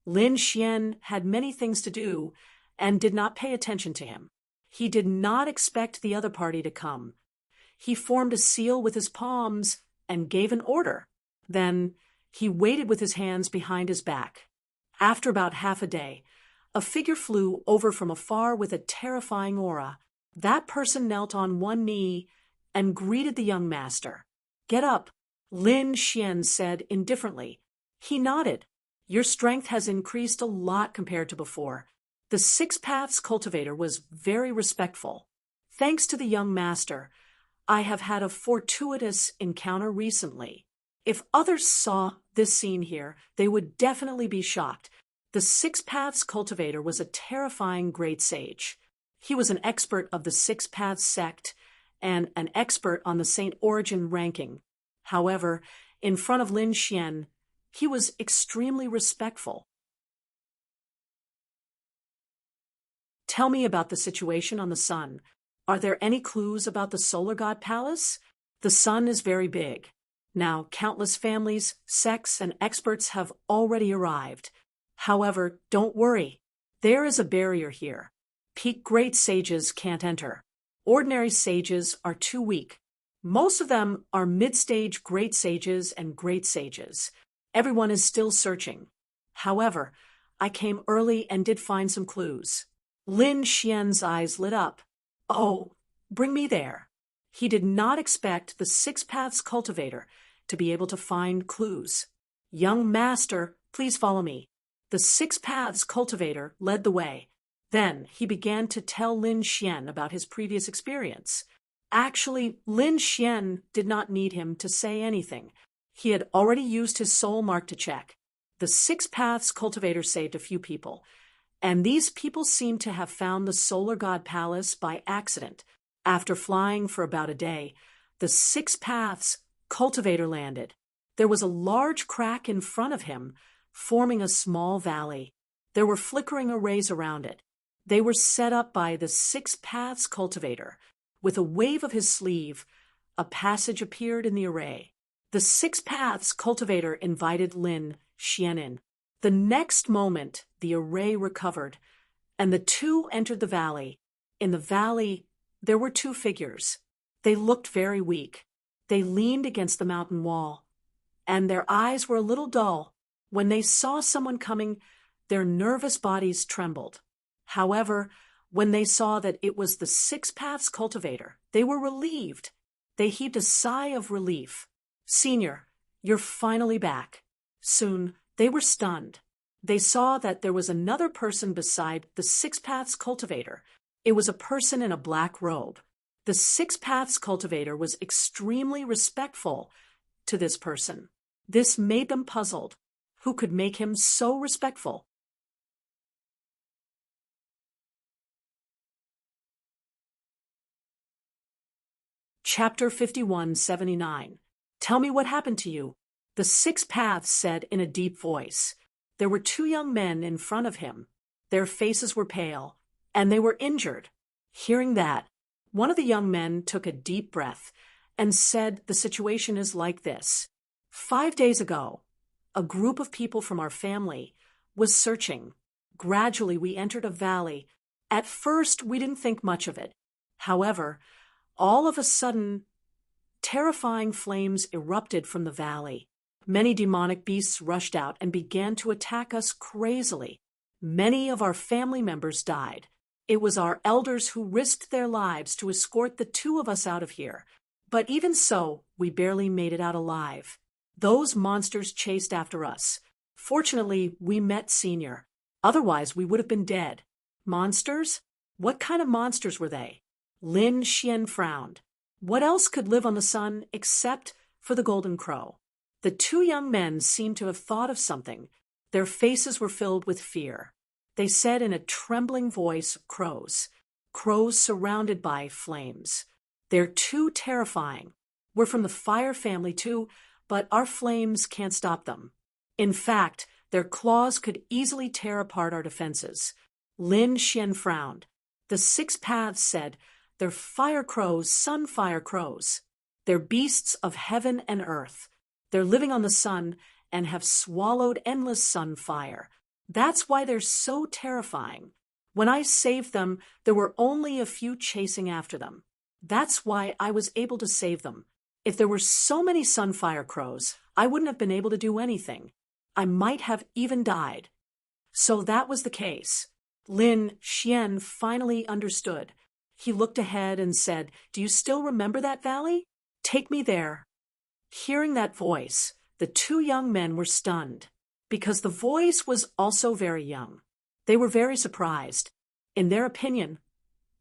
Speaker 1: Lin Xian had many things to do and did not pay attention to him. He did not expect the other party to come. He formed a seal with his palms and gave an order. Then he waited with his hands behind his back. After about half a day, a figure flew over from afar with a terrifying aura. That person knelt on one knee and greeted the young master. "Get up," Lin Xian said indifferently. He nodded. "Your strength has increased a lot compared to before." The Six Paths cultivator was very respectful. "Thanks to the young master, I have had a fortuitous encounter recently. If others saw this scene here, they would definitely be shocked." The Six Paths cultivator was a terrifying great sage. He was an expert of the Six Paths sect and an expert on the Saint Origin ranking. However, in front of Lin Xian, he was extremely respectful. "Tell me about the situation on the sun. Are there any clues about the Solar God Palace? The sun is very big. Now, countless families, sects, and experts have already arrived. However, don't worry. There is a barrier here. Peak great sages can't enter. Ordinary sages are too weak. Most of them are mid-stage great sages and great sages. Everyone is still searching. However, I came early and did find some clues." Lin Xian's eyes lit up. "Oh, bring me there." He did not expect the Six Paths cultivator to be able to find clues. "Young master, please follow me." The Six Paths cultivator led the way. Then he began to tell Lin Xian about his previous experience. Actually, Lin Xian did not need him to say anything. He had already used his soul mark to check. The Six Paths cultivator saved a few people, and these people seemed to have found the Solar God Palace by accident. After flying for about a day, the Six Paths cultivator landed. There was a large crack in front of him, forming a small valley. There were flickering arrays around it. They were set up by the Six Paths cultivator. With a wave of his sleeve, a passage appeared in the array. The Six Paths cultivator invited Lin Xian in. The next moment, the array recovered, and the two entered the valley. In the valley, there were two figures. They looked very weak. They leaned against the mountain wall, and their eyes were a little dull. When they saw someone coming, their nervous bodies trembled. However, when they saw that it was the Six Paths cultivator, they were relieved. They heaved a sigh of relief. "Senior, you're finally back." Soon, they were stunned. They saw that there was another person beside the Six Paths cultivator. It was a person in a black robe. The Six Paths cultivator was extremely respectful to this person. This made them puzzled. Who could make him so respectful? Chapter 5179. "Tell me what happened to you," the Six Paths said in a deep voice. There were two young men in front of him. Their faces were pale, and they were injured. Hearing that, one of the young men took a deep breath and said, "The situation is like this. 5 days ago, a group of people from our family was searching. Gradually, we entered a valley. At first, we didn't think much of it. However, all of a sudden, terrifying flames erupted from the valley. Many demonic beasts rushed out and began to attack us crazily. Many of our family members died. It was our elders who risked their lives to escort the two of us out of here. But even so, we barely made it out alive. Those monsters chased after us. Fortunately, we met Senior. Otherwise, we would have been dead." "Monsters? What kind of monsters were they?" Lin Xian frowned. What else could live on the sun except for the golden crow? The two young men seemed to have thought of something. Their faces were filled with fear. They said in a trembling voice, "Crows. Crows surrounded by flames. They're too terrifying. We're from the fire family too, but our flames can't stop them. In fact, their claws could easily tear apart our defenses." Lin Xian frowned. The Six Paths said, "They're fire crows, sunfire crows. They're beasts of heaven and earth. They're living on the sun and have swallowed endless sun fire. That's why they're so terrifying. When I saved them, there were only a few chasing after them. That's why I was able to save them. If there were so many sunfire crows, I wouldn't have been able to do anything. I might have even died. So that was the case. Lin Xian finally understood. He looked ahead and said, "Do you still remember that valley? Take me there." Hearing that voice, the two young men were stunned, because the voice was also very young. They were very surprised. In their opinion,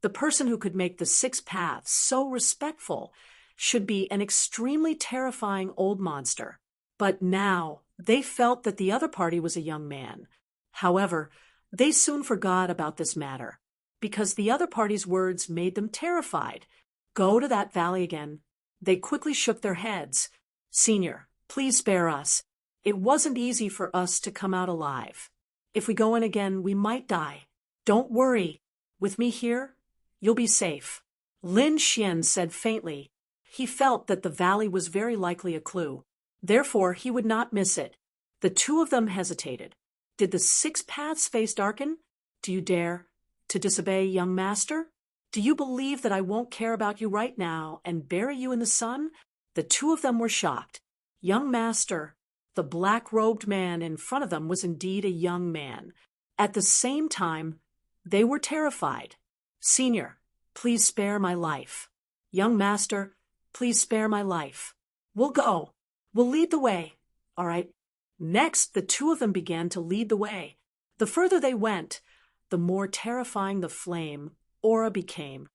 Speaker 1: the person who could make the 6 paths so respectful should be an extremely terrifying old monster. But now they felt that the other party was a young man. However, they soon forgot about this matter, because the other party's words made them terrified. Go to that valley again. They quickly shook their heads. "Senior, please spare us. It wasn't easy for us to come out alive. If we go in again, we might die. Don't worry. With me here, you'll be safe." Lin Xian said faintly. He felt that the valley was very likely a clue. Therefore, he would not miss it. The two of them hesitated. Did the 6 paths face darken? Do you dare to disobey, young master? Do you believe that I won't care about you right now and bury you in the sun? The two of them were shocked. Young master, the black-robed man in front of them was indeed a young man. At the same time, they were terrified. "Senior, please spare my life. Young master, please spare my life. We'll go. We'll lead the way. All right." Next, the two of them began to lead the way. The further they went, the more terrifying the flame aura became.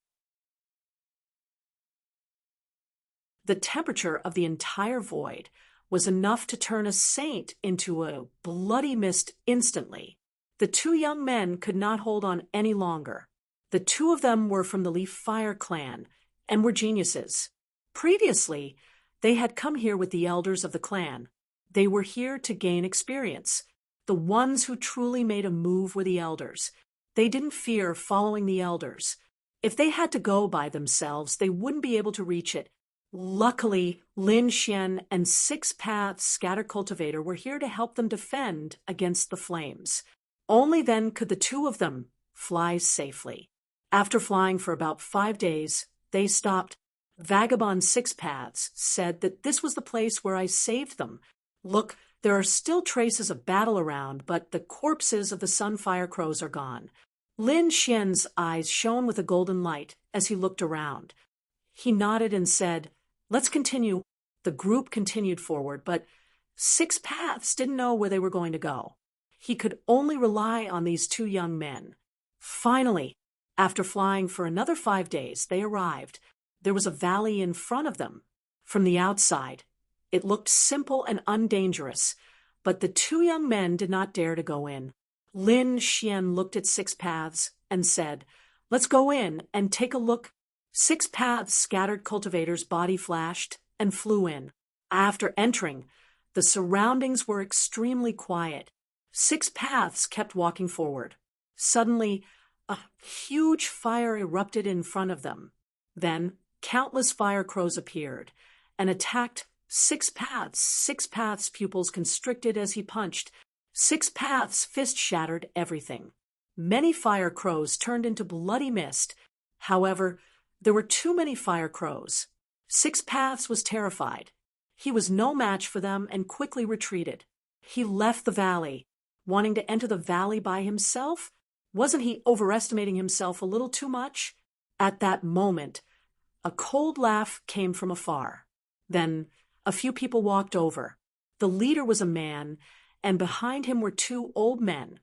Speaker 1: The temperature of the entire void was enough to turn a saint into a bloody mist instantly. The two young men could not hold on any longer. The two of them were from the Leaf Fire clan and were geniuses. Previously, they had come here with the elders of the clan. They were here to gain experience. The ones who truly made a move were the elders. They didn't fear following the elders. If they had to go by themselves, they wouldn't be able to reach it. Luckily, Lin Xian and 6 paths Scatter Cultivator were here to help them defend against the flames. Only then could the two of them fly safely. After flying for about 5 days, they stopped. Vagabond 6 paths said that this was the place where I saved them. Look, there are still traces of battle around, but the corpses of the sunfire crows are gone. Lin Xian's eyes shone with a golden light as he looked around. He nodded and said, "Let's continue." The group continued forward, but 6 paths didn't know where they were going to go. He could only rely on these two young men. Finally, after flying for another 5 days, they arrived. There was a valley in front of them. From the outside, it looked simple and undangerous, but the two young men did not dare to go in. Lin Xian looked at 6 paths and said, "Let's go in and take a look." 6 paths Scattered Cultivator's body flashed and flew in. After entering, the surroundings were extremely quiet. 6 paths kept walking forward. Suddenly, a huge fire erupted in front of them. Then, countless fire crows appeared and attacked 6 paths. 6 paths' pupils constricted as he punched. 6 paths' fist shattered everything. Many fire crows turned into bloody mist. However, there were too many fire crows. 6 paths was terrified. He was no match for them and quickly retreated. He left the valley. Wanting to enter the valley by himself? Wasn't he overestimating himself a little too much? At that moment, a cold laugh came from afar. Then a few people walked over. The leader was a man, and behind him were 2 old men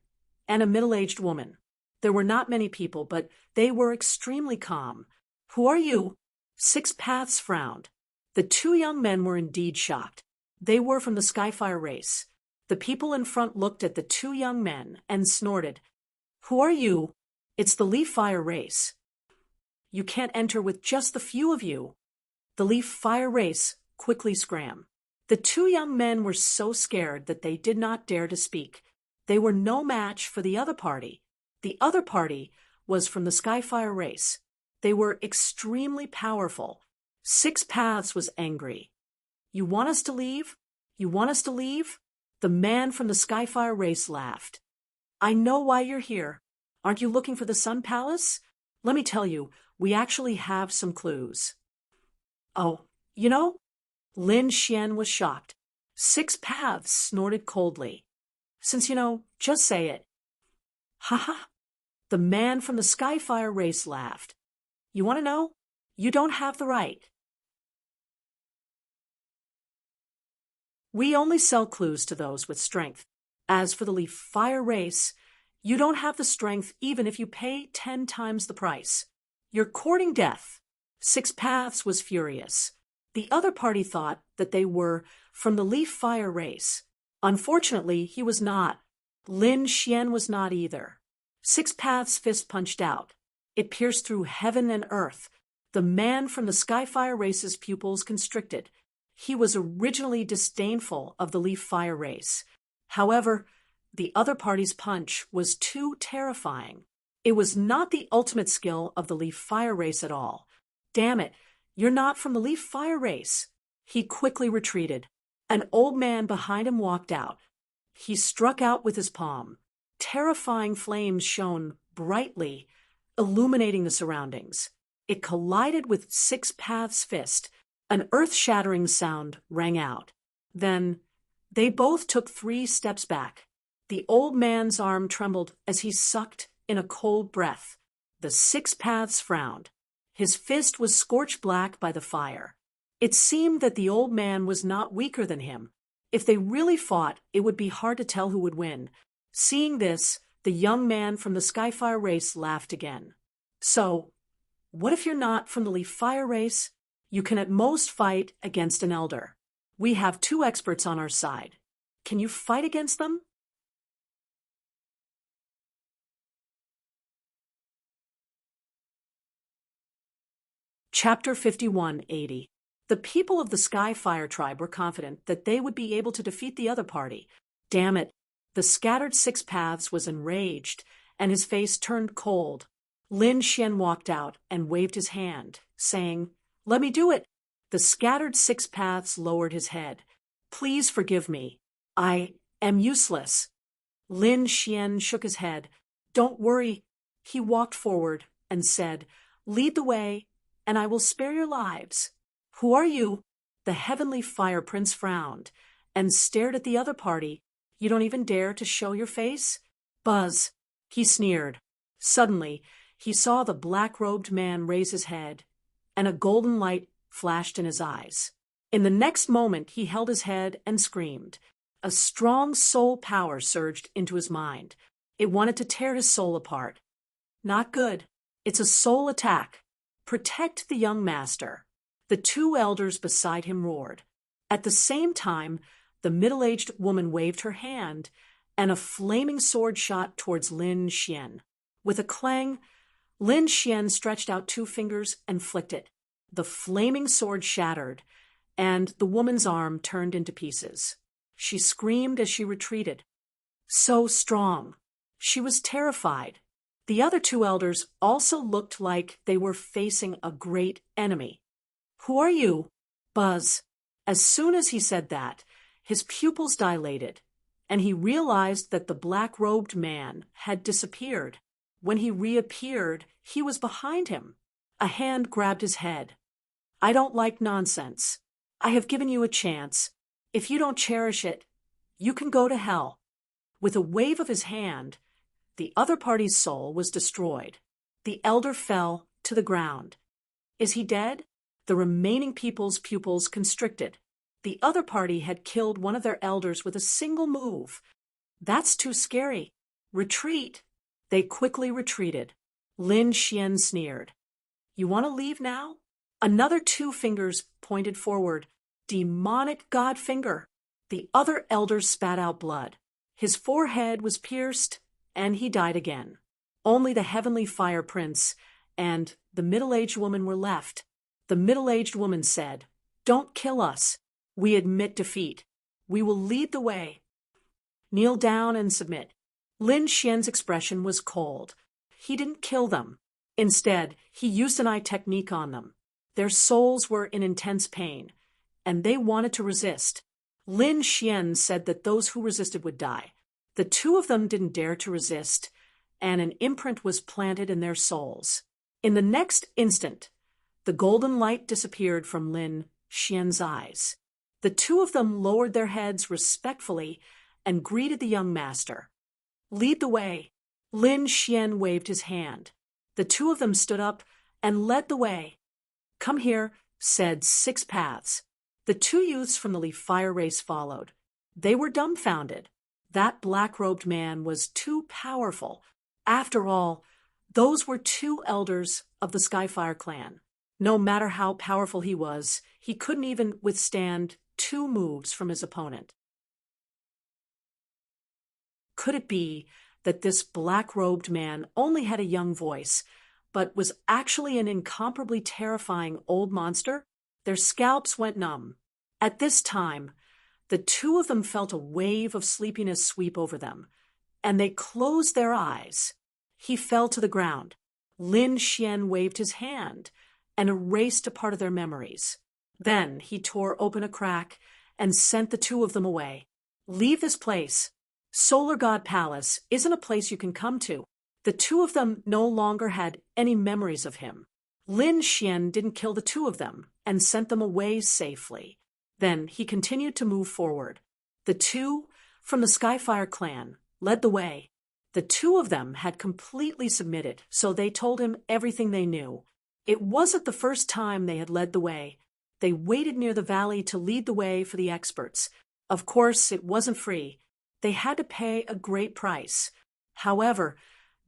Speaker 1: and a middle-aged woman. There were not many people, but they were extremely calm. "Who are you?" 6 paths frowned. The 2 young men were indeed shocked. They were from the Skyfire race. The people in front looked at the 2 young men and snorted. "Who are you?" "It's the Leaf Fire race. You can't enter with just the few of you." The Leaf Fire race quickly scram. The 2 young men were so scared that they did not dare to speak. They were no match for the other party. The other party was from the Skyfire race. They were extremely powerful. 6 paths was angry. "You want us to leave? You want us to leave?" The man from the Skyfire race laughed. "I know why you're here. Aren't you looking for the Sun Palace? Let me tell you, we actually have some clues." "Oh, you know, Lin Xian was shocked. 6 paths snorted coldly. Since you know, just say it. Ha ha. The man from the Skyfire race laughed. You want to know? You don't have the right. We only sell clues to those with strength. As for the Leaf Fire race, you don't have the strength even if you pay 10 times the price. You're courting death. 6 Paths was furious. The other party thought that they were from the Leaf Fire race. Unfortunately, he was not. Lin Xian was not either. 6 Paths' fist punched out. It pierced through heaven and earth. The man from the Skyfire race's pupils constricted. He was originally disdainful of the Leaf Fire race. However, the other party's punch was too terrifying. It was not the ultimate skill of the Leaf Fire race at all. Damn it, you're not from the Leaf Fire race. He quickly retreated. An old man behind him walked out. He struck out with his palm. Terrifying flames shone brightly, illuminating the surroundings. It collided with 6 Paths' fist. An earth-shattering sound rang out. Then, they both took 3 steps back. The old man's arm trembled as he sucked in a cold breath. The 6 Paths frowned. His fist was scorched black by the fire. It seemed that the old man was not weaker than him. If they really fought, it would be hard to tell who would win. Seeing this, the young man from the Skyfire race laughed again. So, what if you're not from the Leaf Fire race? You can at most fight against an elder. We have 2 experts on our side. Can you fight against them? Chapter 5180. The people of the Skyfire tribe were confident that they would be able to defeat the other party. Damn it. The scattered 6 Paths was enraged, and his face turned cold. Lin Xian walked out and waved his hand, saying, "Let me do it." The scattered 6 Paths lowered his head. "Please forgive me. I am useless." Lin Xian shook his head. "Don't worry." He walked forward and said, "Lead the way, and I will spare your lives." "Who are you?" The heavenly fire prince frowned and stared at the other party. "You don't even dare to show your face?" "Buzz," he sneered. Suddenly, he saw the black-robed man raise his head, and a golden light flashed in his eyes. In the next moment, he held his head and screamed. A strong soul power surged into his mind. It wanted to tear his soul apart. Not good. It's a soul attack. Protect the young master. The 2 elders beside him roared. At the same time, the middle-aged woman waved her hand, and a flaming sword shot towards Lin Xian. With a clang, Lin Xian stretched out 2 fingers and flicked it. The flaming sword shattered, and the woman's arm turned into pieces. She screamed as she retreated. So strong. She was terrified. The other 2 elders also looked like they were facing a great enemy. "Who are you?" "Buzz." As soon as he said that, his pupils dilated, and he realized that the black-robed man had disappeared. When he reappeared, he was behind him. A hand grabbed his head. "I don't like nonsense. I have given you a chance. If you don't cherish it, you can go to hell." With a wave of his hand, the other party's soul was destroyed. The elder fell to the ground. Is he dead? The remaining people's pupils constricted. The other party had killed one of their elders with a single move. That's too scary. Retreat. They quickly retreated. Lin Xian sneered. "You want to leave now?" Another 2 fingers pointed forward. Demonic god finger. The other elder spat out blood. His forehead was pierced, and he died again. Only the heavenly fire prince and the middle-aged woman were left. The middle-aged woman said, "Don't kill us. We admit defeat. We will lead the way. Kneel down and submit." Lin Xian's expression was cold. He didn't kill them. Instead, he used an eye technique on them. Their souls were in intense pain, and they wanted to resist. Lin Xian said that those who resisted would die. The 2 of them didn't dare to resist, and an imprint was planted in their souls. In the next instant, the golden light disappeared from Lin Xian's eyes. The two of them lowered their heads respectfully and greeted the young master. "Lead the way." Lin Xian waved his hand. The two of them stood up and led the way. "Come here," said Six Paths. The two youths from the Leaf Fire race followed. They were dumbfounded. That black-robed man was too powerful. After all, those were two elders of the Skyfire clan. No matter how powerful he was, he couldn't even withstand two moves from his opponent. Could it be that this black-robed man only had a young voice, but was actually an incomparably terrifying old monster? Their scalps went numb. At this time, the two of them felt a wave of sleepiness sweep over them, and they closed their eyes. He fell to the ground. Lin Xian waved his hand and erased a part of their memories. Then he tore open a crack and sent the two of them away. "Leave this place. Solar God Palace isn't a place you can come to." The two of them no longer had any memories of him. Lin Xian didn't kill the two of them and sent them away safely. Then he continued to move forward. The two from the Skyfire clan led the way. The two of them had completely submitted, so they told him everything they knew. It wasn't the first time they had led the way. They waited near the valley to lead the way for the experts. Of course, it wasn't free. They had to pay a great price. However,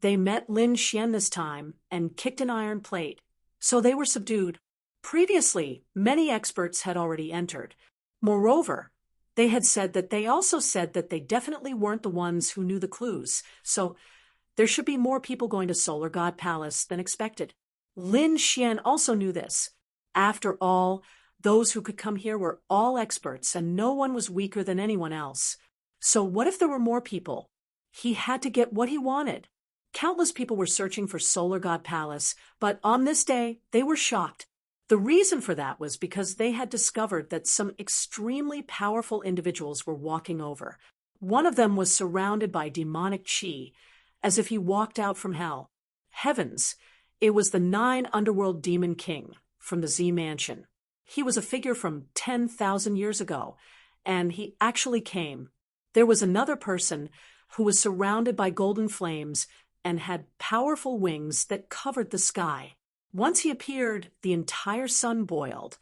Speaker 1: they met Lin Xian this time and kicked an iron plate, so they were subdued. Previously, many experts had already entered. Moreover, they had said that they definitely weren't the ones who knew the clues, so there should be more people going to Solar God Palace than expected. Lin Xian also knew this. After all, those who could come here were all experts, and no one was weaker than anyone else. So what if there were more people? He had to get what he wanted. Countless people were searching for Solar God Palace, but on this day, they were shocked. The reason for that was because they had discovered that some extremely powerful individuals were walking over. One of them was surrounded by demonic chi, as if he walked out from hell. Heavens! It was the 9 Underworld Demon King from the Z Mansion. He was a figure from 10,000 years ago, and he actually came. There was another person who was surrounded by golden flames and had powerful wings that covered the sky. Once he appeared, the entire sun boiled,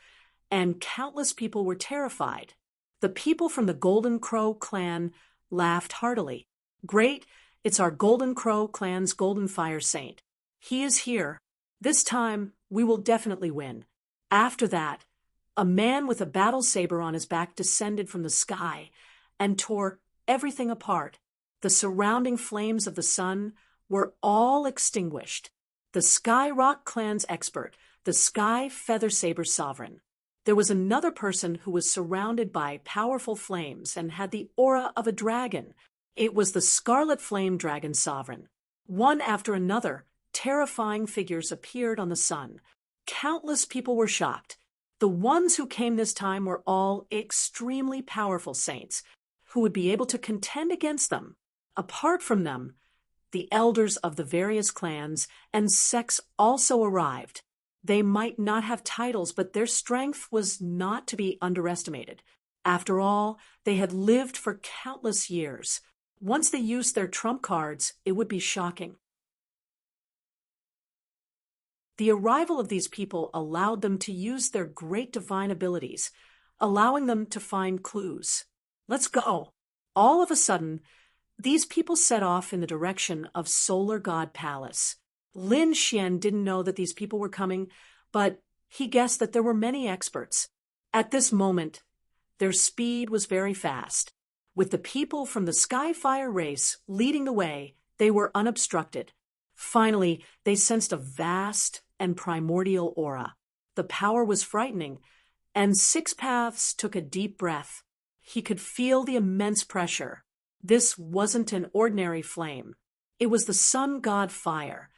Speaker 1: and countless people were terrified. The people from the Golden Crow clan laughed heartily. "Great, it's our Golden Crow clan's Golden Fire Saint. He is here. This time, we will definitely win." After that, a man with a battle saber on his back descended from the sky and tore everything apart. The surrounding flames of the sun were all extinguished. The Sky Rock clan's expert, the Sky Feather Saber Sovereign. There was another person who was surrounded by powerful flames and had the aura of a dragon. It was the Scarlet Flame Dragon Sovereign. One after another, terrifying figures appeared on the sun. Countless people were shocked. The ones who came this time were all extremely powerful saints who would be able to contend against them. Apart from them, the elders of the various clans and sects also arrived. They might not have titles, but their strength was not to be underestimated. After all, they had lived for countless years. Once they used their trump cards, it would be shocking. The arrival of these people allowed them to use their great divine abilities, allowing them to find clues. "Let's go." All of a sudden, these people set off in the direction of Solar God Palace. Lin Xian didn't know that these people were coming, but he guessed that there were many experts. At this moment, their speed was very fast. With the people from the Skyfire race leading the way, they were unobstructed. Finally, they sensed a vast and primordial aura. The power was frightening, and Six Paths took a deep breath. He could feel the immense pressure. This wasn't an ordinary flame. It was the sun god Fire,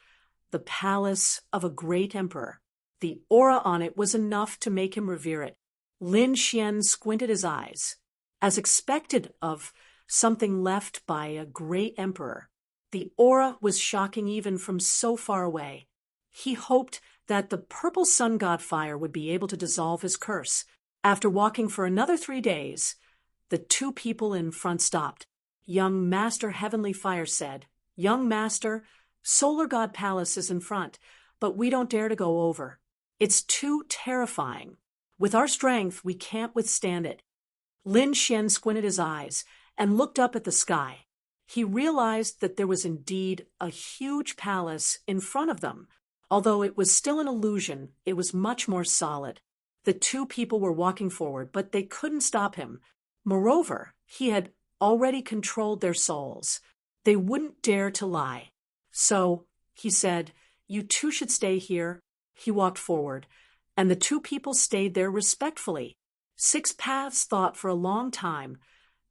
Speaker 1: the palace of a great emperor. The aura on it was enough to make him revere it. Lin Xian squinted his eyes. As expected of something left by a great emperor, the aura was shocking even from so far away. He hoped that the purple sun god Fire would be able to dissolve his curse. After walking for another 3 days, the two people in front stopped. Young Master Heavenly Fire said, "Young Master, Solar God Palace is in front, but we don't dare to go over. It's too terrifying. With our strength, we can't withstand it." Lin Xian squinted his eyes and looked up at the sky. He realized that there was indeed a huge palace in front of them. Although it was still an illusion, it was much more solid. The two people were walking forward, but they couldn't stop him. Moreover, he had already controlled their souls. They wouldn't dare to lie. "So," he said, "you two should stay here." He walked forward, and the two people stayed there respectfully. Six Paths thought for a long time,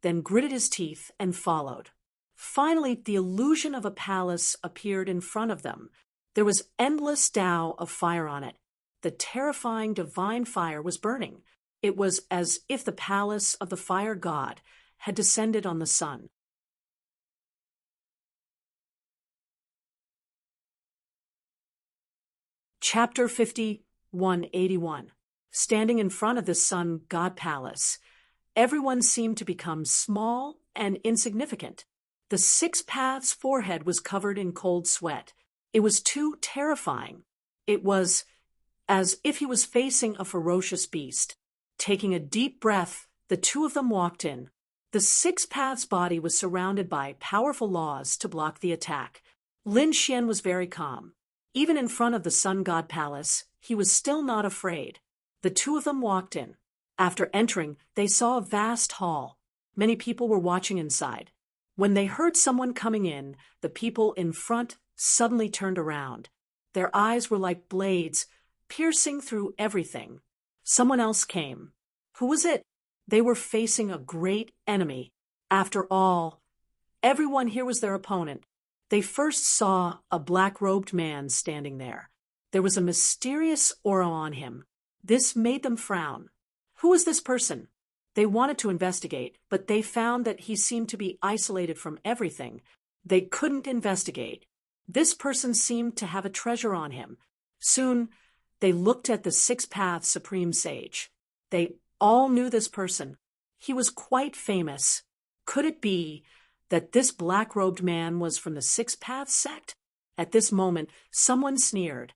Speaker 1: then gritted his teeth and followed. Finally, the illusion of a palace appeared in front of them. There was endless Tao of fire on it. The terrifying divine fire was burning. It was as if the palace of the fire god had descended on the sun. Chapter 5181. Standing in front of the sun god palace, everyone seemed to become small and insignificant. The Six Paths' forehead was covered in cold sweat. It was too terrifying. It was as if he was facing a ferocious beast. Taking a deep breath, the two of them walked in. The Six Paths' body was surrounded by powerful laws to block the attack. Lin Xian was very calm. Even in front of the Sun God Palace, he was still not afraid. The two of them walked in. After entering, they saw a vast hall. Many people were watching inside. When they heard someone coming in, the people in front suddenly turned around. Their eyes were like blades, piercing through everything. Someone else came. Who was it? They were facing a great enemy. After all, everyone here was their opponent. They first saw a black-robed man standing there. There was a mysterious aura on him. This made them frown. Who was this person? They wanted to investigate, but they found that he seemed to be isolated from everything. They couldn't investigate. This person seemed to have a treasure on him. Soon, they looked at the Six Paths Supreme Sage. They all knew this person. He was quite famous. Could it be that this black-robed man was from the Six Paths sect? At this moment, someone sneered.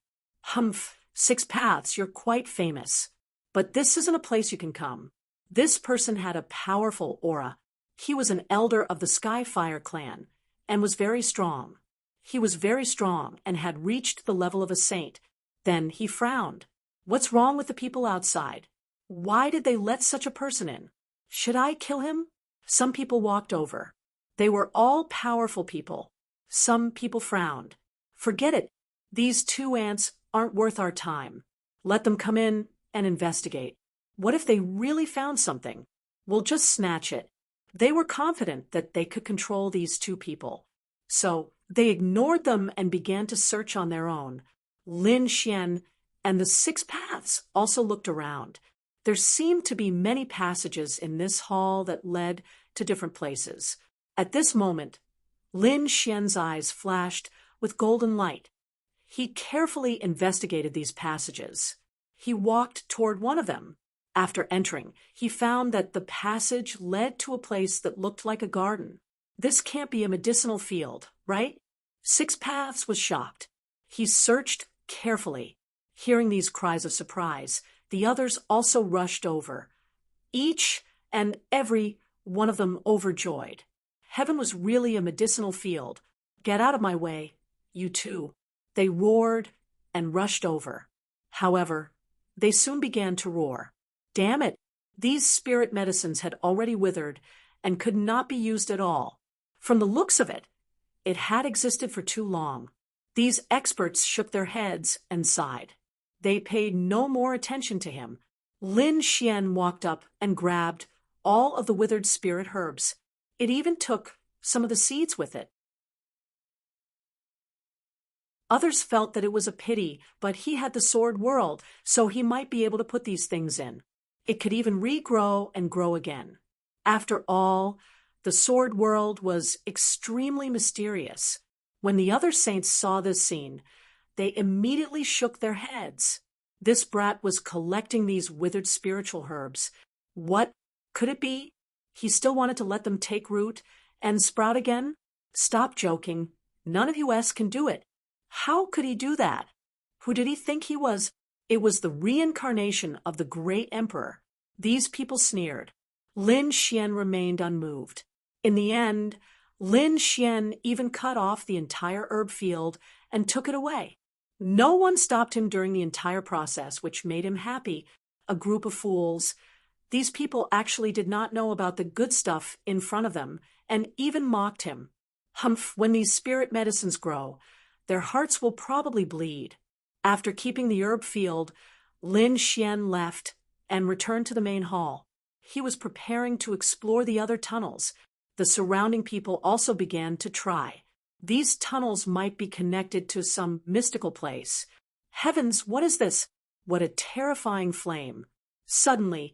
Speaker 1: "Humph, Six Paths, you're quite famous. But this isn't a place you can come." This person had a powerful aura. He was an elder of the Skyfire clan and was very strong. He was very strong and had reached the level of a saint. Then he frowned. What's wrong with the people outside? Why did they let such a person in? Should I kill him? Some people walked over. They were all powerful people. Some people frowned. Forget it. These two ants aren't worth our time. Let them come in and investigate. What if they really found something? We'll just snatch it. They were confident that they could control these two people. So they ignored them and began to search on their own. Lin Xian and the Six Paths also looked around. There seemed to be many passages in this hall that led to different places. At this moment, Lin Xian's eyes flashed with golden light. He carefully investigated these passages. He walked toward one of them. After entering, he found that the passage led to a place that looked like a garden. This can't be a medicinal field, right? Six Paths was shocked. He searched carefully. Hearing these cries of surprise, the others also rushed over, each and every one of them overjoyed. Heaven was really a medicinal field. Get out of my way, you two. They roared and rushed over. However, they soon began to roar. Damn it! These spirit medicines had already withered and could not be used at all. From the looks of it, it had existed for too long. These experts shook their heads and sighed. They paid no more attention to him. Lin Xian walked up and grabbed all of the withered spirit herbs. It even took some of the seeds with it. Others felt that it was a pity, but he had the sword world, so he might be able to put these things in. It could even regrow and grow again. After all, the sword world was extremely mysterious. When the other saints saw this scene, they immediately shook their heads. This brat was collecting these withered spiritual herbs. What could it be? He still wanted to let them take root and sprout again? Stop joking. None of us can do it. How could he do that? Who did he think he was? It was the reincarnation of the great emperor. These people sneered. Lin Xian remained unmoved. In the end, Lin Xian even cut off the entire herb field and took it away. No one stopped him during the entire process, which made him happy. A group of fools. These people actually did not know about the good stuff in front of them and even mocked him. Humph, when these spirit medicines grow, their hearts will probably bleed. After keeping the herb field, Lin Xian left and returned to the main hall. He was preparing to explore the other tunnels. The surrounding people also began to try. These tunnels might be connected to some mystical place. Heavens, what is this? What a terrifying flame. Suddenly,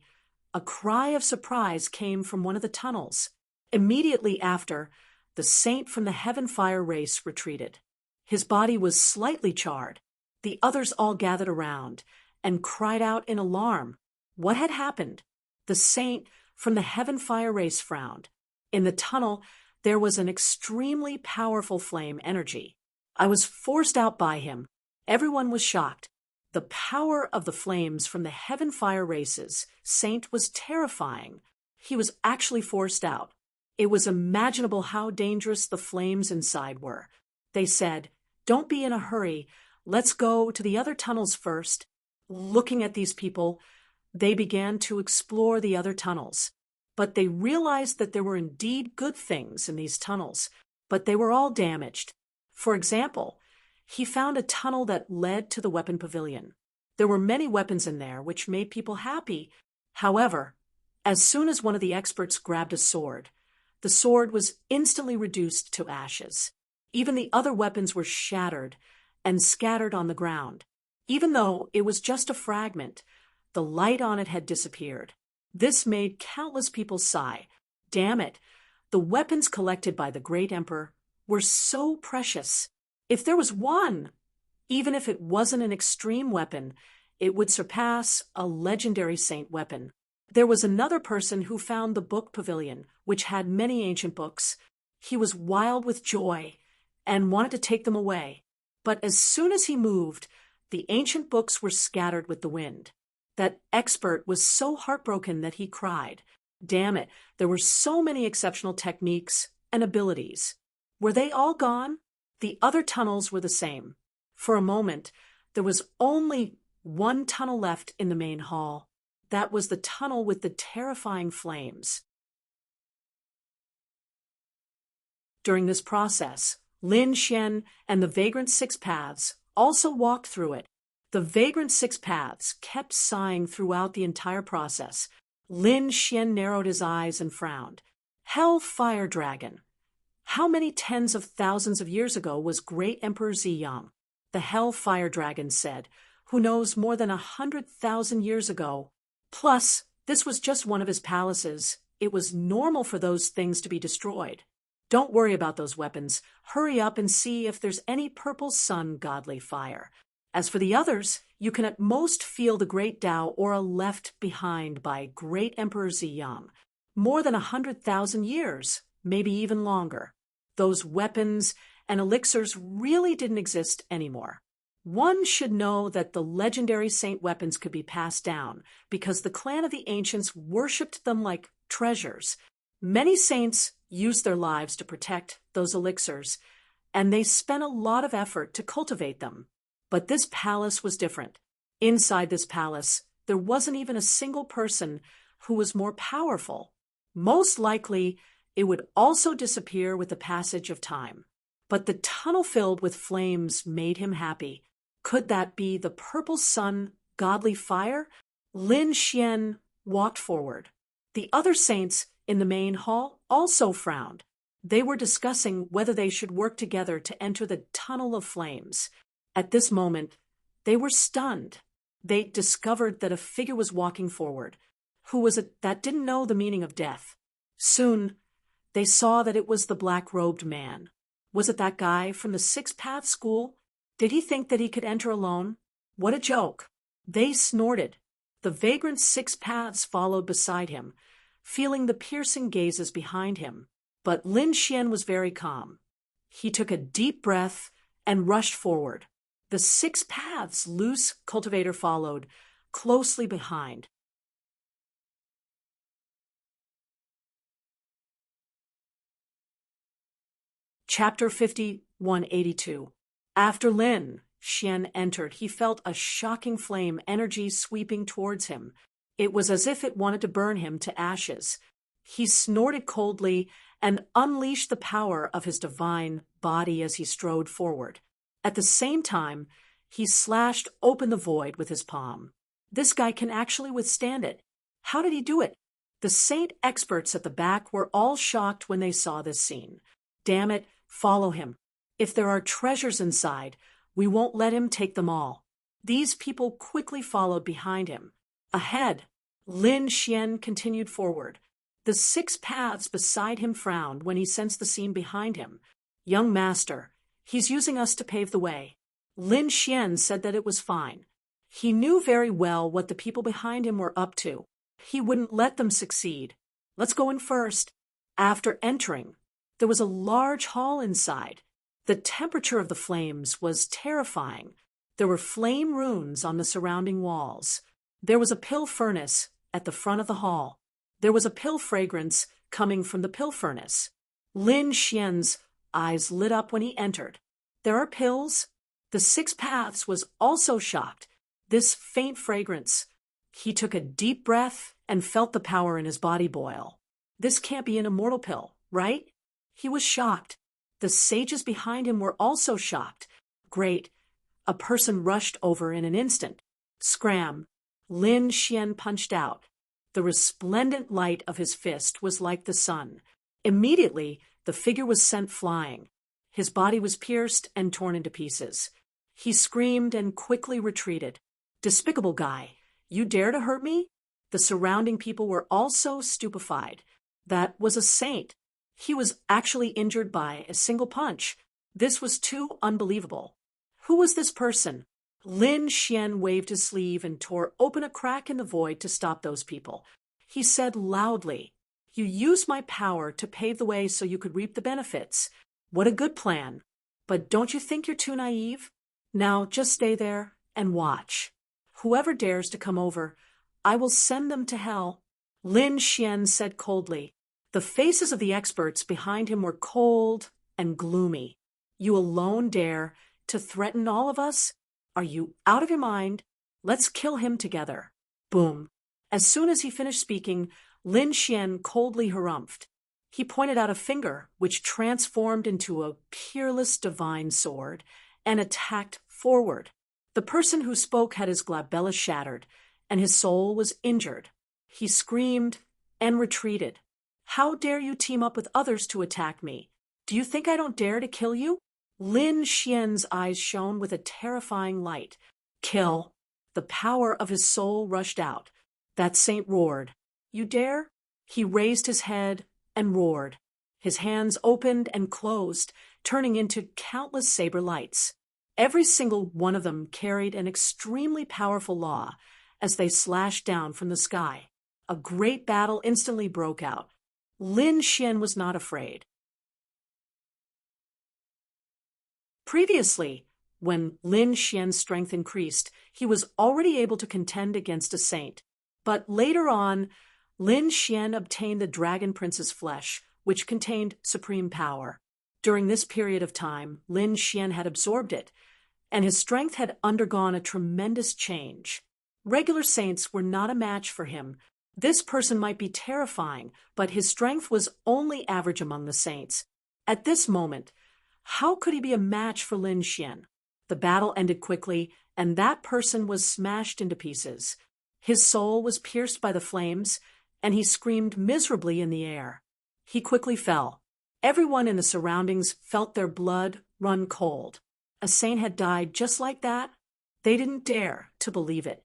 Speaker 1: a cry of surprise came from one of the tunnels. Immediately after, the saint from the heaven fire race retreated. His body was slightly charred. The others all gathered around and cried out in alarm. What had happened? The saint from the heaven fire race frowned. In the tunnel, there was an extremely powerful flame energy. I was forced out by him. Everyone was shocked. The power of the flames from the heaven fire races saint was terrifying. He was actually forced out. It was imaginable how dangerous the flames inside were. They said, "Don't be in a hurry. Let's go to the other tunnels first." Looking at these people, they began to explore the other tunnels. But they realized that there were indeed good things in these tunnels, but they were all damaged. For example, he found a tunnel that led to the weapon pavilion. There were many weapons in there, which made people happy. However, as soon as one of the experts grabbed a sword, the sword was instantly reduced to ashes. Even the other weapons were shattered and scattered on the ground. Even though it was just a fragment, the light on it had disappeared. This made countless people sigh. Damn it, the weapons collected by the great emperor were so precious. If there was one, even if it wasn't an extreme weapon, it would surpass a legendary saint weapon. There was another person who found the book pavilion, which had many ancient books. He was wild with joy and wanted to take them away. But as soon as he moved, the ancient books were scattered with the wind. That expert was so heartbroken that he cried. Damn it, there were so many exceptional techniques and abilities. Were they all gone? The other tunnels were the same. For a moment, there was only one tunnel left in the main hall. That was the tunnel with the terrifying flames. During this process, Lin Xian and the Vagrant Six Paths also walked through it. The Vagrant Six Paths kept sighing throughout the entire process. Lin Xian narrowed his eyes and frowned. Hell Fire Dragon. How many tens of thousands of years ago was Great Emperor Ziyang? The Hell Fire Dragon said. Who knows, more than 100,000 years ago. Plus, this was just one of his palaces. It was normal for those things to be destroyed. Don't worry about those weapons. Hurry up and see if there's any purple sun godly fire. As for the others, you can at most feel the great Tao aura left behind by Great Emperor Ziyang. More than 100,000 years, maybe even longer. Those weapons and elixirs really didn't exist anymore. One should know that the legendary saint weapons could be passed down because the clan of the ancients worshipped them like treasures. Many saints used their lives to protect those elixirs, and they spent a lot of effort to cultivate them. But this palace was different. Inside this palace, there wasn't even a single person who was more powerful. Most likely, it would also disappear with the passage of time. But the tunnel filled with flames made him happy. Could that be the purple sun, godly fire? Lin Xian walked forward. The other saints in the main hall also frowned. They were discussing whether they should work together to enter the tunnel of flames. At this moment, they were stunned. They discovered that a figure was walking forward. Who was it that didn't know the meaning of death? Soon, they saw that it was the black-robed man. Was it that guy from the Six Path School? Did he think that he could enter alone? What a joke. They snorted. The vagrant 6 paths followed beside him, feeling the piercing gazes behind him. But Lin Xian was very calm. He took a deep breath and rushed forward. The 6 paths loose cultivator followed, closely behind. Chapter 5182. After Lin Xian entered, he felt a shocking flame energy sweeping towards him. It was as if it wanted to burn him to ashes. He snorted coldly and unleashed the power of his divine body as he strode forward. At the same time, he slashed open the void with his palm. This guy can actually withstand it. How did he do it? The saint experts at the back were all shocked when they saw this scene. Damn it, follow him. If there are treasures inside, we won't let him take them all. These people quickly followed behind him. Ahead, Lin Xian continued forward. The 6 paths beside him frowned when he sensed the scene behind him. Young master, he's using us to pave the way. Lin Xian said that it was fine. He knew very well what the people behind him were up to. He wouldn't let them succeed. Let's go in first. After entering, there was a large hall inside. The temperature of the flames was terrifying. There were flame runes on the surrounding walls. There was a pill furnace at the front of the hall. There was a pill fragrance coming from the pill furnace. Lin Xian's eyes lit up when he entered. There are pills? The 6 paths was also shocked. This faint fragrance. He took a deep breath and felt the power in his body boil. This can't be an immortal pill, right? He was shocked. The sages behind him were also shocked. Great. A person rushed over in an instant. Scram. Lin Xian punched out. The resplendent light of his fist was like the sun. Immediately, the figure was sent flying. His body was pierced and torn into pieces. He screamed and quickly retreated. Despicable guy, you dare to hurt me? The surrounding people were also stupefied. That was a saint. He was actually injured by a single punch. This was too unbelievable. Who was this person? Lin Xian waved his sleeve and tore open a crack in the void to stop those people. He said loudly, "You used my power to pave the way so you could reap the benefits. What a good plan. But don't you think you're too naive? Now just stay there and watch. Whoever dares to come over, I will send them to hell." Lin Xian said coldly. The faces of the experts behind him were cold and gloomy. You alone dare to threaten all of us? Are you out of your mind? Let's kill him together. Boom. As soon as he finished speaking, Lin Xian coldly harumphed. He pointed out a finger, which transformed into a peerless divine sword, and attacked forward. The person who spoke had his glabella shattered, and his soul was injured. He screamed and retreated. How dare you team up with others to attack me? Do you think I don't dare to kill you? Lin Xian's eyes shone with a terrifying light. Kill. The power of his soul rushed out. That saint roared. You dare? He raised his head and roared. His hands opened and closed, turning into countless saber lights. Every single one of them carried an extremely powerful law as they slashed down from the sky. A great battle instantly broke out. Lin Xian was not afraid. Previously, when Lin Xian's strength increased, he was already able to contend against a saint. But later on, Lin Xian obtained the Dragon Prince's flesh, which contained supreme power. During this period of time, Lin Xian had absorbed it, and his strength had undergone a tremendous change. Regular saints were not a match for him. This person might be terrifying, but his strength was only average among the saints. At this moment, how could he be a match for Lin Xian? The battle ended quickly, and that person was smashed into pieces. His soul was pierced by the flames, and he screamed miserably in the air. He quickly fell. Everyone in the surroundings felt their blood run cold. A saint had died just like that? They didn't dare to believe it.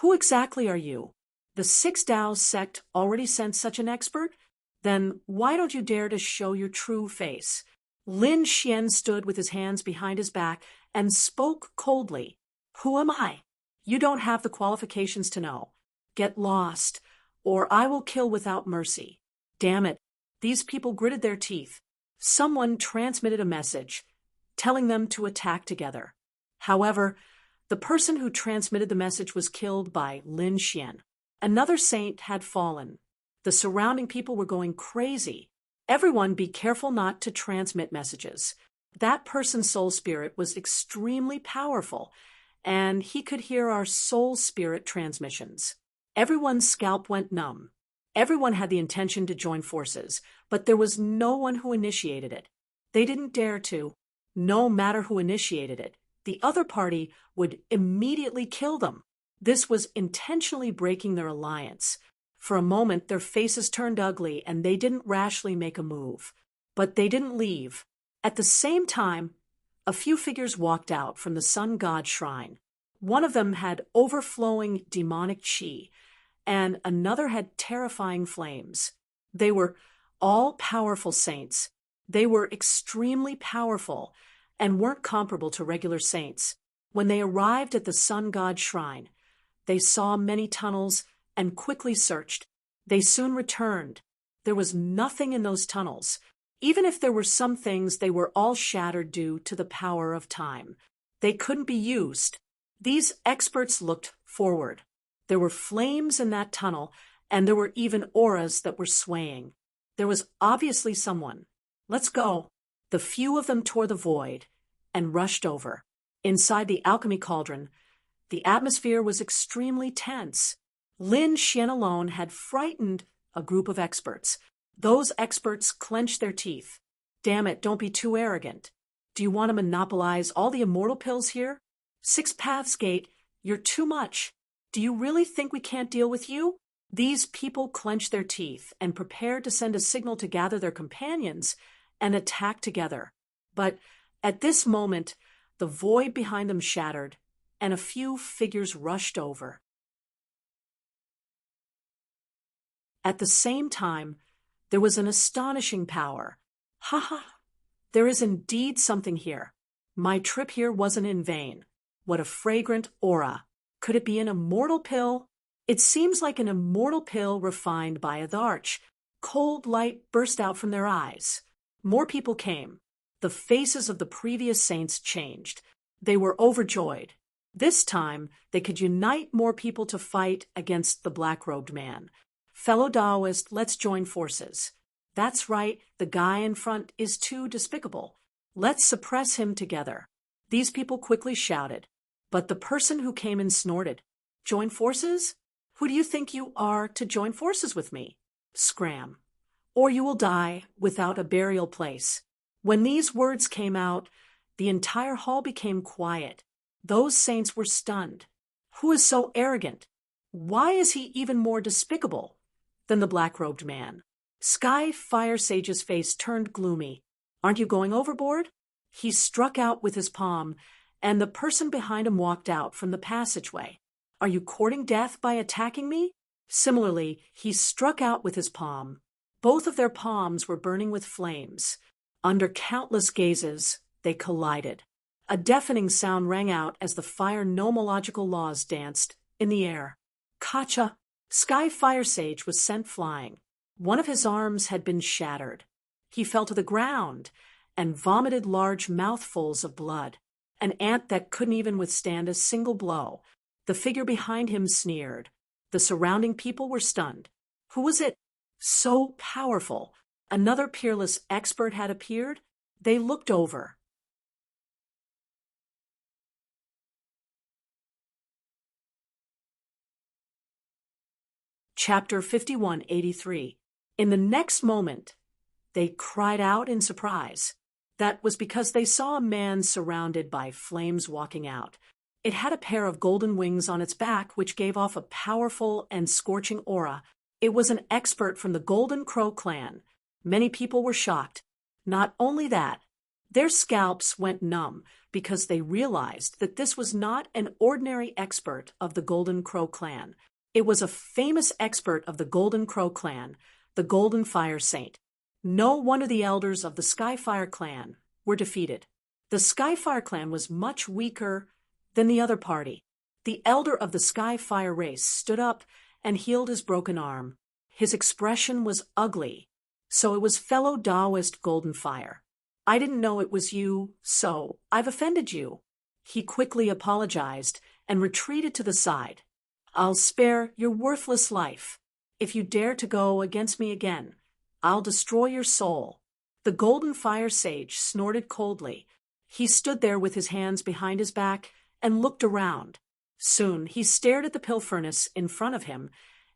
Speaker 1: Who exactly are you? The Six Dao sect already sent such an expert? Then why don't you dare to show your true face? Lin Xian stood with his hands behind his back and spoke coldly. Who am I? You don't have the qualifications to know. Get lost, or I will kill without mercy. Damn it, these people gritted their teeth. Someone transmitted a message, telling them to attack together. However, the person who transmitted the message was killed by Lin Xian. Another saint had fallen. The surrounding people were going crazy. Everyone be careful not to transmit messages. That person's soul spirit was extremely powerful, and he could hear our soul spirit transmissions. Everyone's scalp went numb. Everyone had the intention to join forces, but there was no one who initiated it. They didn't dare to. No matter who initiated it, the other party would immediately kill them. This was intentionally breaking their alliance. For a moment, their faces turned ugly, and they didn't rashly make a move. But they didn't leave. At the same time, a few figures walked out from the sun god shrine. One of them had overflowing demonic chi, and another had terrifying flames. They were all powerful saints. They were extremely powerful and weren't comparable to regular saints. When they arrived at the sun god shrine, they saw many tunnels and quickly searched. They soon returned. There was nothing in those tunnels. Even if there were some things, they were all shattered due to the power of time. They couldn't be used. These experts looked forward. There were flames in that tunnel, and there were even auras that were swaying. There was obviously someone. Let's go. The few of them tore the void and rushed over. Inside the alchemy cauldron, the atmosphere was extremely tense. Lin Xian alone had frightened a group of experts. Those experts clenched their teeth. Damn it, don't be too arrogant. Do you want to monopolize all the immortal pills here? Six Paths Gate, you're too much. Do you really think we can't deal with you? These people clenched their teeth and prepared to send a signal to gather their companions and attack together. But at this moment, the void behind them shattered, and a few figures rushed over. At the same time, there was an astonishing power. Ha ha! There is indeed something here. My trip here wasn't in vain. What a fragrant aura. Could it be an immortal pill? It seems like an immortal pill refined by a Dharch. Cold light burst out from their eyes. More people came. The faces of the previous saints changed. They were overjoyed. This time, they could unite more people to fight against the black-robed man. Fellow Taoist, let's join forces. That's right, the guy in front is too despicable. Let's suppress him together. These people quickly shouted, but the person who came in snorted. Join forces? Who do you think you are to join forces with me? Scram. Or you will die without a burial place. When these words came out, the entire hall became quiet. Those saints were stunned. Who is so arrogant? Why is he even more despicable than the black-robed man? Sky Fire Sage's face turned gloomy. Aren't you going overboard? He struck out with his palm, and the person behind him walked out from the passageway. Are you courting death by attacking me? Similarly, he struck out with his palm. Both of their palms were burning with flames. Under countless gazes, they collided. A deafening sound rang out as the fire nomological laws danced in the air. Kacha! Sky Fire Sage was sent flying. One of his arms had been shattered. He fell to the ground and vomited large mouthfuls of blood. An ant that couldn't even withstand a single blow. The figure behind him sneered. The surrounding people were stunned. Who was it? So powerful. Another peerless expert had appeared. They looked over. Chapter 5183. In the next moment, they cried out in surprise. That was because they saw a man surrounded by flames walking out. It had a pair of golden wings on its back, which gave off a powerful and scorching aura. It was an expert from the Golden Crow clan. Many people were shocked. Not only that, their scalps went numb because they realized that this was not an ordinary expert of the Golden Crow clan. It was a famous expert of the Golden Crow clan, the Golden Fire Saint. No one of the elders of the Skyfire clan were defeated. The Skyfire clan was much weaker than the other party. The elder of the Sky Fire race stood up and healed his broken arm. His expression was ugly. So it was fellow Taoist Golden Fire. I didn't know it was you, so I've offended you. He quickly apologized and retreated to the side. I'll spare your worthless life. If you dare to go against me again, I'll destroy your soul. The Golden Fire Sage snorted coldly. He stood there with his hands behind his back and looked around. Soon he stared at the pill furnace in front of him,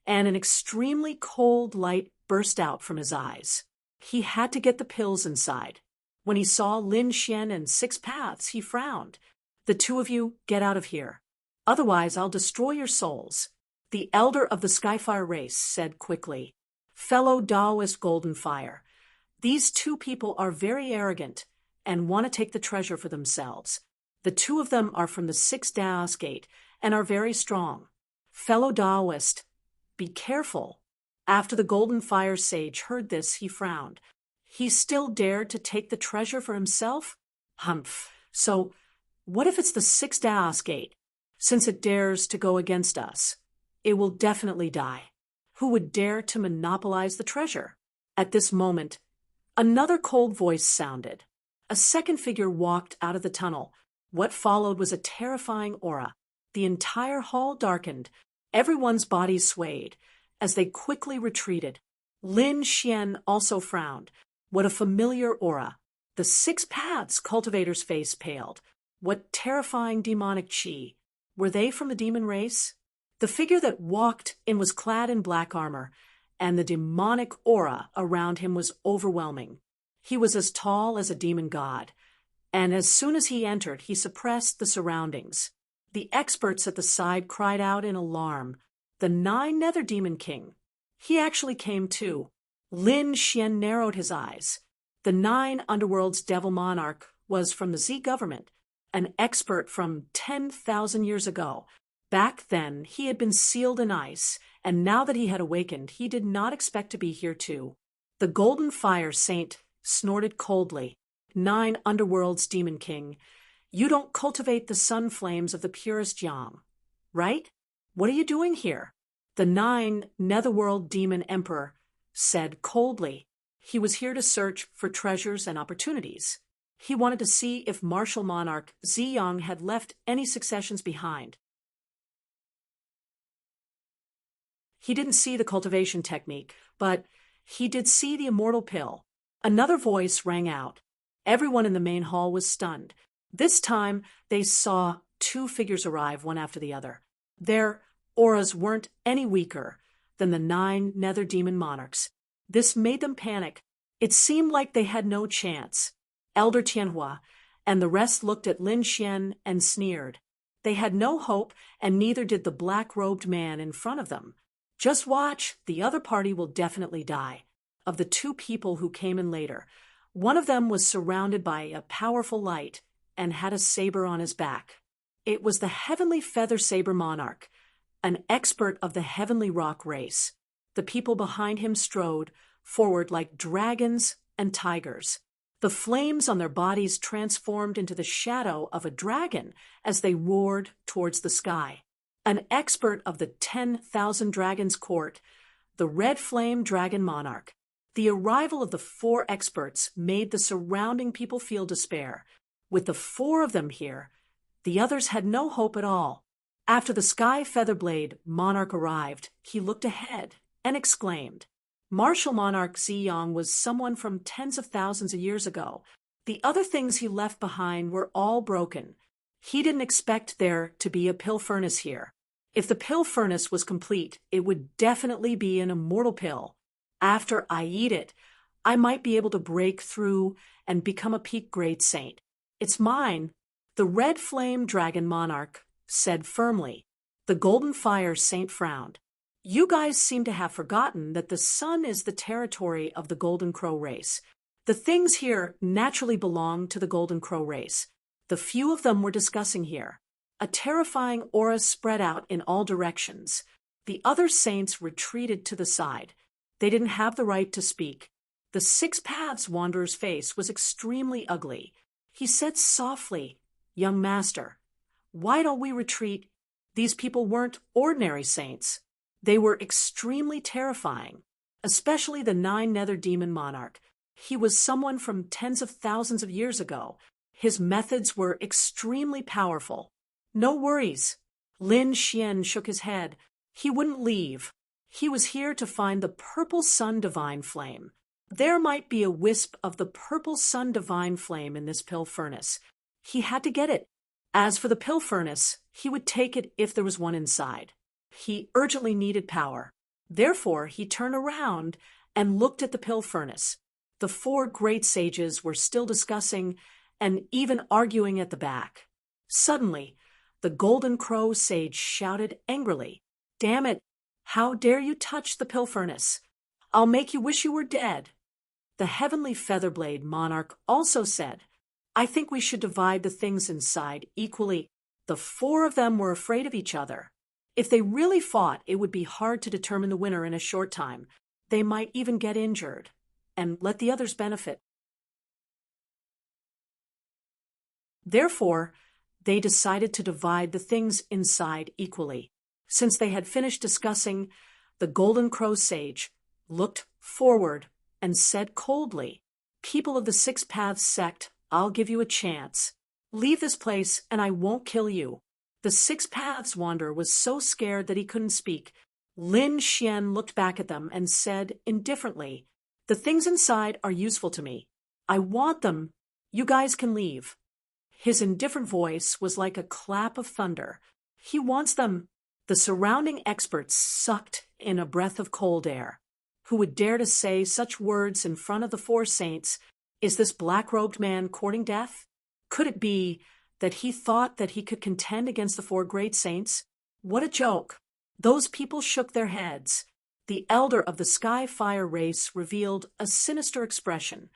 Speaker 1: and an extremely cold light burst out from his eyes. He had to get the pills inside. When he saw Lin Xian and 6 Paths, he frowned. The two of you, get out of here. Otherwise, I'll destroy your souls. The elder of the Skyfire race said quickly, fellow Taoist Golden Fire, these two people are very arrogant and want to take the treasure for themselves. The two of them are from the 6th Taoist gate and are very strong. Fellow Taoist, be careful. After the Golden Fire Sage heard this, he frowned. He still dared to take the treasure for himself? Humph. So, what if it's the 6th Taoist gate? Since it dares to go against us, it will definitely die. Who would dare to monopolize the treasure? At this moment, another cold voice sounded. A second figure walked out of the tunnel. What followed was a terrifying aura. The entire hall darkened. Everyone's bodies swayed as they quickly retreated. Lin Xian also frowned. What a familiar aura. The 6 Paths cultivator's face paled. What terrifying demonic chi. Were they from the demon race? The figure that walked in was clad in black armor, and the demonic aura around him was overwhelming. He was as tall as a demon god, and as soon as he entered, he suppressed the surroundings. The experts at the side cried out in alarm. The 9 Nether Demon King. He actually came too. Lin Xian narrowed his eyes. The 9 Underworld's Devil Monarch was from the Z government, an expert from 10,000 years ago. Back then, he had been sealed in ice, and now that he had awakened, he did not expect to be here too. The Golden Fire Saint snorted coldly. 9 Underworld's Demon King, you don't cultivate the sun flames of the purest yang, right? What are you doing here? The 9 Netherworld Demon Emperor said coldly. He was here to search for treasures and opportunities. He wanted to see if Martial Monarch Ziyang had left any successions behind. He didn't see the cultivation technique, but he did see the immortal pill. Another voice rang out. Everyone in the main hall was stunned. This time, they saw 2 figures arrive one after the other. Their auras weren't any weaker than the 9 Nether Demon Monarchs. This made them panic. It seemed like they had no chance. Elder Tianhua and the rest looked at Lin Xian and sneered. They had no hope, and neither did the black-robed man in front of them. Just watch, the other party will definitely die. Of the 2 people who came in later, one of them was surrounded by a powerful light and had a saber on his back. It was the Heavenly Feather Saber Monarch, an expert of the Heavenly Rock race. The people behind him strode forward like dragons and tigers. The flames on their bodies transformed into the shadow of a dragon as they roared towards the sky. An expert of the 10,000 Dragons Court, the Red Flame Dragon Monarch. The arrival of the 4 experts made the surrounding people feel despair. With the 4 of them here, the others had no hope at all. After the Sky Featherblade Monarch arrived, he looked ahead and exclaimed, Martial Monarch Ziyang was someone from tens of thousands of years ago. The other things he left behind were all broken. He didn't expect there to be a pill furnace here. If the pill furnace was complete, it would definitely be an immortal pill. After I eat it, I might be able to break through and become a peak grade saint. It's mine. The Red Flame Dragon Monarch said firmly. The Golden Fire Saint frowned. You guys seem to have forgotten that the sun is the territory of the Golden Crow race. The things here naturally belong to the Golden Crow race. The few of them we're discussing here. A terrifying aura spread out in all directions. The other saints retreated to the side. They didn't have the right to speak. The 6 Paths Wanderer's face was extremely ugly. He said softly, Young Master, why don't we retreat These people weren't ordinary saints. They were extremely terrifying, especially the nine-nether demon monarch. He was someone from tens of thousands of years ago. His methods were extremely powerful. No worries. Lin Xian shook his head. He wouldn't leave. He was here to find the purple sun divine flame. There might be a wisp of the purple sun divine flame in this pill furnace. He had to get it. As for the pill furnace, he would take it if there was one inside. He urgently needed power. Therefore, he turned around and looked at the pill furnace. The four great sages were still discussing and even arguing at the back. Suddenly, the Golden Crow sage shouted angrily, "Damn it! How dare you touch the pill furnace? I'll make you wish you were dead." The Heavenly Featherblade monarch also said, "I think we should divide the things inside equally." The four of them were afraid of each other. If they really fought, it would be hard to determine the winner in a short time. They might even get injured and let the others benefit. Therefore, they decided to divide the things inside equally. Since they had finished discussing, the Golden Crow sage looked forward and said coldly, "People of the Six Paths sect, I'll give you a chance. Leave this place and I won't kill you." The Six Paths wanderer was so scared that he couldn't speak. Lin Xian looked back at them and said indifferently, "The things inside are useful to me. I want them. You guys can leave." His indifferent voice was like a clap of thunder. "He wants them." The surrounding experts sucked in a breath of cold air. Who would dare to say such words in front of the four saints? Is this black-robed man courting death? Could it be that he thought that he could contend against the four great saints? What a joke! Those people shook their heads. The elder of the Skyfire race revealed a sinister expression.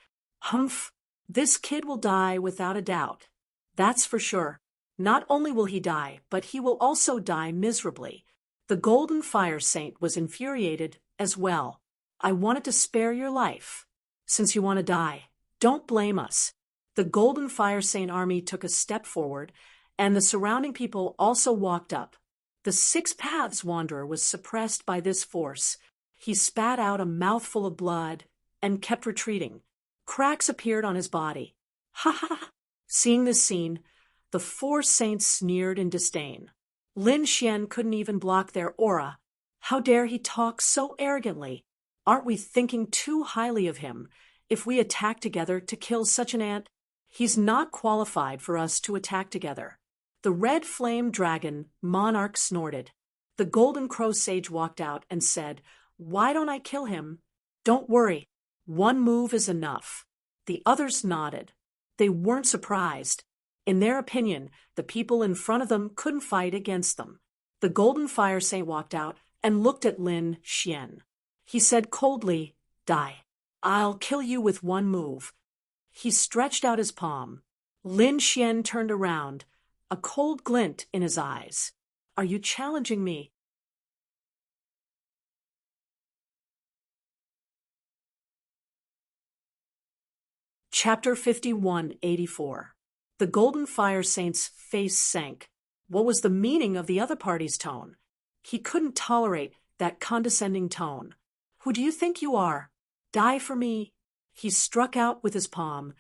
Speaker 1: "Humph! This kid will die without a doubt. That's for sure. Not only will he die, but he will also die miserably." The Golden Fire Saint was infuriated as well. "I wanted to spare your life. Since you want to die, don't blame us." The Golden Fire Saint army took a step forward, and the surrounding people also walked up. The Six Paths wanderer was suppressed by this force. He spat out a mouthful of blood and kept retreating. Cracks appeared on his body. "Ha ha ha!" Seeing this scene, the four saints sneered in disdain. Lin Xian couldn't even block their aura. How dare he talk so arrogantly? Aren't we thinking too highly of him if we attack together to kill such an ant? He's not qualified for us to attack together. The red flame dragon monarch snorted. The Golden Crow sage walked out and said, "Why don't I kill him?" "Don't worry. One move is enough." The others nodded. They weren't surprised. In their opinion, the people in front of them couldn't fight against them. The Golden Fire Saint walked out and looked at Lin Xian. He said coldly, "Die. I'll kill you with one move." He stretched out his palm. Lin Xian turned around, a cold glint in his eyes. "Are you challenging me?" Chapter 5184. The Golden Fire Saint's face sank. What was the meaning of the other party's tone? He couldn't tolerate that condescending tone. "Who do you think you are? Die for me." He struck out with his palm,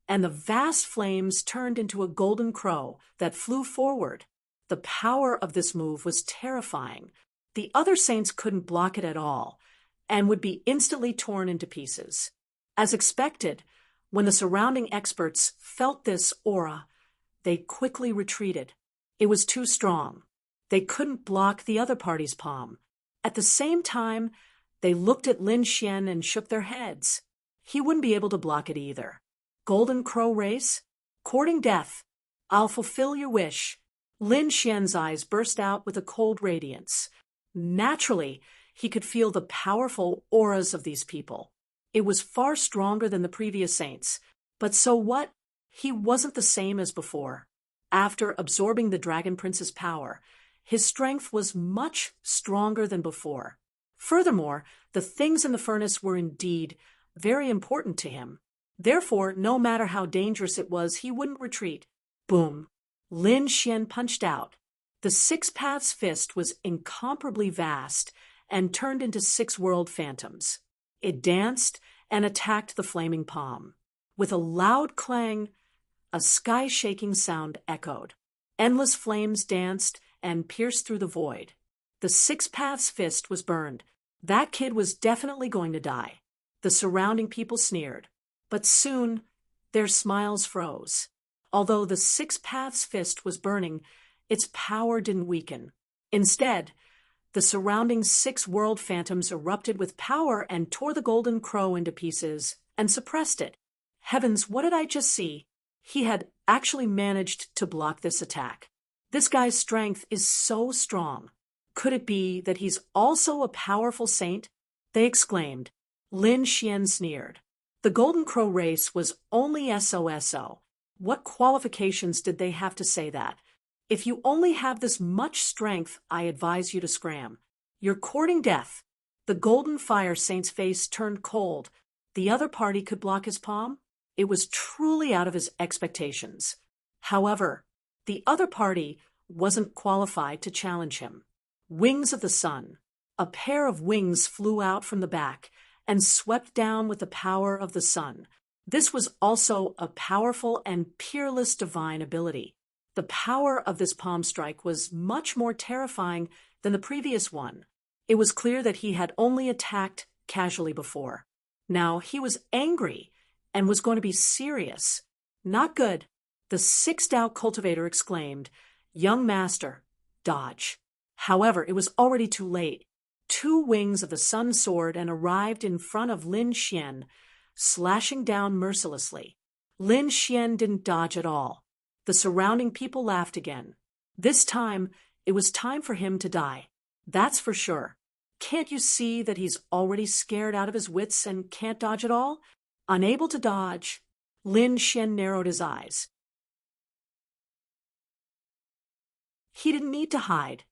Speaker 1: and the vast flames turned into a golden crow that flew forward. The power of this move was terrifying. The other saints couldn't block it at all, and would be instantly torn into pieces. As expected, when the surrounding experts felt this aura, they quickly retreated. It was too strong. They couldn't block the other party's palm. At the same time, they looked at Lin Xian and shook their heads. He wouldn't be able to block it either. "Golden Crow race? Courting death. I'll fulfill your wish." Lin Xian's eyes burst out with a cold radiance. Naturally, he could feel the powerful auras of these people. It was far stronger than the previous saints. But so what? He wasn't the same as before. After absorbing the Dragon Prince's power, his strength was much stronger than before. Furthermore, the things in the furnace were indeed very important to him. Therefore, no matter how dangerous it was, he wouldn't retreat. Boom! Lin Xian punched out. The Six Paths fist was incomparably vast and turned into 6 world phantoms. It danced and attacked the flaming palm. With a loud clang, a sky-shaking sound echoed. Endless flames danced and pierced through the void. The Six Paths fist was burned. That kid was definitely going to die. The surrounding people sneered. But soon, their smiles froze. Although the Six Paths fist was burning, its power didn't weaken. Instead, the surrounding 6 world phantoms erupted with power and tore the golden crow into pieces and suppressed it. Heavens, what did I just see? He had actually managed to block this attack. This guy's strength is so strong. Could it be that he's also a powerful saint? They exclaimed. Lin Xian sneered. The Golden Crow race was only SOSO. What qualifications did they have to say that? If you only have this much strength, I advise you to scram. You're courting death. The Golden Fire Saint's face turned cold. The other party could block his palm? It was truly out of his expectations. However, the other party wasn't qualified to challenge him. Wings of the Sun. A pair of wings flew out from the back and swept down with the power of the sun. This was also a powerful and peerless divine ability. The power of this palm strike was much more terrifying than the previous one. It was clear that he had only attacked casually before. Now he was angry and was going to be serious. Not good. The sixth-out cultivator exclaimed, "Young master, dodge." However, it was already too late. 2 wings of the sun soared and arrived in front of Lin Xian, slashing down mercilessly. Lin Xian didn't dodge at all. The surrounding people laughed again. This time, it was time for him to die. That's for sure. Can't you see that he's already scared out of his wits and can't dodge at all? Unable to dodge, Lin Xian narrowed his eyes. He didn't need to hide.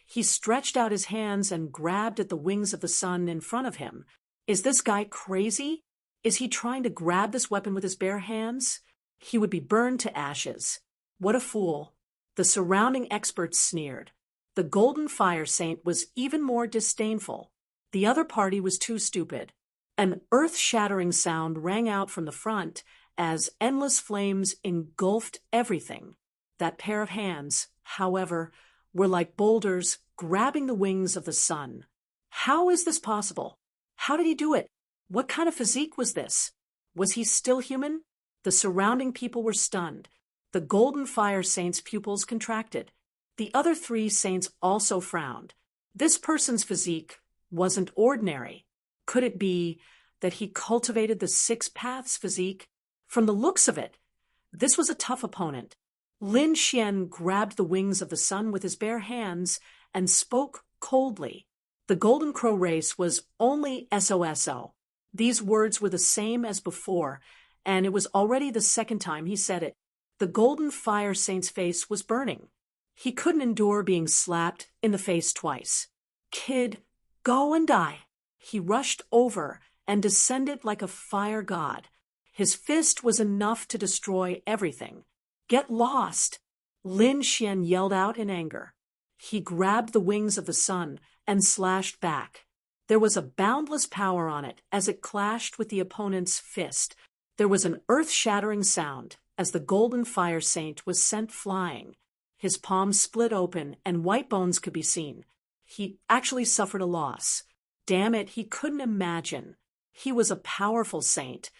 Speaker 1: He stretched out his hands and grabbed at the wings of the sun in front of him. Is this guy crazy? Is he trying to grab this weapon with his bare hands? He would be burned to ashes. What a fool. The surrounding experts sneered. The Golden Fire Saint was even more disdainful. The other party was too stupid. An earth-shattering sound rang out from the front as endless flames engulfed everything. That pair of hands, however, were like boulders grabbing the wings of the sun. How is this possible? How did he do it? What kind of physique was this? Was he still human? The surrounding people were stunned. The Golden Fire Saint's pupils contracted. The other 3 saints also frowned. This person's physique wasn't ordinary. Could it be that he cultivated the Six Paths physique? From the looks of it, this was a tough opponent. Lin Xian grabbed the wings of the sun with his bare hands and spoke coldly. The Golden Crow race was only SOSO. These words were the same as before, and it was already the second time he said it. The Golden Fire Saint's face was burning. He couldn't endure being slapped in the face twice. Kid, go and die. He rushed over and descended like a fire god. His fist was enough to destroy everything. Get lost! Lin Xian yelled out in anger. He grabbed the wings of the sun and slashed back. There was a boundless power on it as it clashed with the opponent's fist. There was an earth-shattering sound as the Golden Fire Saint was sent flying. His palm split open and white bones could be seen. He actually suffered a loss. Damn it, he couldn't imagine. He was a powerful saint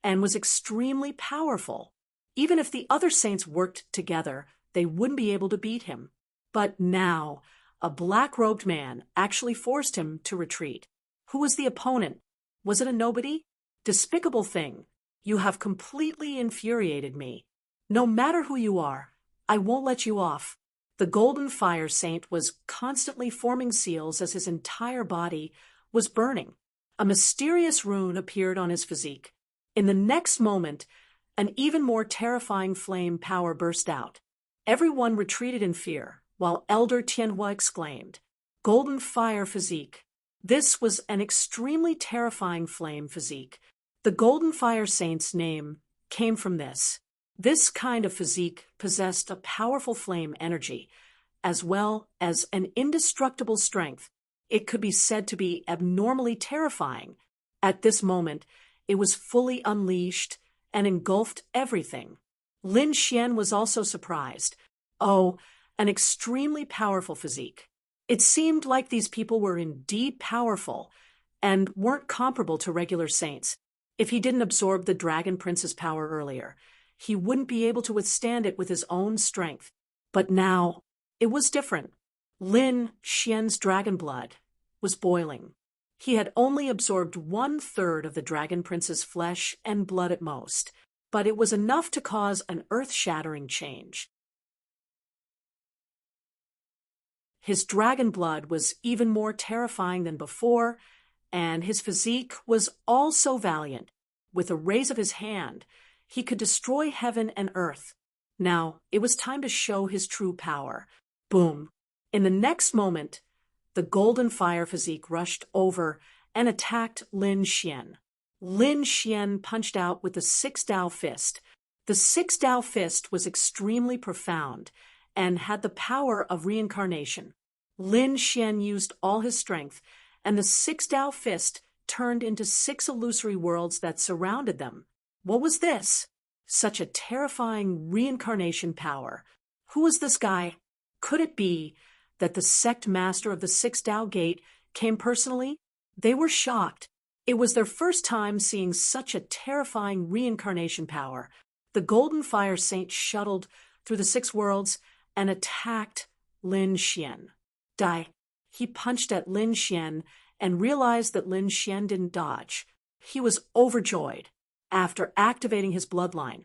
Speaker 1: and was extremely powerful. Even if the other saints worked together, they wouldn't be able to beat him. But now, a black-robed man actually forced him to retreat. Who was the opponent? Was it a nobody? Despicable thing. You have completely infuriated me. No matter who you are, I won't let you off. The Golden Fire Saint was constantly forming seals as his entire body was burning. A mysterious rune appeared on his physique. In the next moment, an even more terrifying flame power burst out. Everyone retreated in fear, while Elder Tianhua exclaimed, "Golden Fire Physique." This was an extremely terrifying flame physique. The Golden Fire Saint's name came from this. This kind of physique possessed a powerful flame energy. as well as an indestructible strength. It could be said to be abnormally terrifying. At this moment, it was fully unleashed and engulfed everything. Lin Xian was also surprised. Oh, an extremely powerful physique. It seemed like these people were indeed powerful and weren't comparable to regular saints. If he didn't absorb the Dragon Prince's power earlier, he wouldn't be able to withstand it with his own strength. But now, it was different. Lin Xian's dragon blood was boiling. He had only absorbed 1/3 of the Dragon Prince's flesh and blood at most, but it was enough to cause an earth-shattering change. His dragon blood was even more terrifying than before, and his physique was also valiant. With a raise of his hand, he could destroy heaven and earth. Now, it was time to show his true power. Boom! In the next moment, the golden fire physique rushed over and attacked Lin Xian. Lin Xian punched out with the Six Dao Fist. The Six Dao Fist was extremely profound and had the power of reincarnation. Lin Xian used all his strength, and the Six Dao Fist turned into 6 illusory worlds that surrounded them. What was this? Such a terrifying reincarnation power. Who was this guy? Could it be that the sect master of the Six Dao Gate came personally? They were shocked. It was their first time seeing such a terrifying reincarnation power. The Golden Fire Saint shuttled through the 6 worlds and attacked Lin Xian. He punched at Lin Xian and realized that Lin Xian didn't dodge. He was overjoyed. After activating his bloodline,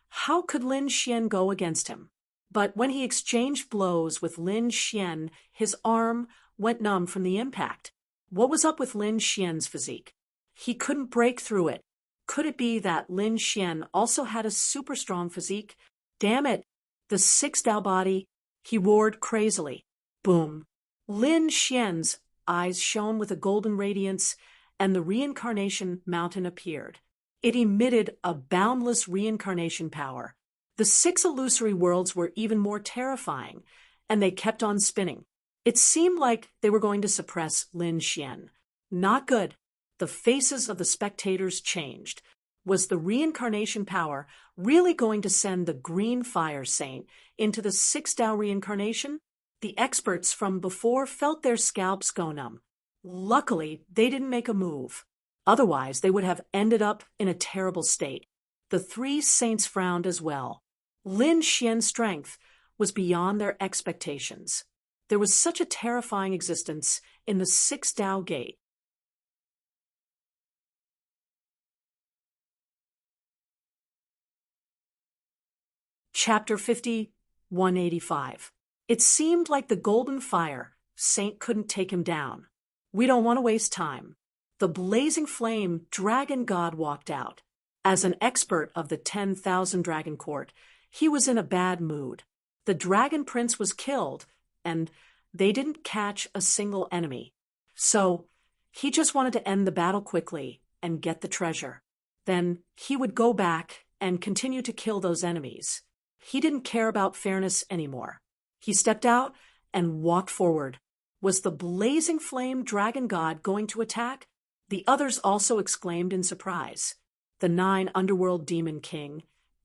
Speaker 1: how could Lin Xian go against him? But when he exchanged blows with Lin Xian, his arm went numb from the impact. What was up with Lin Xian's physique? He couldn't break through it. Could it be that Lin Xian also had a super strong physique? Damn it! The 6 Dao body! He roared crazily. Boom! Lin Xian's eyes shone with a golden radiance, and the reincarnation mountain appeared. It emitted a boundless reincarnation power. The 6 illusory worlds were even more terrifying, and they kept on spinning. It seemed like they were going to suppress Lin Xian. Not good. The faces of the spectators changed. Was the reincarnation power really going to send the Green Fire Saint into the 6 Dao reincarnation? The experts from before felt their scalps go numb. Luckily, they didn't make a move. Otherwise, they would have ended up in a terrible state. The 3 saints frowned as well. Lin Xian's strength was beyond their expectations. There was such a terrifying existence in the 6 Dao Gate. Chapter 50, 185. It seemed like the Golden Fire Saint couldn't take him down. We don't want to waste time. The blazing flame dragon god walked out. As an expert of the 10,000 Dragon Court, he was in a bad mood. The Dragon Prince was killed, and they didn't catch a single enemy. So, he just wanted to end the battle quickly and get the treasure. Then, he would go back and continue to kill those enemies. He didn't care about fairness anymore. He stepped out and walked forward. Was the blazing flame dragon god going to attack? The others also exclaimed in surprise. The 9 underworld demon king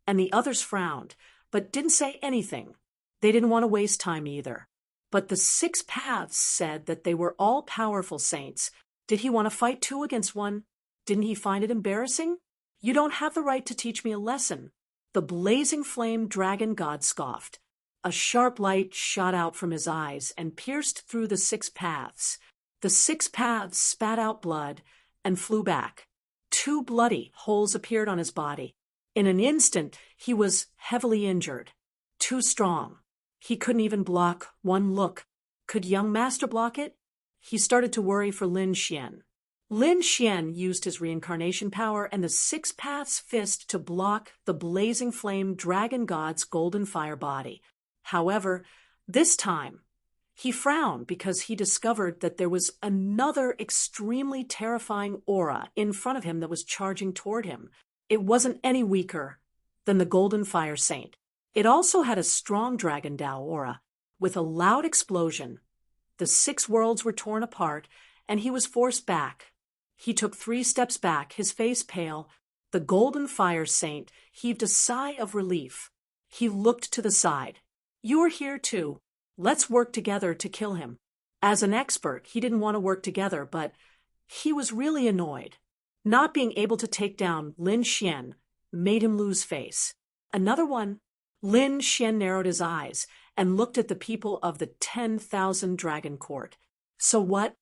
Speaker 1: and the others frowned, but didn't say anything. They didn't want to waste time either. But the 6 paths said that they were all powerful saints. Did he want to fight 2 against 1? Didn't he find it embarrassing? You don't have the right to teach me a lesson. The blazing flame dragon god scoffed. A sharp light shot out from his eyes and pierced through the 6 paths. The 6 paths spat out blood and flew back. 2 bloody holes appeared on his body. In an instant, he was heavily injured. Too strong. He couldn't even block 1 look. Could young master block it? He started to worry for Lin Xian. Lin Xian used his reincarnation power and the 6 paths fist to block the blazing flame dragon god's golden fire body. However, this time, he frowned because he discovered that there was another extremely terrifying aura in front of him that was charging toward him. It wasn't any weaker than the Golden Fire Saint. It also had a strong Dragon Dao aura. With a loud explosion, the 6 worlds were torn apart, and he was forced back. He took 3 steps back, his face pale. The golden fire saint heaved a sigh of relief. He looked to the side. "You're here too. Let's work together to kill him." As an expert, he didn't want to work together, but he was really annoyed. Not being able to take down Lin Xian made him lose face. Another one. Lin Xian narrowed his eyes and looked at the people of the 10,000 Dragon Court. "So what?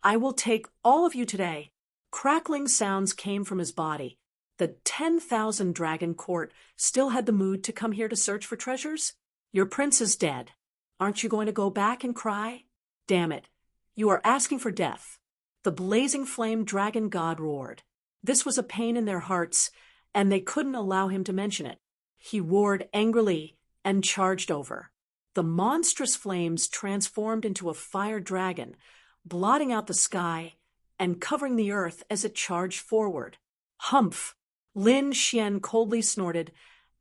Speaker 1: I will take all of you today." Crackling sounds came from his body. The 10,000 Dragon Court still had the mood to come here to search for treasures? "Your prince is dead. Aren't you going to go back and cry? Damn it, you are asking for death." The blazing flame dragon god roared. This was a pain in their hearts, and they couldn't allow him to mention it. He roared angrily and charged over. The monstrous flames transformed into a fire dragon, blotting out the sky and covering the earth as it charged forward. "Humph!" Lin Xian coldly snorted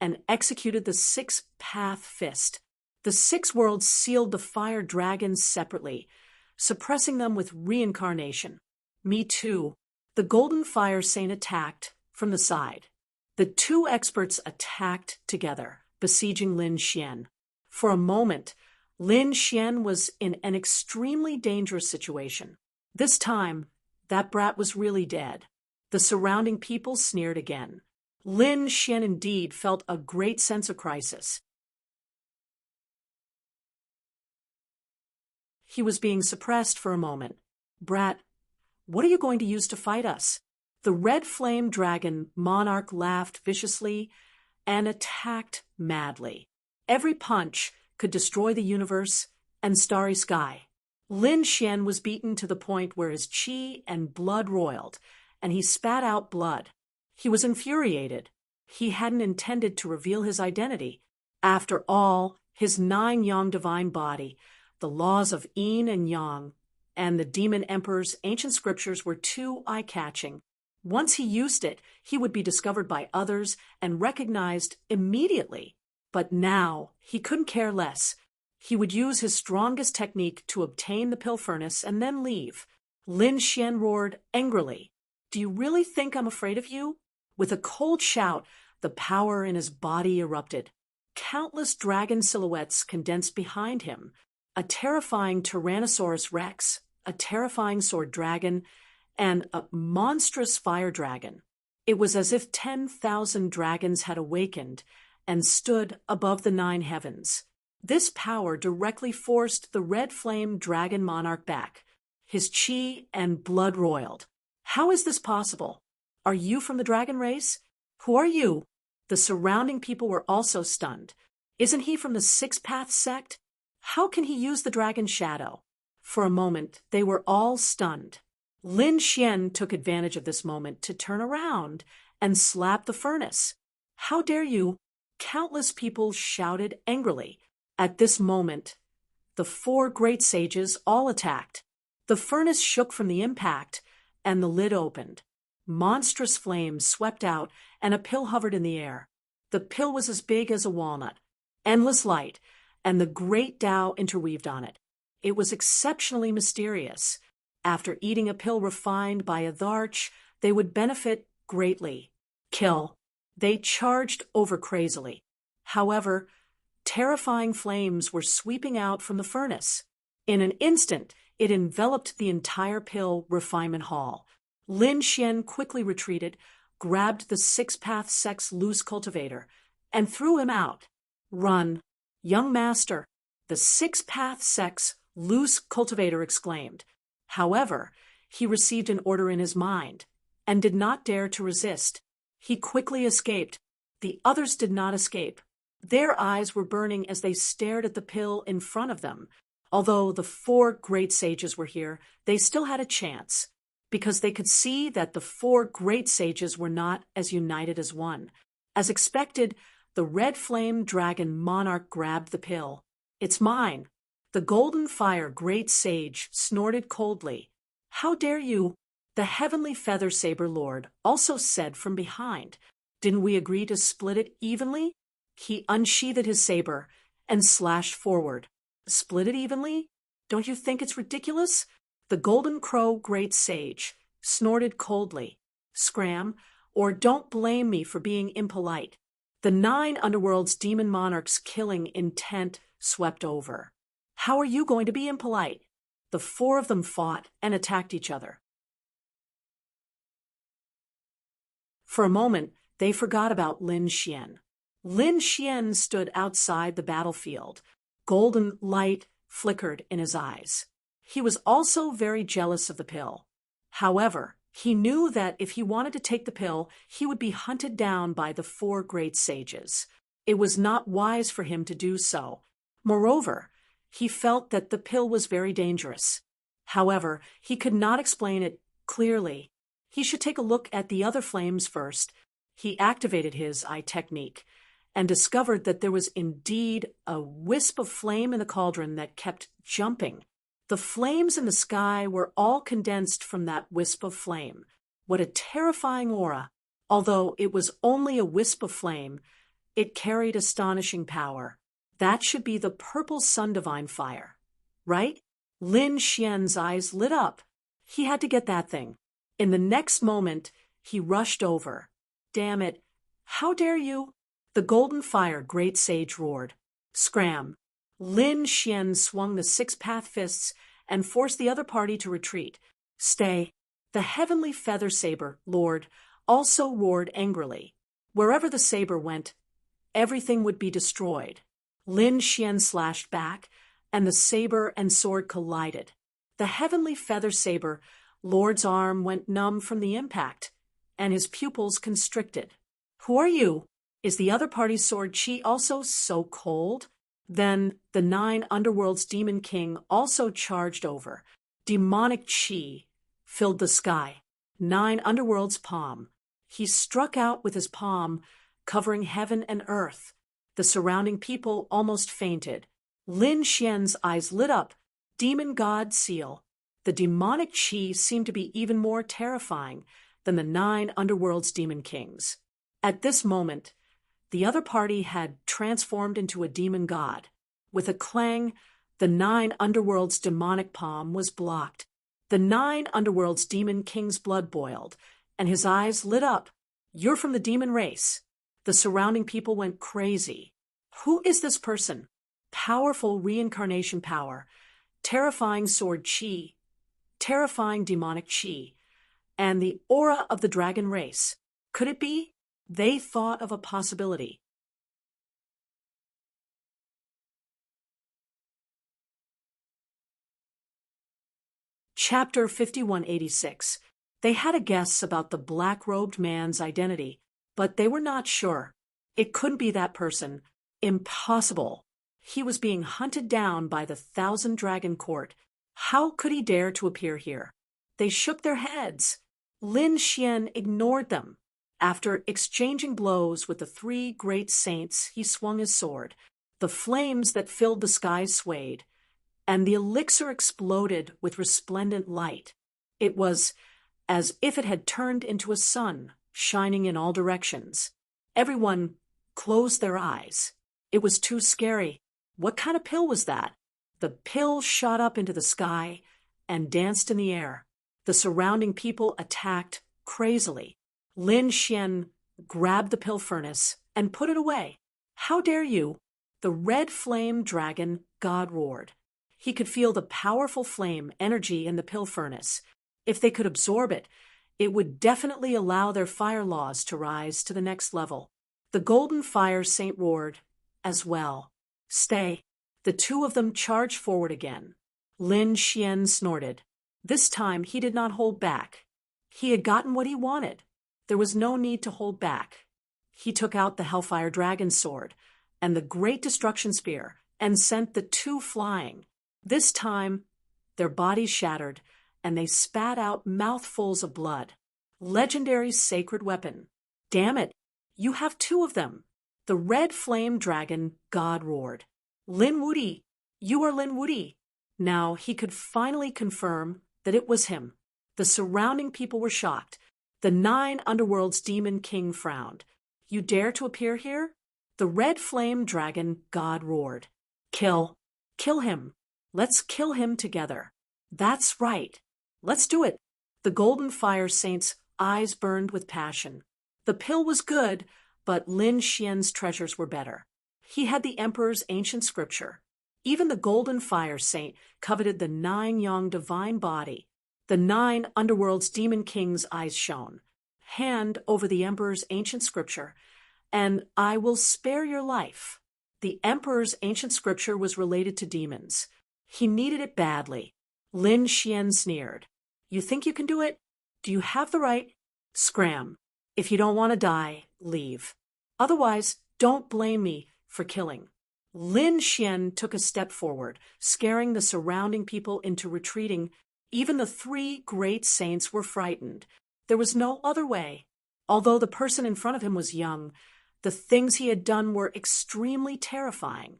Speaker 1: and executed the 6-path fist. The 6 worlds sealed the fire dragons separately, suppressing them with reincarnation. "Me too." The golden fire saint attacked from the side. The 2 experts attacked together, besieging Lin Xian. For a moment, Lin Xian was in an extremely dangerous situation. This time, that brat was really dead. The surrounding people sneered again. Lin Xian indeed felt a great sense of crisis. He was being suppressed for a moment. "Brat, what are you going to use to fight us?" The red flame dragon monarch laughed viciously and attacked madly. Every punch could destroy the universe and starry sky. Lin Xian was beaten to the point where his qi and blood roiled, and he spat out blood. He was infuriated. He hadn't intended to reveal his identity. After all, his 9 yang divine body, the laws of yin and yang, and the demon emperor's ancient scriptures were too eye-catching. Once he used it, he would be discovered by others and recognized immediately. But now, he couldn't care less. He would use his strongest technique to obtain the pill furnace and then leave. Lin Xian roared angrily. "Do you really think I'm afraid of you?" With a cold shout, the power in his body erupted. Countless dragon silhouettes condensed behind him. A terrifying Tyrannosaurus Rex, a terrifying sword dragon, and a monstrous fire dragon. It was as if 10,000 dragons had awakened and stood above the 9 heavens. This power directly forced the red flame dragon monarch back. His qi and blood roiled. "How is this possible? Are you from the dragon race? Who are you?" The surrounding people were also stunned. "Isn't he from the 6-path sect? How can he use the dragon shadow?" For a moment, they were all stunned. Lin Xian took advantage of this moment to turn around and slap the furnace. "How dare you!" Countless people shouted angrily. At this moment, the 4 great sages all attacked. The furnace shook from the impact, and the lid opened. Monstrous flames swept out, and a pill hovered in the air. The pill was as big as a walnut. Endless light, and the great Tao interweaved on it. It was exceptionally mysterious. After eating a pill refined by a Dharch, they would benefit greatly. Kill. They charged over crazily. However, terrifying flames were sweeping out from the furnace. In an instant, it enveloped the entire pill refinement hall. Lin Xian quickly retreated, grabbed the 6-path sect's loose cultivator, and threw him out. "Run, young master," the 6-path sect's loose cultivator exclaimed. However, he received an order in his mind and did not dare to resist. He quickly escaped. The others did not escape. Their eyes were burning as they stared at the pill in front of them. Although the 4 great sages were here, they still had a chance, because they could see that the 4 great sages were not as united as one. As expected, the red flame dragon monarch grabbed the pill. "It's mine." The golden fire great sage snorted coldly. "How dare you?" The heavenly feather saber lord also said from behind. "Didn't we agree to split it evenly?" He unsheathed his saber and slashed forward. Split it evenly? Don't you think it's ridiculous? The Golden Crow Great Sage snorted coldly. Scram, or don't blame me for being impolite. The 9 underworld's demon monarchs' killing intent swept over. How are you going to be impolite? The 4 of them fought and attacked each other. For a moment, they forgot about Lin Xian. Lin Xian stood outside the battlefield. Golden light flickered in his eyes. He was also very jealous of the pill. However, he knew that if he wanted to take the pill, he would be hunted down by the 4 great sages. It was not wise for him to do so. Moreover, he felt that the pill was very dangerous. However, he could not explain it clearly. He should take a look at the other flames first. He activated his eye technique and discovered that there was indeed a wisp of flame in the cauldron that kept jumping. The flames in the sky were all condensed from that wisp of flame. What a terrifying aura! Although it was only a wisp of flame, it carried astonishing power. That should be the purple sun divine fire, right? Lin Xian's eyes lit up. He had to get that thing. In the next moment, he rushed over. Damn it! How dare you? The golden fire great sage roared. Scram! Lin Xian swung the 6-path fists and forced the other party to retreat. Stay! The heavenly feather saber, Lord, also roared angrily. Wherever the saber went, everything would be destroyed. Lin Xian slashed back, and the saber and sword collided. The heavenly feather saber, Lord's arm went numb from the impact, and his pupils constricted. Who are you? Is the other party's sword chi also so cold? Then the 9 underworld's demon king also charged over. Demonic chi filled the sky. 9 underworld's palm. He struck out with his palm, covering heaven and earth. The surrounding people almost fainted. Lin Xian's eyes lit up. Demon god seal. The demonic chi seemed to be even more terrifying than the 9 underworld's demon kings. At this moment, the other party had transformed into a demon god. With a clang, the 9 underworld's demonic palm was blocked. The 9 underworld's demon king's blood boiled, and his eyes lit up. You're from the demon race. The surrounding people went crazy. Who is this person? Powerful reincarnation power, terrifying sword chi, terrifying demonic chi, and the aura of the dragon race. Could it be? They thought of a possibility. Chapter 5186. They had a guess about the black-robed man's identity, but they were not sure. It couldn't be that person. Impossible. He was being hunted down by the 1,000 Dragon Court. How could he dare to appear here? They shook their heads. Lin Xian ignored them. After exchanging blows with the 3 great saints, he swung his sword. The flames that filled the sky swayed, and the elixir exploded with resplendent light. It was as if it had turned into a sun, shining in all directions. Everyone closed their eyes. It was too scary. What kind of pill was that? The pill shot up into the sky and danced in the air. The surrounding people attacked crazily. Lin Xian grabbed the pill furnace and put it away. How dare you? The red flame dragon god roared. He could feel the powerful flame energy in the pill furnace. If they could absorb it, it would definitely allow their fire laws to rise to the next level. The golden fire saint roared as well. Stay. The 2 of them charged forward again. Lin Xian snorted. This time he did not hold back. He had gotten what he wanted. There was no need to hold back. He took out the Hellfire Dragon Sword and the Great Destruction Spear and sent the 2 flying. This time, their bodies shattered and they spat out mouthfuls of blood. Legendary sacred weapon. Damn it, you have 2 of them. The red flame dragon god roared. Lin Wuti, you are Lin Wuti. Now he could finally confirm that it was him. The surrounding people were shocked. The 9 underworld's demon king frowned. You dare to appear here? The red flame dragon god roared. Kill. Kill him. Let's kill him together. That's right. Let's do it. The Golden Fire Saint's eyes burned with passion. The pill was good, but Lin Xian's treasures were better. He had the Emperor's ancient scripture. Even the Golden Fire Saint coveted the 9 Yang divine body. The 9 underworld's demon king's eyes shone. Hand over the Emperor's ancient scripture, and I will spare your life. The Emperor's ancient scripture was related to demons. He needed it badly. Lin Xian sneered. You think you can do it? Do you have the right? Scram. If you don't want to die, leave. Otherwise, don't blame me for killing. Lin Xian took a step forward, scaring the surrounding people into retreating. Even the 3 great saints were frightened. There was no other way. Although the person in front of him was young, the things he had done were extremely terrifying.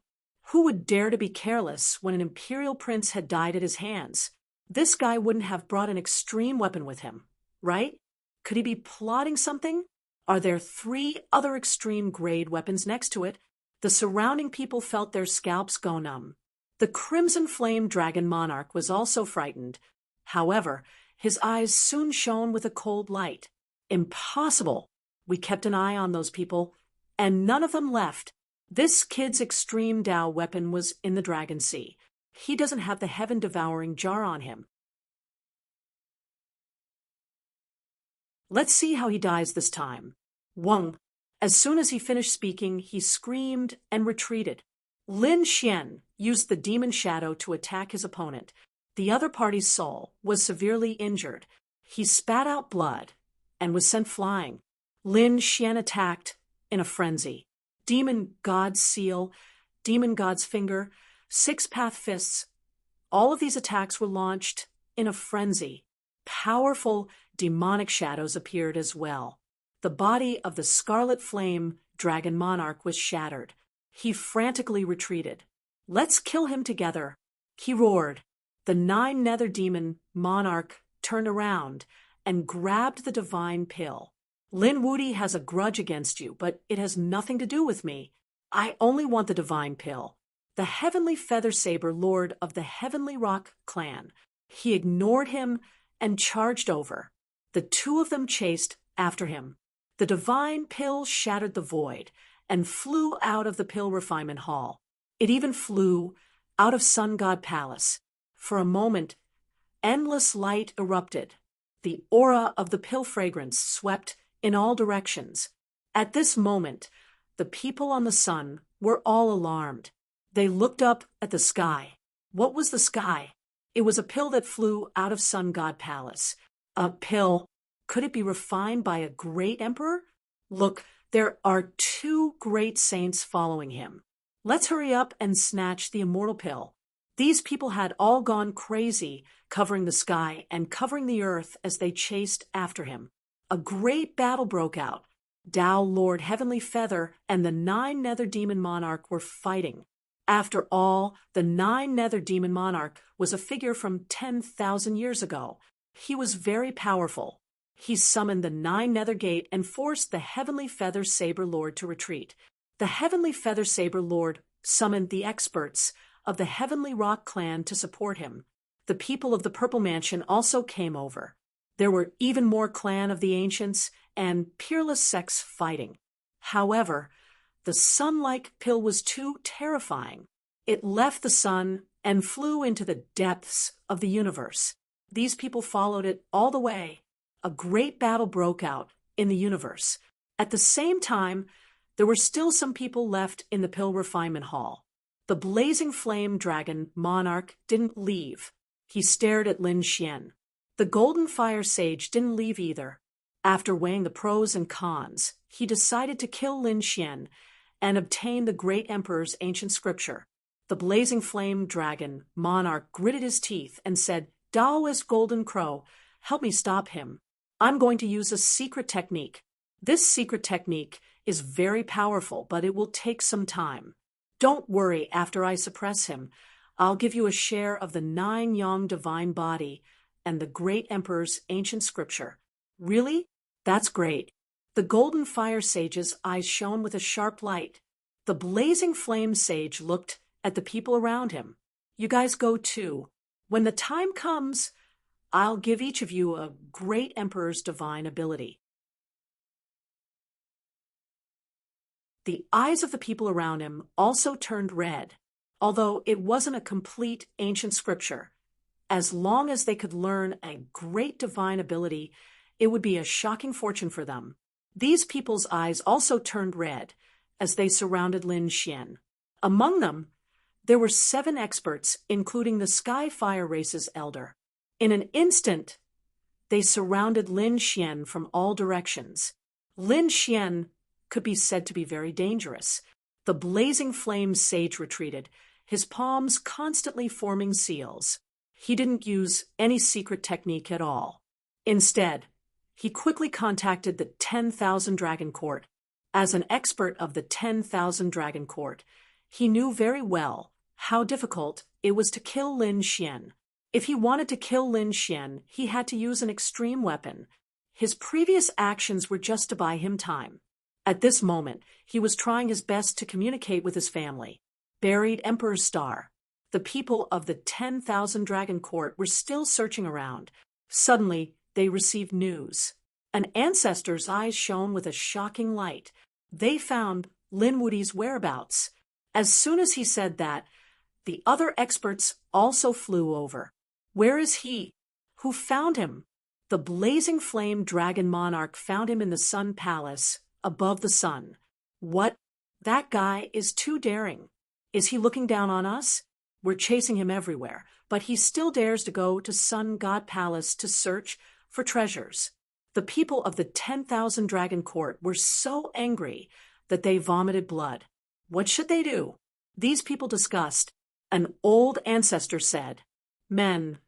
Speaker 1: Who would dare to be careless when an imperial prince had died at his hands? This guy wouldn't have brought an extreme weapon with him, right? Could he be plotting something? Are there 3 other extreme grade weapons next to it? The surrounding people felt their scalps go numb. The Crimson Flame Dragon Monarch was also frightened. However, his eyes soon shone with a cold light. Impossible! We kept an eye on those people, and none of them left. This kid's extreme Dao weapon was in the Dragon Sea. He doesn't have the heaven-devouring jar on him. Let's see how he dies this time. Weng. As soon as he finished speaking, he screamed and retreated. Lin Xian used the demon shadow to attack his opponent. The other party's soul was severely injured. He spat out blood and was sent flying. Lin Xian attacked in a frenzy. Demon God's seal, Demon God's finger, 6-path fists. All of these attacks were launched in a frenzy. Powerful demonic shadows appeared as well. The body of the Scarlet Flame Dragon Monarch was shattered. He frantically retreated. Let's kill him together, he roared. The 9 Nether Demon Monarch turned around and grabbed the divine pill. Lin Wudi has a grudge against you, but it has nothing to do with me. I only want the divine pill. The Heavenly Feather Saber Lord of the Heavenly Rock clan. He ignored him and charged over. The 2 of them chased after him. The divine pill shattered the void and flew out of the Pill Refinement Hall. It even flew out of Sun God Palace. For a moment, endless light erupted. The aura of the pill fragrance swept in all directions. At this moment, the people on the sun were all alarmed. They looked up at the sky. What was the sky? It was a pill that flew out of Sun God Palace. A pill. Could it be refined by a great emperor? Look, there are 2 great saints following him. Let's hurry up and snatch the immortal pill. These people had all gone crazy, covering the sky and covering the earth as they chased after him. A great battle broke out. Dao Lord Heavenly Feather and the 9 Nether Demon Monarch were fighting. After all, the 9 Nether Demon Monarch was a figure from 10,000 years ago. He was very powerful. He summoned the 9 Nether Gate and forced the Heavenly Feather Saber Lord to retreat. The Heavenly Feather Saber Lord summoned the experts of the Heavenly Rock clan to support him. The people of the Purple Mansion also came over. There were even more clan of the Ancients and peerless sects fighting. However, the sun-like pill was too terrifying. It left the sun and flew into the depths of the universe. These people followed it all the way. A great battle broke out in the universe. At the same time, there were still some people left in the Pill Refinement Hall. The Blazing Flame Dragon Monarch didn't leave. He stared at Lin Xian. The Golden Fire Sage didn't leave either. After weighing the pros and cons, he decided to kill Lin Xian and obtain the Great Emperor's ancient scripture. The Blazing Flame Dragon Monarch gritted his teeth and said, Taoist Golden Crow, help me stop him. I'm going to use a secret technique. This secret technique is very powerful, but it will take some time. Don't worry, after I suppress him, I'll give you a share of the 9 Yang divine body and the Great Emperor's ancient scripture. Really? That's great. The Golden Fire Sage's eyes shone with a sharp light. The Blazing Flame Sage looked at the people around him. You guys go too. When the time comes, I'll give each of you a great emperor's divine ability. The eyes of the people around him also turned red, although it wasn't a complete ancient scripture. As long as they could learn a great divine ability, it would be a shocking fortune for them. These people's eyes also turned red as they surrounded Lin Xian. Among them, there were 7 experts, including the Sky Fire Race's elder. In an instant, they surrounded Lin Xian from all directions. Lin Xian could be said to be very dangerous. The blazing flame sage retreated, his palms constantly forming seals. He didn't use any secret technique at all. Instead, he quickly contacted the 10,000 Dragon Court. As an expert of the 10,000 Dragon Court, he knew very well how difficult it was to kill Lin Xian. If he wanted to kill Lin Xian, he had to use an extreme weapon. His previous actions were just to buy him time. At this moment, he was trying his best to communicate with his family. Buried Emperor's Star. The people of the 10,000 Dragon Court were still searching around. Suddenly, they received news. An ancestor's eyes shone with a shocking light. They found Lin Wudi's whereabouts. As soon as he said that, the other experts also flew over. Where is he? Who found him? The blazing flame dragon monarch found him in the Sun Palace, above the sun. What? That guy is too daring. Is he looking down on us? We're chasing him everywhere, but he still dares to go to Sun God Palace to search for treasures. The people of the 10,000 Dragon Court were so angry that they vomited blood. What should they do? These people discussed. An old ancestor said, "Men,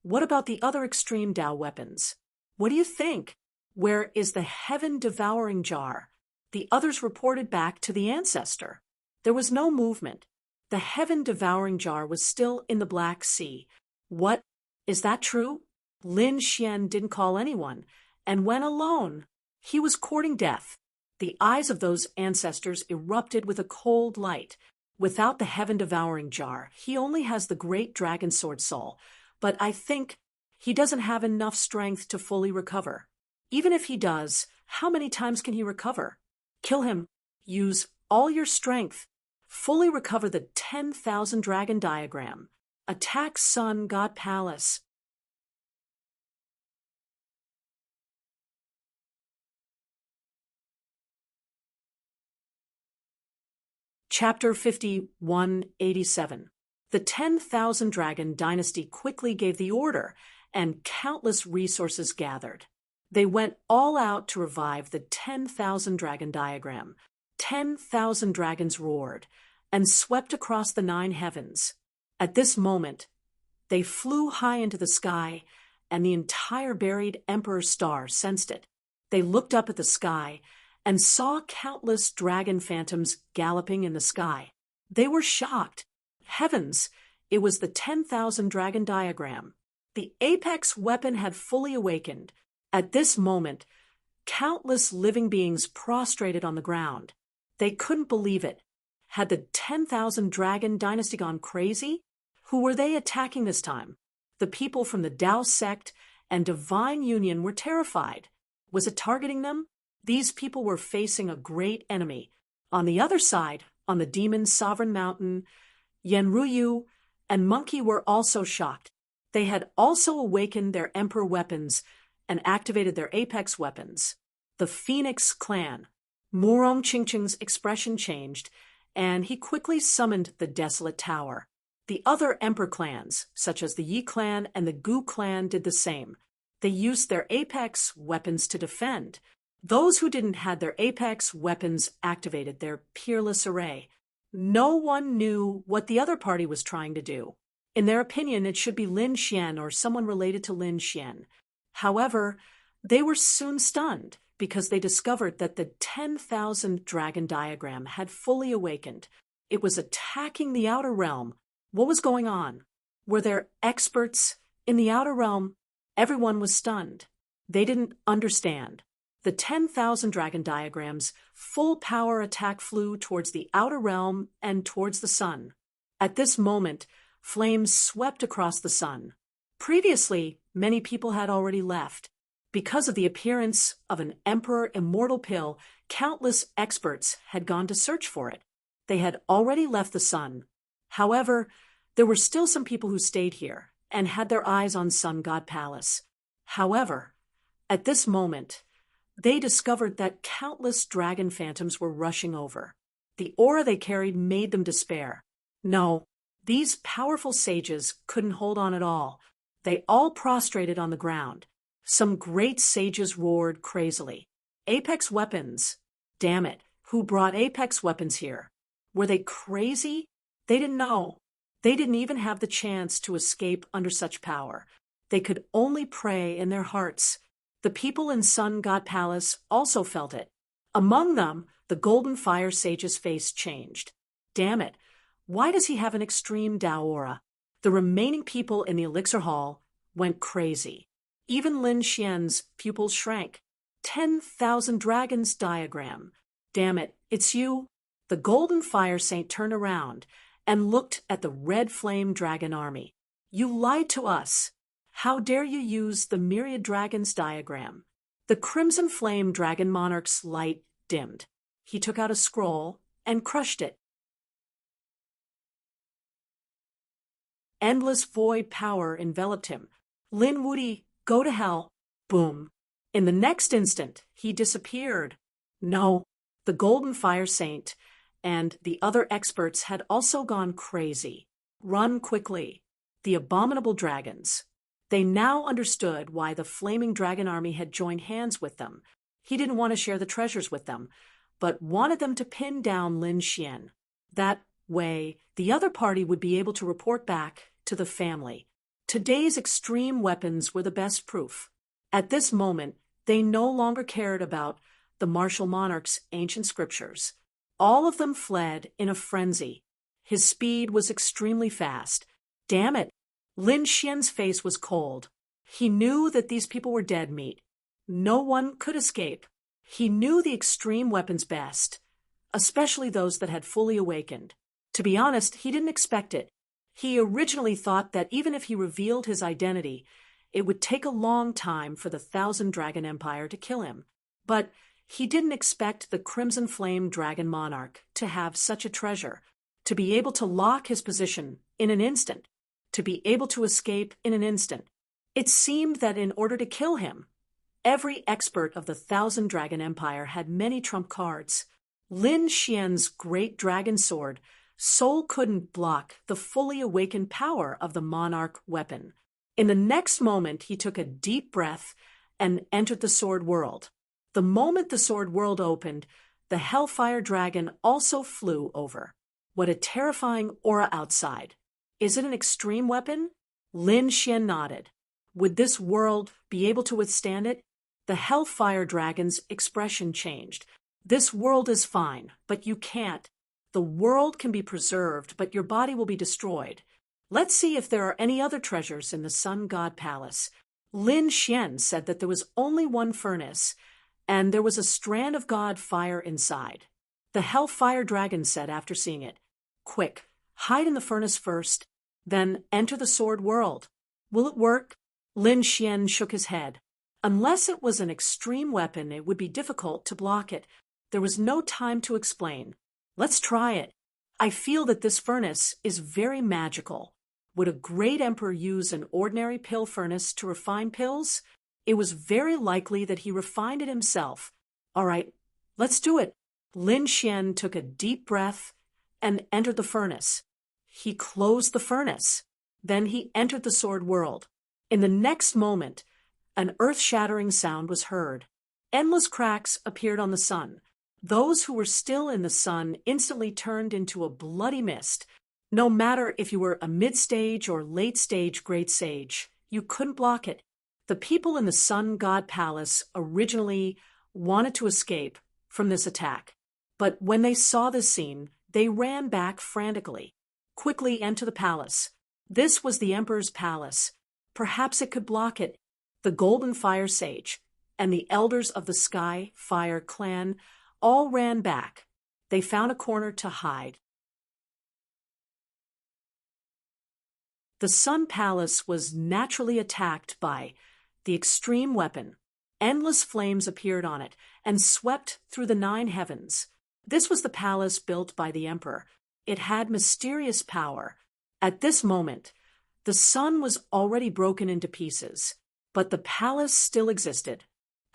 Speaker 1: what about the other extreme Dao weapons? What do you think? Where is the heaven-devouring jar?" The others reported back to the ancestor. There was no movement. The heaven-devouring jar was still in the Black Sea. What? Is that true? Lin Xian didn't call anyone, and went alone. He was courting death. The eyes of those ancestors erupted with a cold light. Without the heaven-devouring jar, he only has the great dragon sword soul, but I think he doesn't have enough strength to fully recover. Even if he does, how many times can he recover? Kill him. Use all your strength. Fully recover the 10,000 dragon diagram. Attack Sun God Palace. Chapter 5187. The 10,000 Dragon Dynasty quickly gave the order, and countless resources gathered. They went all out to revive the 10,000 Dragon diagram. 10,000 dragons roared and swept across the 9 heavens. At this moment, they flew high into the sky, and the entire buried Emperor's Star sensed it. They looked up at the sky and saw countless dragon phantoms galloping in the sky. They were shocked. Heavens, it was the 10,000 Dragon diagram. The apex weapon had fully awakened. At this moment, countless living beings prostrated on the ground. They couldn't believe it. Had the 10,000 Dragon Dynasty gone crazy? Who were they attacking this time? The people from the Tao sect and Divine Union were terrified. Was it targeting them? These people were facing a great enemy. On the other side, on the Demon Sovereign Mountain, Yanruyu and Monkey were also shocked. They had also awakened their Emperor weapons and activated their apex weapons. The Phoenix clan. Murong Qingqing's expression changed, and he quickly summoned the Desolate Tower. The other Emperor clans, such as the Yi clan and the Gu clan, did the same. They used their apex weapons to defend. Those who didn't have their apex weapons activated their peerless array. No one knew what the other party was trying to do. In their opinion, it should be Lin Xian or someone related to Lin Xian. However, they were soon stunned because they discovered that the 10,000 Dragon diagram had fully awakened. It was attacking the outer realm. What was going on? Were there experts in the outer realm? Everyone was stunned. They didn't understand. The 10,000 Dragon diagram's full power attack flew towards the outer realm and towards the sun. At this moment, Flames swept across the sun. Previously, many people had already left. Because of the appearance of an Emperor Immortal pill, countless experts had gone to search for it. They had already left the sun. However, there were still some people who stayed here and had their eyes on Sun God Palace. However, at this moment, they discovered that countless dragon phantoms were rushing over. The aura they carried made them despair. No, these powerful sages couldn't hold on at all. They all prostrated on the ground. Some great sages roared crazily. Apex weapons! Damn it, who brought Apex weapons here? Were they crazy? They didn't know. They didn't even have the chance to escape under such power. They could only pray in their hearts. The people in Sun God Palace also felt it. Among them, the Golden Fire Sage's face changed. Damn it, why does he have an extreme Dao aura? The remaining people in the Elixir Hall went crazy. Even Lin Xian's pupils shrank. 10,000 dragons diagram. Damn it, it's you? The Golden Fire Saint turned around and looked at the red flame dragon army. You lied to us. How dare you use the myriad dragons diagram? The crimson flame dragon monarch's light dimmed. He took out a scroll and crushed it. Endless void power enveloped him. Lin Wudi, go to hell. Boom. In the next instant, he disappeared. No, the Golden Fire Saint and the other experts had also gone crazy. Run quickly. The abominable dragons. They now understood why the flaming dragon army had joined hands with them. He didn't want to share the treasures with them, but wanted them to pin down Lin Xian. That way, the other party would be able to report back to the family. Today's extreme weapons were the best proof. At this moment, they no longer cared about the martial monarch's ancient scriptures. All of them fled in a frenzy. His speed was extremely fast. Damn it! Lin Xian's face was cold. He knew that these people were dead meat. No one could escape. He knew the extreme weapons best, especially those that had fully awakened. To be honest, he didn't expect it. He originally thought that even if he revealed his identity, it would take a long time for the Thousand Dragon Empire to kill him. But he didn't expect the Crimson Flame Dragon Monarch to have such a treasure, to be able to lock his position in an instant, to be able to escape in an instant. It seemed that in order to kill him, every expert of the Thousand Dragon Empire had many trump cards. Lin Xian's great dragon sword, Soul couldn't block the fully awakened power of the monarch weapon. In the next moment, he took a deep breath and entered the sword world. The moment the sword world opened, the Hellfire Dragon also flew over. What a terrifying aura outside. Is it an extreme weapon? Lin Xian nodded. Would this world be able to withstand it? The Hellfire Dragon's expression changed. This world is fine, but you can't. The world can be preserved, but your body will be destroyed. Let's see if there are any other treasures in the Sun God Palace. Lin Xian said that there was only one furnace, and there was a strand of God fire inside. The Hellfire Dragon said after seeing it, "Quick, hide in the furnace first, then enter the sword world." Will it work? Lin Xian shook his head. Unless it was an extreme weapon, it would be difficult to block it. There was no time to explain. Let's try it. I feel that this furnace is very magical. Would a great emperor use an ordinary pill furnace to refine pills? It was very likely that he refined it himself. All right, let's do it. Lin Xian took a deep breath and entered the furnace. He closed the furnace. Then he entered the sword world. In the next moment, an earth-shattering sound was heard. Endless cracks appeared on the sun. Those who were still in the sun instantly turned into a bloody mist. No matter if you were a mid-stage or late-stage great sage, you couldn't block it. The people in the Sun God Palace originally wanted to escape from this attack. But when they saw this scene, they ran back frantically. Quickly enter the palace. This was the Emperor's palace. Perhaps it could block it. The Golden Fire Sage and the elders of the Sky Fire clan all ran back. They found a corner to hide. The Sun Palace was naturally attacked by the extreme weapon. Endless flames appeared on it and swept through the 9 heavens. This was the palace built by the emperor. It had mysterious power. At this moment, the sun was already broken into pieces, but the palace still existed.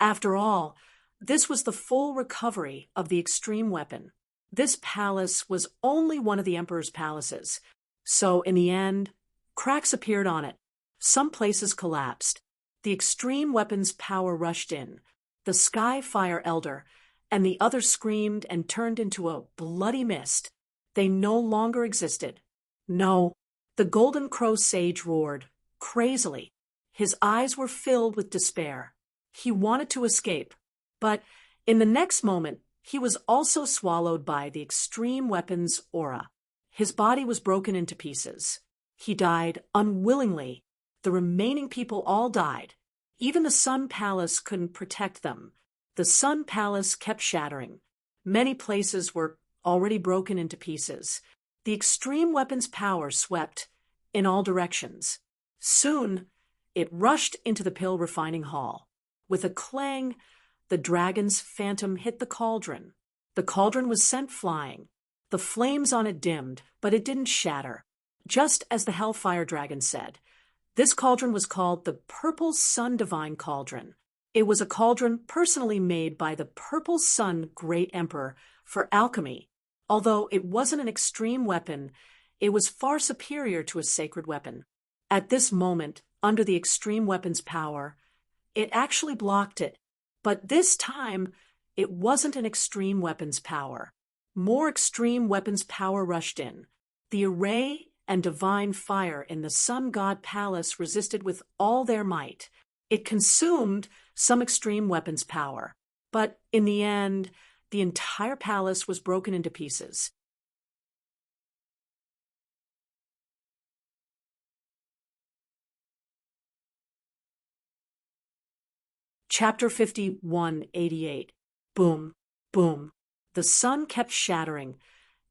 Speaker 1: After all, this was the full recovery of the extreme weapon. This palace was only one of the emperor's palaces. So, in the end, cracks appeared on it. Some places collapsed. The extreme weapon's power rushed in. The Sky Fire Elder and the others screamed and turned into a bloody mist. They no longer existed. No, the Golden Crow Sage roared, crazily. His eyes were filled with despair. He wanted to escape, but in the next moment, he was also swallowed by the extreme weapon's aura. His body was broken into pieces. He died unwillingly. The remaining people all died. Even the Sun Palace couldn't protect them. The Sun Palace kept shattering. Many places were already broken into pieces. The extreme weapon's power swept in all directions. Soon, it rushed into the pill refining hall. With a clang, the dragon's phantom hit the cauldron. The cauldron was sent flying. The flames on it dimmed, but it didn't shatter. Just as the Hellfire Dragon said, this cauldron was called the Purple Sun Divine Cauldron. It was a cauldron personally made by the Purple Sun Great Emperor for alchemy. Although it wasn't an extreme weapon, it was far superior to a sacred weapon. At this moment, under the extreme weapon's power, it actually blocked it. But this time, it wasn't an extreme weapon's power. More extreme weapons' power rushed in. The array and divine fire in the Sun God Palace resisted with all their might. It consumed some extreme weapons' power. But in the end, the entire palace was broken into pieces. Chapter 5188. Boom, boom. The sun kept shattering,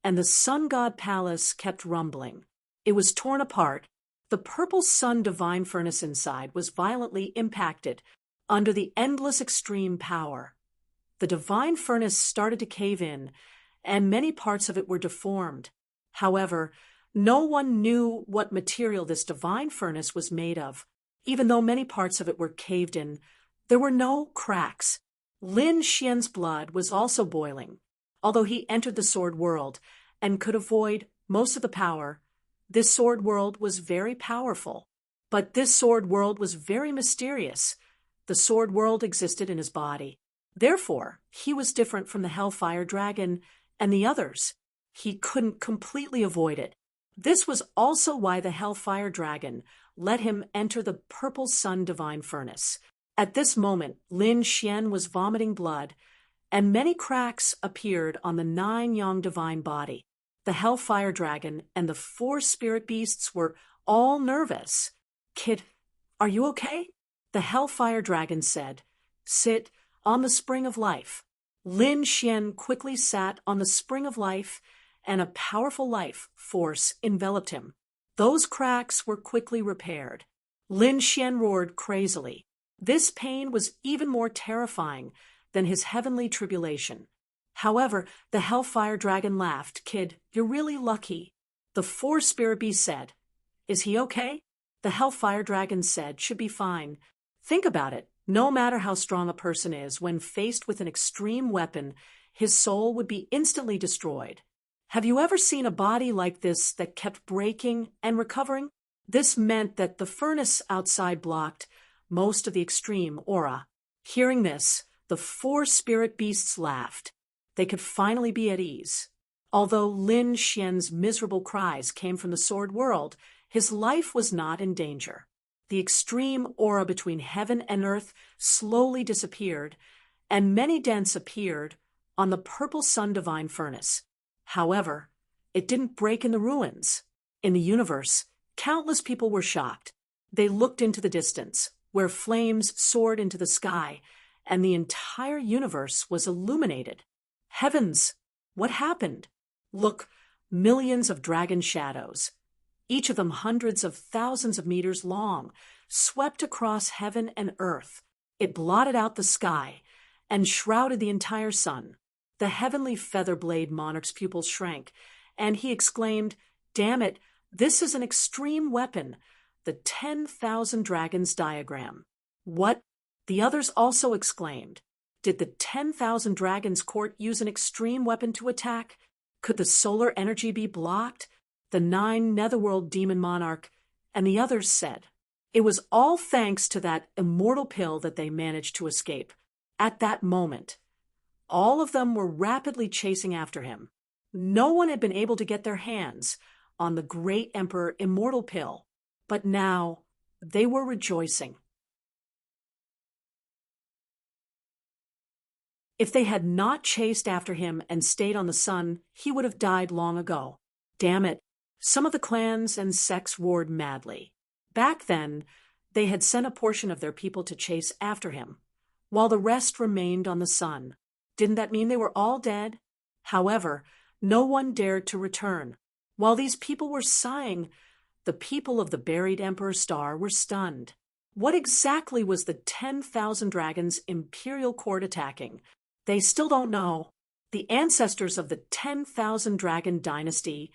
Speaker 1: and the Sun God Palace kept rumbling. It was torn apart. The purple sun divine furnace inside was violently impacted under the endless extreme power. The divine furnace started to cave in, and many parts of it were deformed. However, no one knew what material this divine furnace was made of. Even though many parts of it were caved in, there were no cracks. Lin Xian's blood was also boiling. Although he entered the sword world and could avoid most of the power, this sword world was very powerful. But this sword world was very mysterious. The sword world existed in his body. Therefore, he was different from the Hellfire Dragon and the others. He couldn't completely avoid it. This was also why the Hellfire Dragon let him enter the Purple Sun Divine Furnace. At this moment, Lin Xian was vomiting blood, and many cracks appeared on the 9 Yang Divine body. The Hellfire Dragon and the 4 spirit beasts were all nervous. "Kid, are you okay?" The Hellfire Dragon said. "Sit on the spring of life." Lin Xian quickly sat on the spring of life, and a powerful life force enveloped him. Those cracks were quickly repaired. Lin Xian roared crazily. This pain was even more terrifying than his heavenly tribulation. However, the Hellfire Dragon laughed. "Kid, you're really lucky." The 4 spirit beasts said, "Is he okay?" The Hellfire Dragon said, "Should be fine." Think about it. No matter how strong a person is, when faced with an extreme weapon, his soul would be instantly destroyed. Have you ever seen a body like this that kept breaking and recovering? This meant that the furnace outside blocked most of the extreme aura. Hearing this, the 4 spirit beasts laughed. They could finally be at ease. Although Lin Xian's miserable cries came from the sword world, his life was not in danger. The extreme aura between heaven and earth slowly disappeared, and many dents appeared on the Purple Sun Divine Furnace. However, it didn't break in the ruins. In the universe, countless people were shocked. They looked into the distance, where flames soared into the sky, and the entire universe was illuminated. Heavens! What happened? Look, millions of dragon shadows. each of them hundreds of thousands of meters long, swept across heaven and earth. It blotted out the sky and shrouded the entire sun. The heavenly feather-blade monarch's pupils shrank, and he exclaimed, "Damn it, this is an extreme weapon, the 10,000 dragons diagram." "What?" the others also exclaimed. Did the 10,000 dragons court use an extreme weapon to attack? Could the solar energy be blocked? The 9 netherworld demon monarch and the others said. It was all thanks to that immortal pill that they managed to escape. At that moment, all of them were rapidly chasing after him. No one had been able to get their hands on the great emperor immortal pill, but now they were rejoicing. If they had not chased after him and stayed on the sun, he would have died long ago. Damn it, some of the clans and sects roared madly. Back then, they had sent a portion of their people to chase after him, while the rest remained on the sun. Didn't that mean they were all dead? However, no one dared to return. While these people were sighing, the people of the buried Emperor's Star were stunned. What exactly was the 10,000 dragons' imperial court attacking? They still don't know. The ancestors of the 10,000 dragon dynasty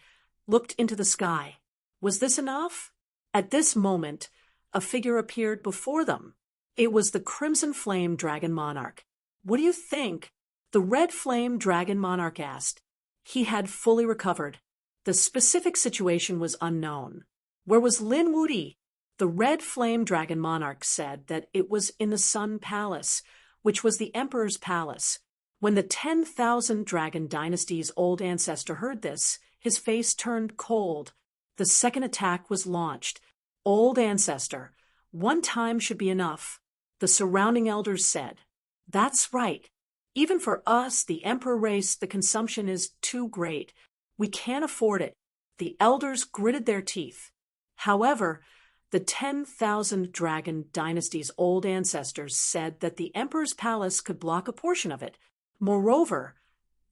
Speaker 1: looked into the sky. Was this enough? At this moment, a figure appeared before them. It was the Crimson Flame Dragon Monarch. "What do you think?" the Red Flame Dragon Monarch asked. He had fully recovered. The specific situation was unknown. Where was Lin Wuti? The Red Flame Dragon Monarch said that it was in the Sun Palace, which was the Emperor's palace. When the 10,000 Dragon Dynasty's old ancestor heard this, his face turned cold. The second attack was launched. "Old ancestor, one time should be enough," the surrounding elders said. "That's right. Even for us, the Emperor race, the consumption is too great. We can't afford it." The elders gritted their teeth. However, the 10,000 Dragon Dynasty's old ancestors said that the Emperor's palace could block a portion of it. Moreover,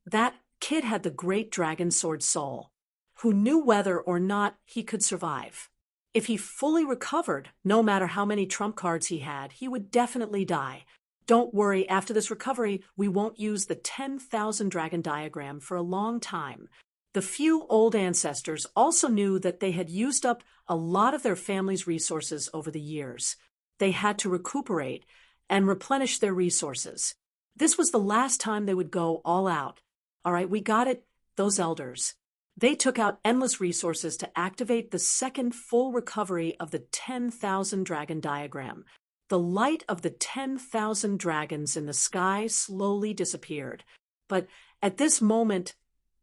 Speaker 1: that kid had the great dragon sword soul, who knew whether or not he could survive. If he fully recovered, no matter how many trump cards he had, he would definitely die. Don't worry, after this recovery, we won't use the 10,000 dragon diagram for a long time. The few old ancestors also knew that they had used up a lot of their family's resources over the years. They had to recuperate and replenish their resources. This was the last time they would go all out. All right, we got it, those elders. They took out endless resources to activate the second full recovery of the 10,000 dragon diagram. The light of the 10,000 dragons in the sky slowly disappeared. But at this moment,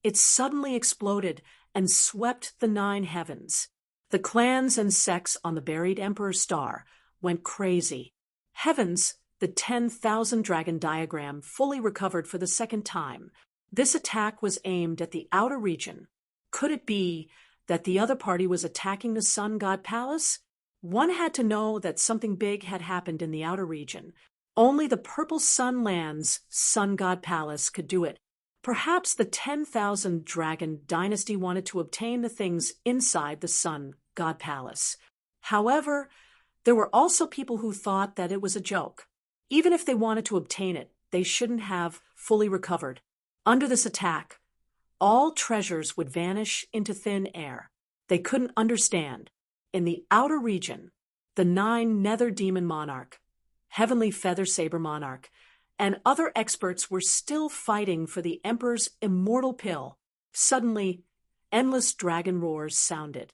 Speaker 1: it suddenly exploded and swept the 9 heavens. The clans and sects on the buried Emperor's Star went crazy. Heavens, the 10,000 dragon diagram fully recovered for the second time. This attack was aimed at the outer region. Could it be that the other party was attacking the Sun God Palace? One had to know that something big had happened in the outer region. Only the Purple Sun Land's Sun God Palace could do it. Perhaps the 10,000 Dragon Dynasty wanted to obtain the things inside the Sun God Palace. However, there were also people who thought that it was a joke. Even if they wanted to obtain it, they shouldn't have fully recovered. Under this attack, all treasures would vanish into thin air. They couldn't understand. In the outer region, the 9 Nether Demon Monarch, Heavenly Feather Saber Monarch, and other experts were still fighting for the Emperor's immortal pill. Suddenly, endless dragon roars sounded.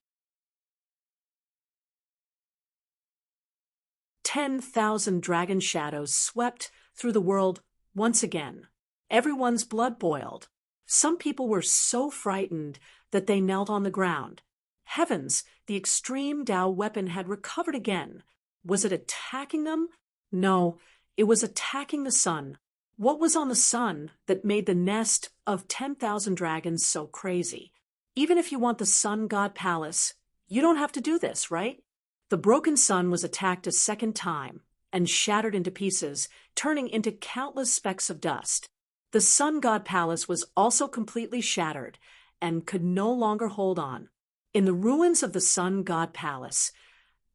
Speaker 1: 10,000 dragon shadows swept through the world once again. Everyone's blood boiled. Some people were so frightened that they knelt on the ground. Heavens, the extreme Tao weapon had recovered again. Was it attacking them? No, it was attacking the sun. What was on the sun that made the nest of 10,000 dragons so crazy? Even if you want the Sun God Palace, you don't have to do this, right? The broken sun was attacked a second time and shattered into pieces, turning into countless specks of dust. The Sun God Palace was also completely shattered and could no longer hold on. In the ruins of the Sun God Palace,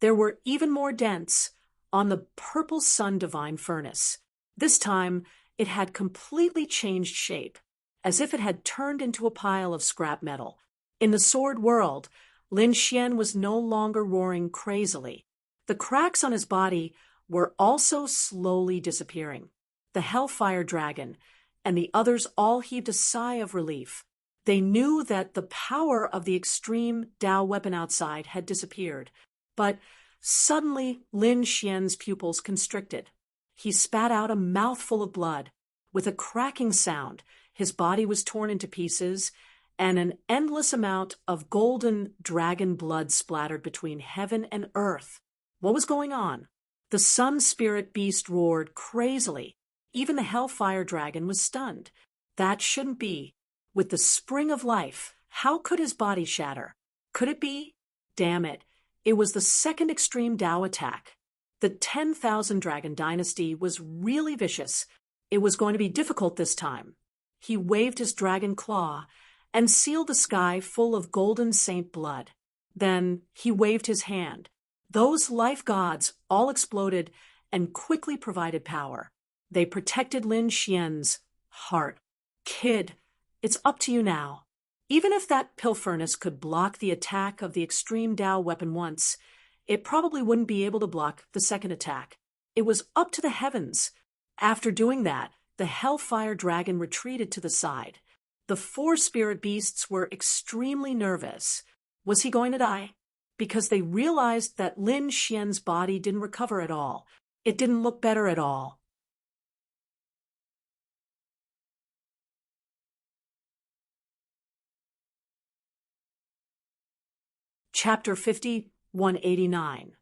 Speaker 1: there were even more dents on the purple sun divine furnace. This time, it had completely changed shape, as if it had turned into a pile of scrap metal. In the sword world, Lin Xian was no longer roaring crazily. The cracks on his body were also slowly disappearing. The Hellfire Dragon and the others all heaved a sigh of relief. They knew that the power of the extreme Dao weapon outside had disappeared, but suddenly Lin Xian's pupils constricted. He spat out a mouthful of blood. With a cracking sound, his body was torn into pieces, and an endless amount of golden dragon blood splattered between heaven and earth. What was going on? The sun spirit beast roared crazily. Even the Hellfire Dragon was stunned. That shouldn't be. With the spring of life, how could his body shatter? Could it be? Damn it. It was the second extreme Dao attack. The 10,000 Dragon Dynasty was really vicious. It was going to be difficult this time. He waved his dragon claw and sealed the sky full of golden saint blood. Then he waved his hand. Those life gods all exploded and quickly provided power. They protected Lin Xian's heart. Kid, it's up to you now. Even if that pill furnace could block the attack of the extreme Dao weapon once, it probably wouldn't be able to block the second attack. It was up to the heavens. After doing that, the Hellfire Dragon retreated to the side. The four spirit beasts were extremely nervous. Was he going to die? Because they realized that Lin Xian's body didn't recover at all. It didn't look better at all. Chapter 50, 189.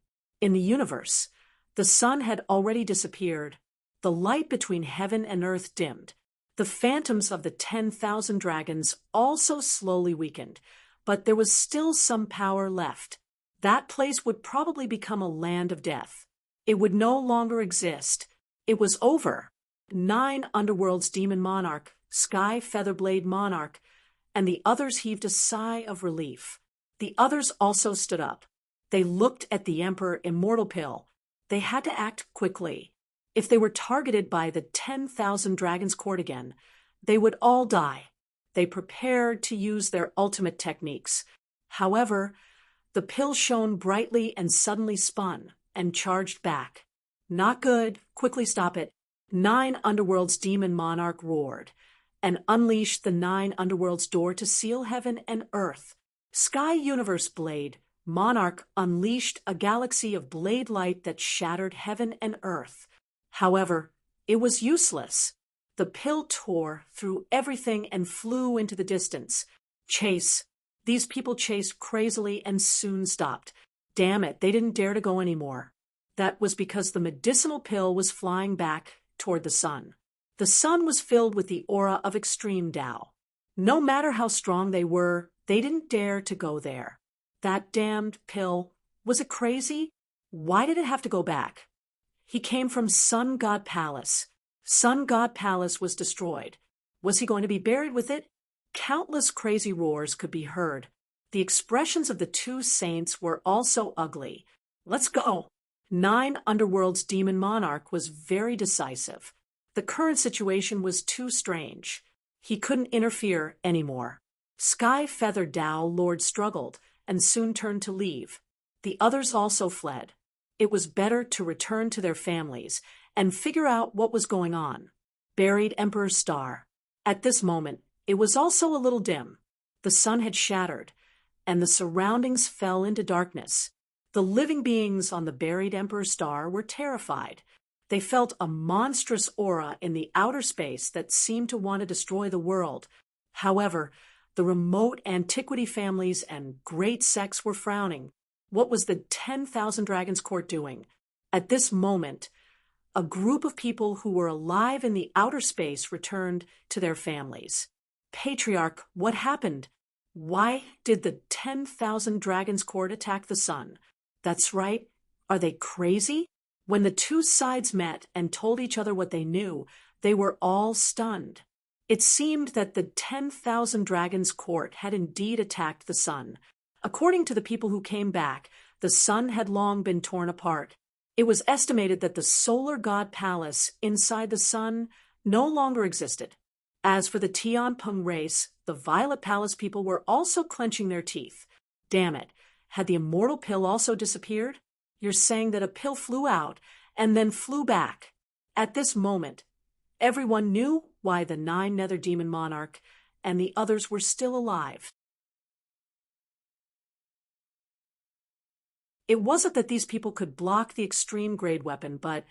Speaker 1: In the universe, the sun had already disappeared. The light between heaven and earth dimmed. The phantoms of the 10,000 dragons also slowly weakened, but there was still some power left. That place would probably become a land of death. It would no longer exist. It was over. 9 Underworld's Demon Monarch, Sky Featherblade Monarch, and the others heaved a sigh of relief. The others also stood up. They looked at the Emperor Immortal Pill. They had to act quickly. If they were targeted by the 10,000 Dragons Court again, they would all die. They prepared to use their ultimate techniques. However, the pill shone brightly and suddenly spun and charged back. Not good. Quickly stop it. 9 Underworld's Demon Monarch roared and unleashed the 9 Underworld's door to seal heaven and earth. Sky Universe Blade Monarch unleashed a galaxy of blade light that shattered heaven and earth. However, it was useless. The pill tore through everything and flew into the distance. Chase. These people chased crazily and soon stopped. Damn it, they didn't dare to go anymore. That was because the medicinal pill was flying back toward the sun. The sun was filled with the aura of extreme Dao. No matter how strong they were, they didn't dare to go there. That damned pill, was it crazy? Why did it have to go back? He came from Sun God Palace. Sun God Palace was destroyed. Was he going to be buried with it? Countless crazy roars could be heard. The expressions of the 2 saints were also ugly. Let's go. 9 Underworld's Demon Monarch was very decisive. The current situation was too strange. He couldn't interfere anymore. Sky Feather Dao Lord struggled and soon turned to leave. The others also fled. It was better to return to their families and figure out what was going on. Buried Emperor's Star. At this moment, it was also a little dim. The sun had shattered, and the surroundings fell into darkness. The living beings on the buried Emperor's Star were terrified. They felt a monstrous aura in the outer space that seemed to want to destroy the world. However, the remote antiquity families and great sects were frowning. What was the 10,000 Dragons Court doing? At this moment, a group of people who were alive in the outer space returned to their families. Patriarch, what happened? Why did the 10,000 Dragons Court attack the sun? That's right. Are they crazy? When the 2 sides met and told each other what they knew, they were all stunned. It seemed that the 10,000 Dragons Court had indeed attacked the sun. According to the people who came back, the sun had long been torn apart. It was estimated that the solar god palace inside the sun no longer existed. As for the Tianpeng race, the Violet Palace people were also clenching their teeth. Damn it, had the immortal pill also disappeared? You're saying that a pill flew out and then flew back. At this moment, everyone knew why the 9 Nether Demon Monarch and the others were still alive. It wasn't that these people could block the extreme grade weapon, but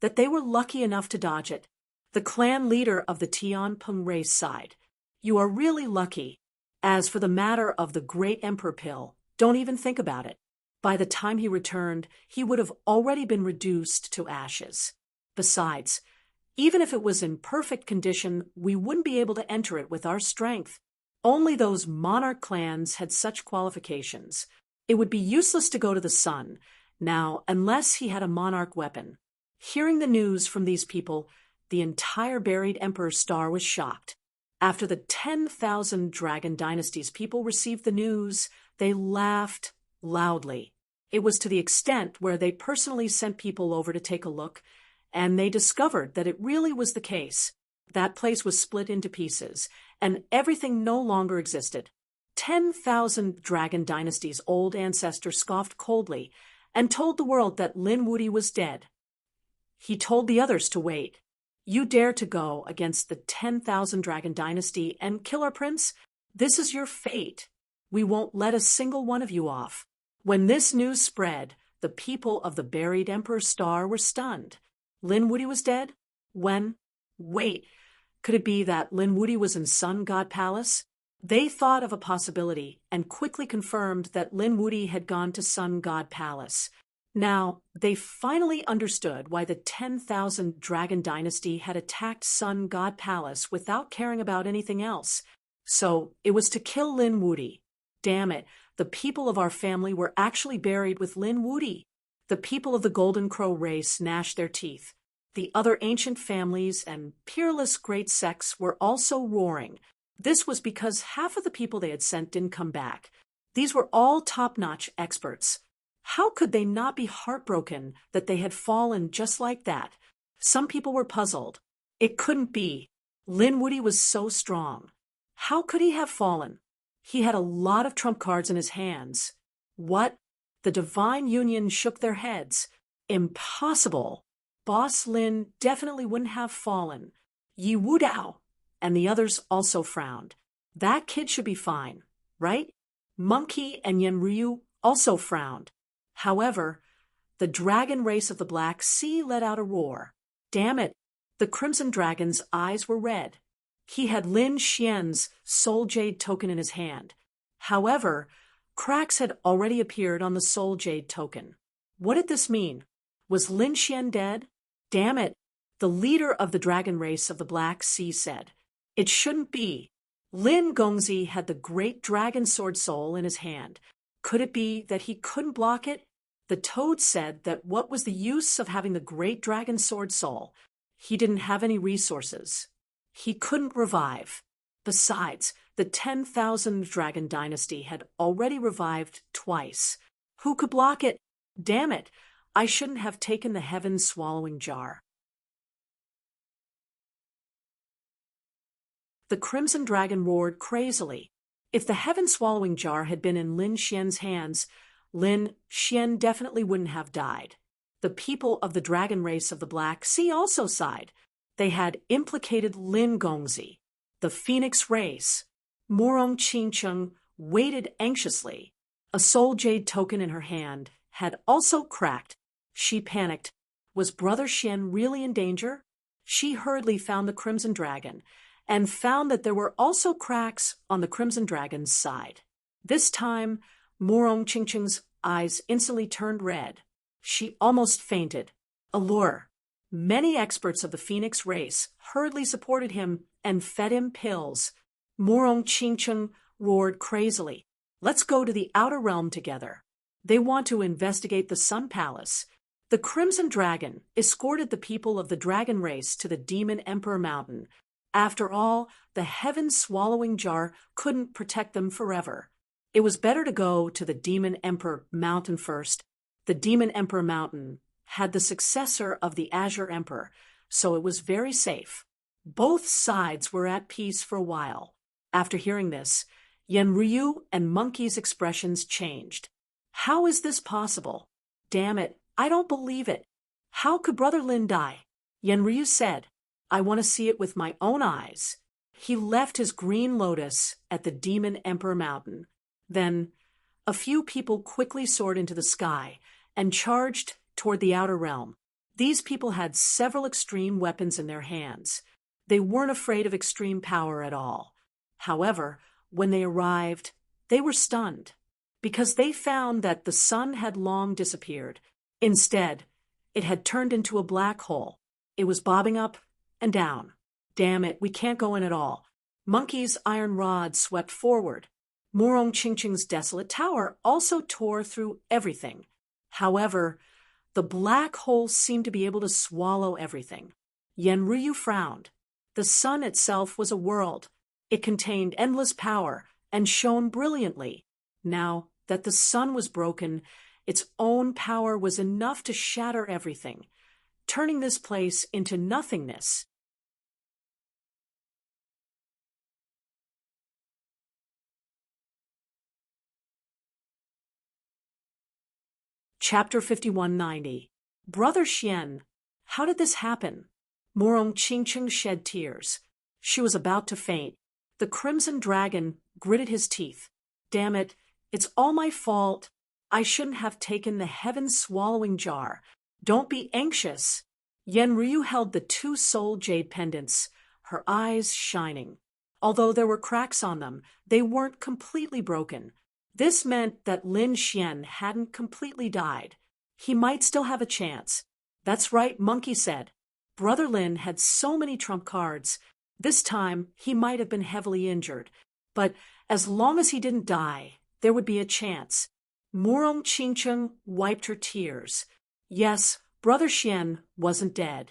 Speaker 1: that they were lucky enough to dodge it. The clan leader of the Tianpeng race sighed. You are really lucky. As for the matter of the Great Emperor pill, don't even think about it. By the time he returned, he would have already been reduced to ashes. Besides, even if it was in perfect condition, we wouldn't be able to enter it with our strength. Only those monarch clans had such qualifications. It would be useless to go to the sun, now, unless he had a monarch weapon. Hearing the news from these people, the entire buried Emperor's star was shocked. After the 10,000 Dragon Dynasty's people received the news, they laughed loudly. It was to the extent where they personally sent people over to take a look, and they discovered that it really was the case. That place was split into pieces, and everything no longer existed. 10,000 Dragon Dynasty's old ancestor scoffed coldly and told the world that Lin Wuti was dead. He told the others to wait. You dare to go against the 10,000 Dragon Dynasty and kill our prince? This is your fate. We won't let a single one of you off. When this news spread, the people of the buried Emperor's star were stunned. Lin Wuti was dead? When? Wait, could it be that Lin Wuti was in Sun God Palace? They thought of a possibility and quickly confirmed that Lin Wuti had gone to Sun God Palace. Now, they finally understood why the 10,000 Dragon Dynasty had attacked Sun God Palace without caring about anything else. So, it was to kill Lin Wuti. Damn it, the people of our family were actually buried with Lin Wuti. The people of the Golden Crow race gnashed their teeth. The other ancient families and peerless great sects were also roaring. This was because half of the people they had sent didn't come back. These were all top-notch experts. How could they not be heartbroken that they had fallen just like that? Some people were puzzled. It couldn't be. Lin Wuti was so strong. How could he have fallen? He had a lot of trump cards in his hands. What? The Divine Union shook their heads. Impossible. Boss Lin definitely wouldn't have fallen. Yi Wudao. And the others also frowned. That kid should be fine, right? Monkey and Yen Ryu also frowned. However, the dragon race of the Black Sea let out a roar. Damn it, the Crimson Dragon's eyes were red. He had Lin Xian's Soul Jade token in his hand. However, cracks had already appeared on the Soul Jade token. What did this mean? Was Lin Xian dead? Damn it, the leader of the dragon race of the Black Sea said. It shouldn't be. Lin Gongzi had the great dragon sword soul in his hand. Could it be that he couldn't block it? The toad said that what was the use of having the great dragon sword soul? He didn't have any resources. He couldn't revive. Besides, the 10,000 Dragon Dynasty had already revived twice. Who could block it? Damn it, I shouldn't have taken the heaven-swallowing jar. The Crimson Dragon roared crazily. If the heaven-swallowing jar had been in Lin Xian's hands, Lin Xian definitely wouldn't have died. The people of the dragon race of the Black Sea also sighed. They had implicated Lin Gongzi. The Phoenix race. Morong Qingcheng waited anxiously. A Soul Jade token in her hand had also cracked. She panicked. Was Brother Xian really in danger? She hurriedly found the Crimson Dragon and found that there were also cracks on the Crimson Dragon's side. This time, Morong Qingcheng's eyes instantly turned red. She almost fainted. Allure. Many experts of the Phoenix race hurriedly supported him and fed him pills. Morong Qingcheng roared crazily. Let's go to the outer realm together. They want to investigate the Sun Palace. The Crimson Dragon escorted the people of the dragon race to the Demon Emperor Mountain. After all, the heaven-swallowing jar couldn't protect them forever. It was better to go to the Demon Emperor Mountain first. The Demon Emperor Mountain had the successor of the Azure Emperor, so it was very safe. Both sides were at peace for a while. After hearing this, Yenryu and Monkey's expressions changed. How is this possible? Damn it, I don't believe it. How could Brother Lin die? Yenryu said, I want to see it with my own eyes. He left his green lotus at the Demon Emperor Mountain. Then, a few people quickly soared into the sky and charged toward the outer realm. These people had several extreme weapons in their hands. They weren't afraid of extreme power at all. However, when they arrived, they were stunned, because they found that the sun had long disappeared. Instead, it had turned into a black hole. It was bobbing up and down. Damn it, we can't go in at all. Monkey's iron rod swept forward. Murong Qingqing's desolate tower also tore through everything. However, the black hole seemed to be able to swallow everything. Yenryu frowned. The sun itself was a world. It contained endless power and shone brilliantly. Now that the sun was broken, its own power was enough to shatter everything, turning this place into nothingness. Chapter 5190. Brother Xian, how did this happen? Murong Qingqing shed tears. She was about to faint. The crimson dragon gritted his teeth. Damn it, it's all my fault. I shouldn't have taken the heaven-swallowing jar. Don't be anxious. Yenryu held the two soul jade pendants, her eyes shining. Although there were cracks on them, they weren't completely broken. This meant that Lin Xian hadn't completely died. He might still have a chance. That's right, Monkey said. Brother Lin had so many trump cards. This time, he might have been heavily injured. But as long as he didn't die, there would be a chance. Murong Qingqing wiped her tears. Yes, Brother Xian wasn't dead.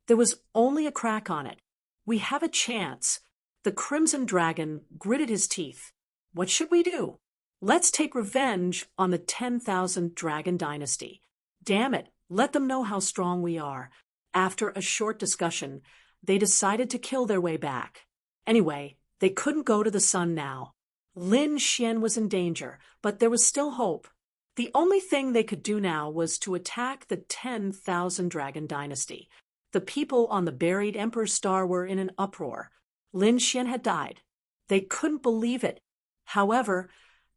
Speaker 1: There was only a crack on it. We have a chance. The crimson dragon gritted his teeth. What should we do? Let's take revenge on the 10,000 Dragon Dynasty. Damn it, let them know how strong we are. After a short discussion, they decided to kill their way back. Anyway, they couldn't go to the sun now. Lin Xian was in danger, but there was still hope. The only thing they could do now was to attack the 10,000 Dragon Dynasty. The people on the buried Emperor's Star were in an uproar. Lin Xian had died. They couldn't believe it. However,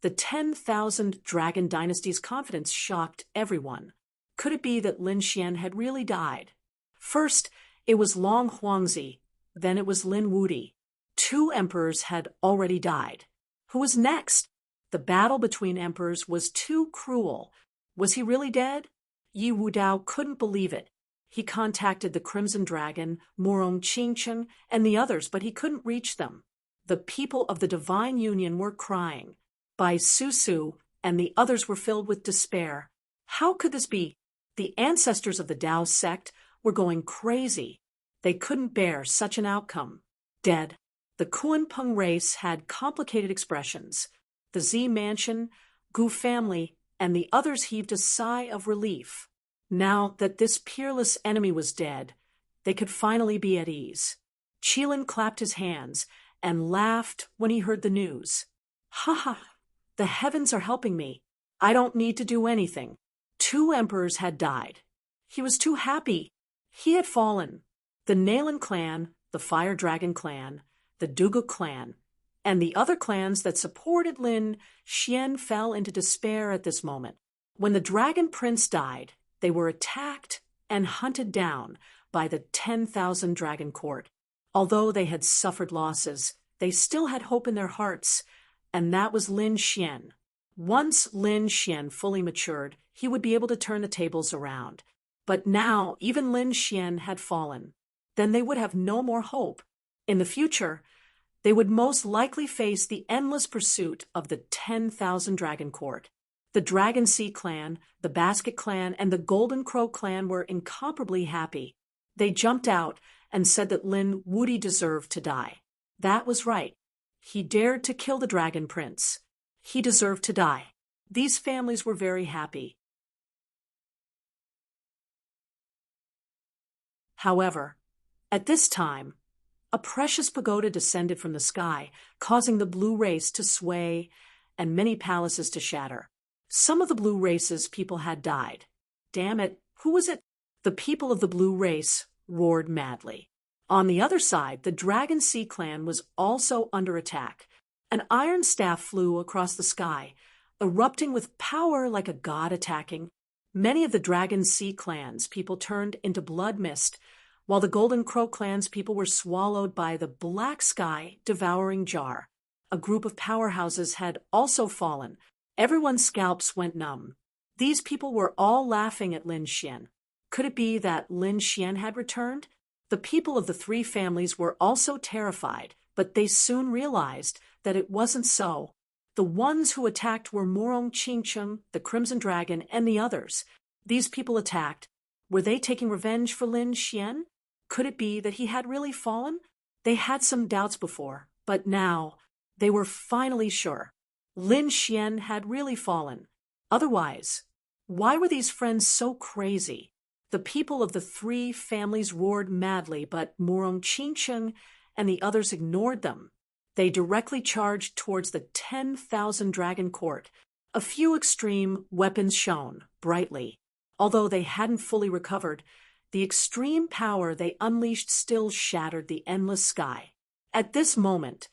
Speaker 1: the 10,000 Dragon Dynasty's confidence shocked everyone. Could it be that Lin Xian had really died? First, it was Long Huangzi. Then it was Lin Wudi. Two emperors had already died. Who was next? The battle between emperors was too cruel. Was he really dead? Yi Wudao couldn't believe it. He contacted the Crimson Dragon, Murong Qingqing, and the others, but he couldn't reach them. The people of the Divine Union were crying. Bai Susu and the others were filled with despair. How could this be? The ancestors of the Tao sect were going crazy. They couldn't bear such an outcome. Dead. The Kuan-Peng race had complicated expressions. The Z Mansion, Gu family, and the others heaved a sigh of relief. Now that this peerless enemy was dead, they could finally be at ease. Qilin clapped his hands and laughed when he heard the news. Ha ha! The heavens are helping me. I don't need to do anything. Two emperors had died. He was too happy. He had fallen. The Nalan clan, the Fire Dragon clan, the Dugu clan, and the other clans that supported Lin Xian fell into despair at this moment. When the Dragon Prince died, they were attacked and hunted down by the 10,000 Dragon Court. Although they had suffered losses, they still had hope in their hearts, and that was Lin Xian. Once Lin Xian fully matured, he would be able to turn the tables around. But now even Lin Xian had fallen. Then they would have no more hope. In the future, they would most likely face the endless pursuit of the 10,000 Dragon Court. The Dragon Sea clan, the Basket clan, and the Golden Crow clan were incomparably happy. They jumped out and said that Lin Wudi deserved to die. That was right. He dared to kill the Dragon Prince. He deserved to die. These families were very happy. However, at this time, a precious pagoda descended from the sky, causing the blue race to sway and many palaces to shatter. Some of the blue race's people had died. Damn it, who was it? The people of the blue race roared madly. On the other side, the Dragon Sea clan was also under attack. An iron staff flew across the sky, erupting with power like a god attacking. Many of the Dragon Sea clan's people turned into blood mist, while the Golden Crow clan's people were swallowed by the black sky devouring jar. A group of powerhouses had also fallen. Everyone's scalps went numb. These people were all laughing at Lin Xian. Could it be that Lin Xian had returned? The people of the three families were also terrified, but they soon realized that it wasn't so. The ones who attacked were Morong Qingcheng, the Crimson Dragon, and the others. These people attacked. Were they taking revenge for Lin Xian? Could it be that he had really fallen? They had some doubts before, but now they were finally sure. Lin Xian had really fallen. Otherwise, why were these friends so crazy? The people of the three families roared madly, but Morong Qingcheng and the others ignored them. They directly charged towards the 10,000 Dragon Court. A few extreme weapons shone brightly. Although they hadn't fully recovered, the extreme power they unleashed still shattered the endless sky. At this moment,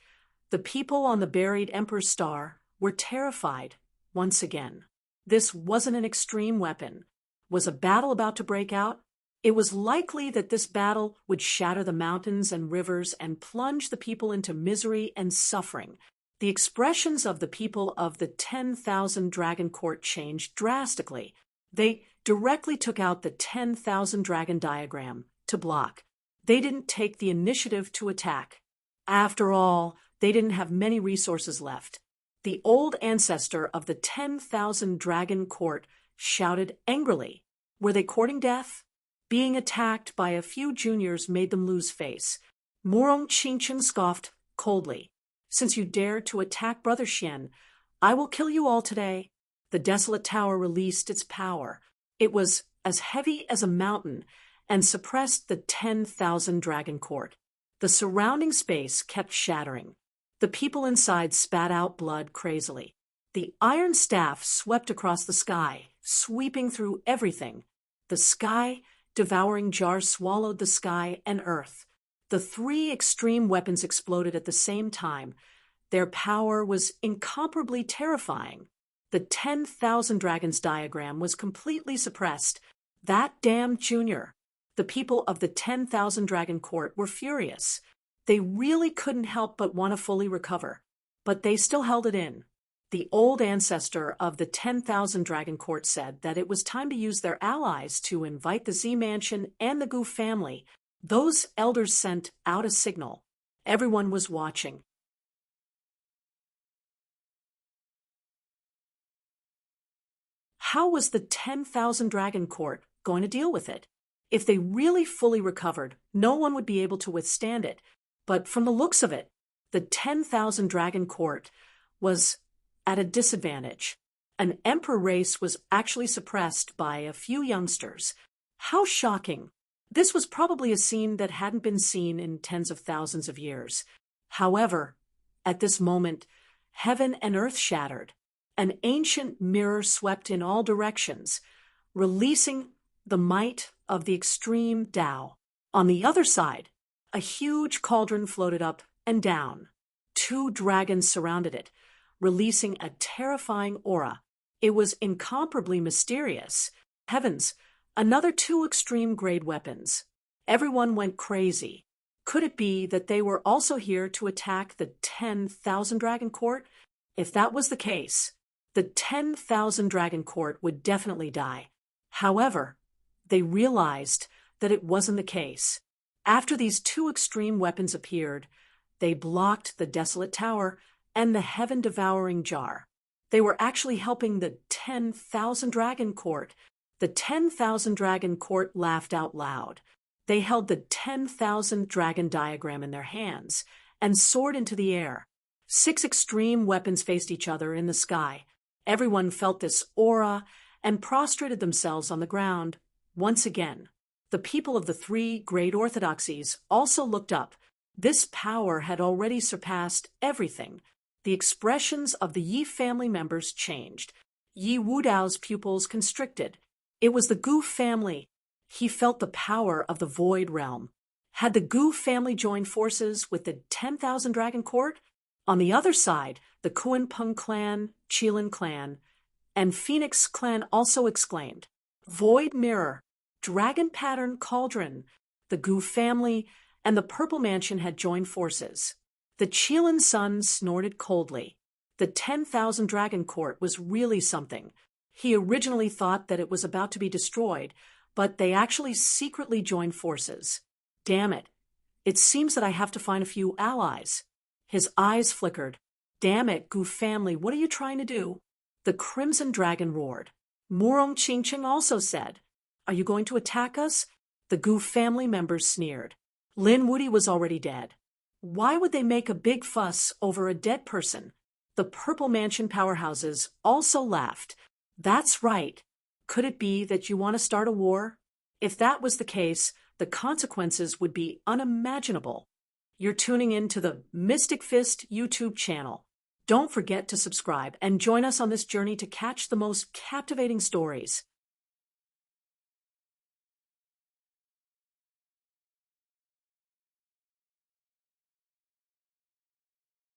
Speaker 1: the people on the buried Emperor's Star were terrified once again. This wasn't an extreme weapon. Was a battle about to break out? It was likely that this battle would shatter the mountains and rivers and plunge the people into misery and suffering. The expressions of the people of the 10,000 Dragon Court changed drastically. They directly took out the 10,000 Dragon diagram to block. They didn't take the initiative to attack. After all, they didn't have many resources left. The old ancestor of the 10,000 Dragon Court shouted angrily. Were they courting death? Being attacked by a few juniors made them lose face. Morong Qingcheng scoffed coldly. Since you dared to attack Brother Xian, I will kill you all today. The desolate tower released its power. It was as heavy as a mountain and suppressed the 10,000 Dragon Court. The surrounding space kept shattering. The people inside spat out blood crazily. The iron staff swept across the sky, sweeping through everything. The sky-devouring jar swallowed the sky and earth. The three extreme weapons exploded at the same time. Their power was incomparably terrifying. The 10,000 Dragons diagram was completely suppressed. That damned junior. The people of the 10,000 Dragon Court were furious. They really couldn't help but want to fully recover. But they still held it in. The old ancestor of the 10,000 Dragon Court said that it was time to use their allies to invite the Z Mansion and the Gu family. Those elders sent out a signal. Everyone was watching. How was the 10,000 Dragon Court going to deal with it? If they really fully recovered, no one would be able to withstand it. But from the looks of it, the 10,000 Dragon Court was at a disadvantage. An emperor race was actually suppressed by a few youngsters. How shocking! This was probably a scene that hadn't been seen in tens of thousands of years. However, at this moment, heaven and earth shattered. An ancient mirror swept in all directions, releasing the might of the extreme Tao. On the other side, a huge cauldron floated up and down. Two dragons surrounded it, releasing a terrifying aura. It was incomparably mysterious. Heavens, another two extreme-grade weapons. Everyone went crazy. Could it be that they were also here to attack the 10,000 Dragon Court? If that was the case, the 10,000 Dragon Court would definitely die. However, they realized that it wasn't the case. After these two extreme weapons appeared, they blocked the desolate tower and the heaven-devouring jar. They were actually helping the 10,000 Dragon Court. The 10,000 Dragon Court laughed out loud. They held the 10,000 Dragon diagram in their hands and soared into the air. 6 extreme weapons faced each other in the sky. Everyone felt this aura and prostrated themselves on the ground. Once again, the people of the 3 great orthodoxies also looked up. This power had already surpassed everything. The expressions of the Yi family members changed. Yi Wudao's pupils constricted. It was the Gu family. He felt the power of the Void Realm. Had the Gu family joined forces with the 10,000 Dragon Court? On the other side, the Kuan-Peng clan, Qilin clan, and Phoenix clan also exclaimed, Void Mirror, Dragon Pattern Cauldron. The Gu family and the Purple Mansion had joined forces. The Qilin son snorted coldly. The 10,000 Dragon Court was really something. He originally thought that it was about to be destroyed, but they actually secretly joined forces. Damn it. It seems that I have to find a few allies. His eyes flickered. Damn it, Gu family, what are you trying to do? The Crimson Dragon roared. Murong Qingqing also said, Are you going to attack us? The Gu family members sneered. Lin Wudi was already dead. Why would they make a big fuss over a dead person? The Purple Mansion powerhouses also laughed. That's right. Could it be that you want to start a war? If that was the case, the consequences would be unimaginable. You're tuning in to the Mystic Fist YouTube channel. Don't forget to subscribe and join us on this journey to catch the most captivating stories.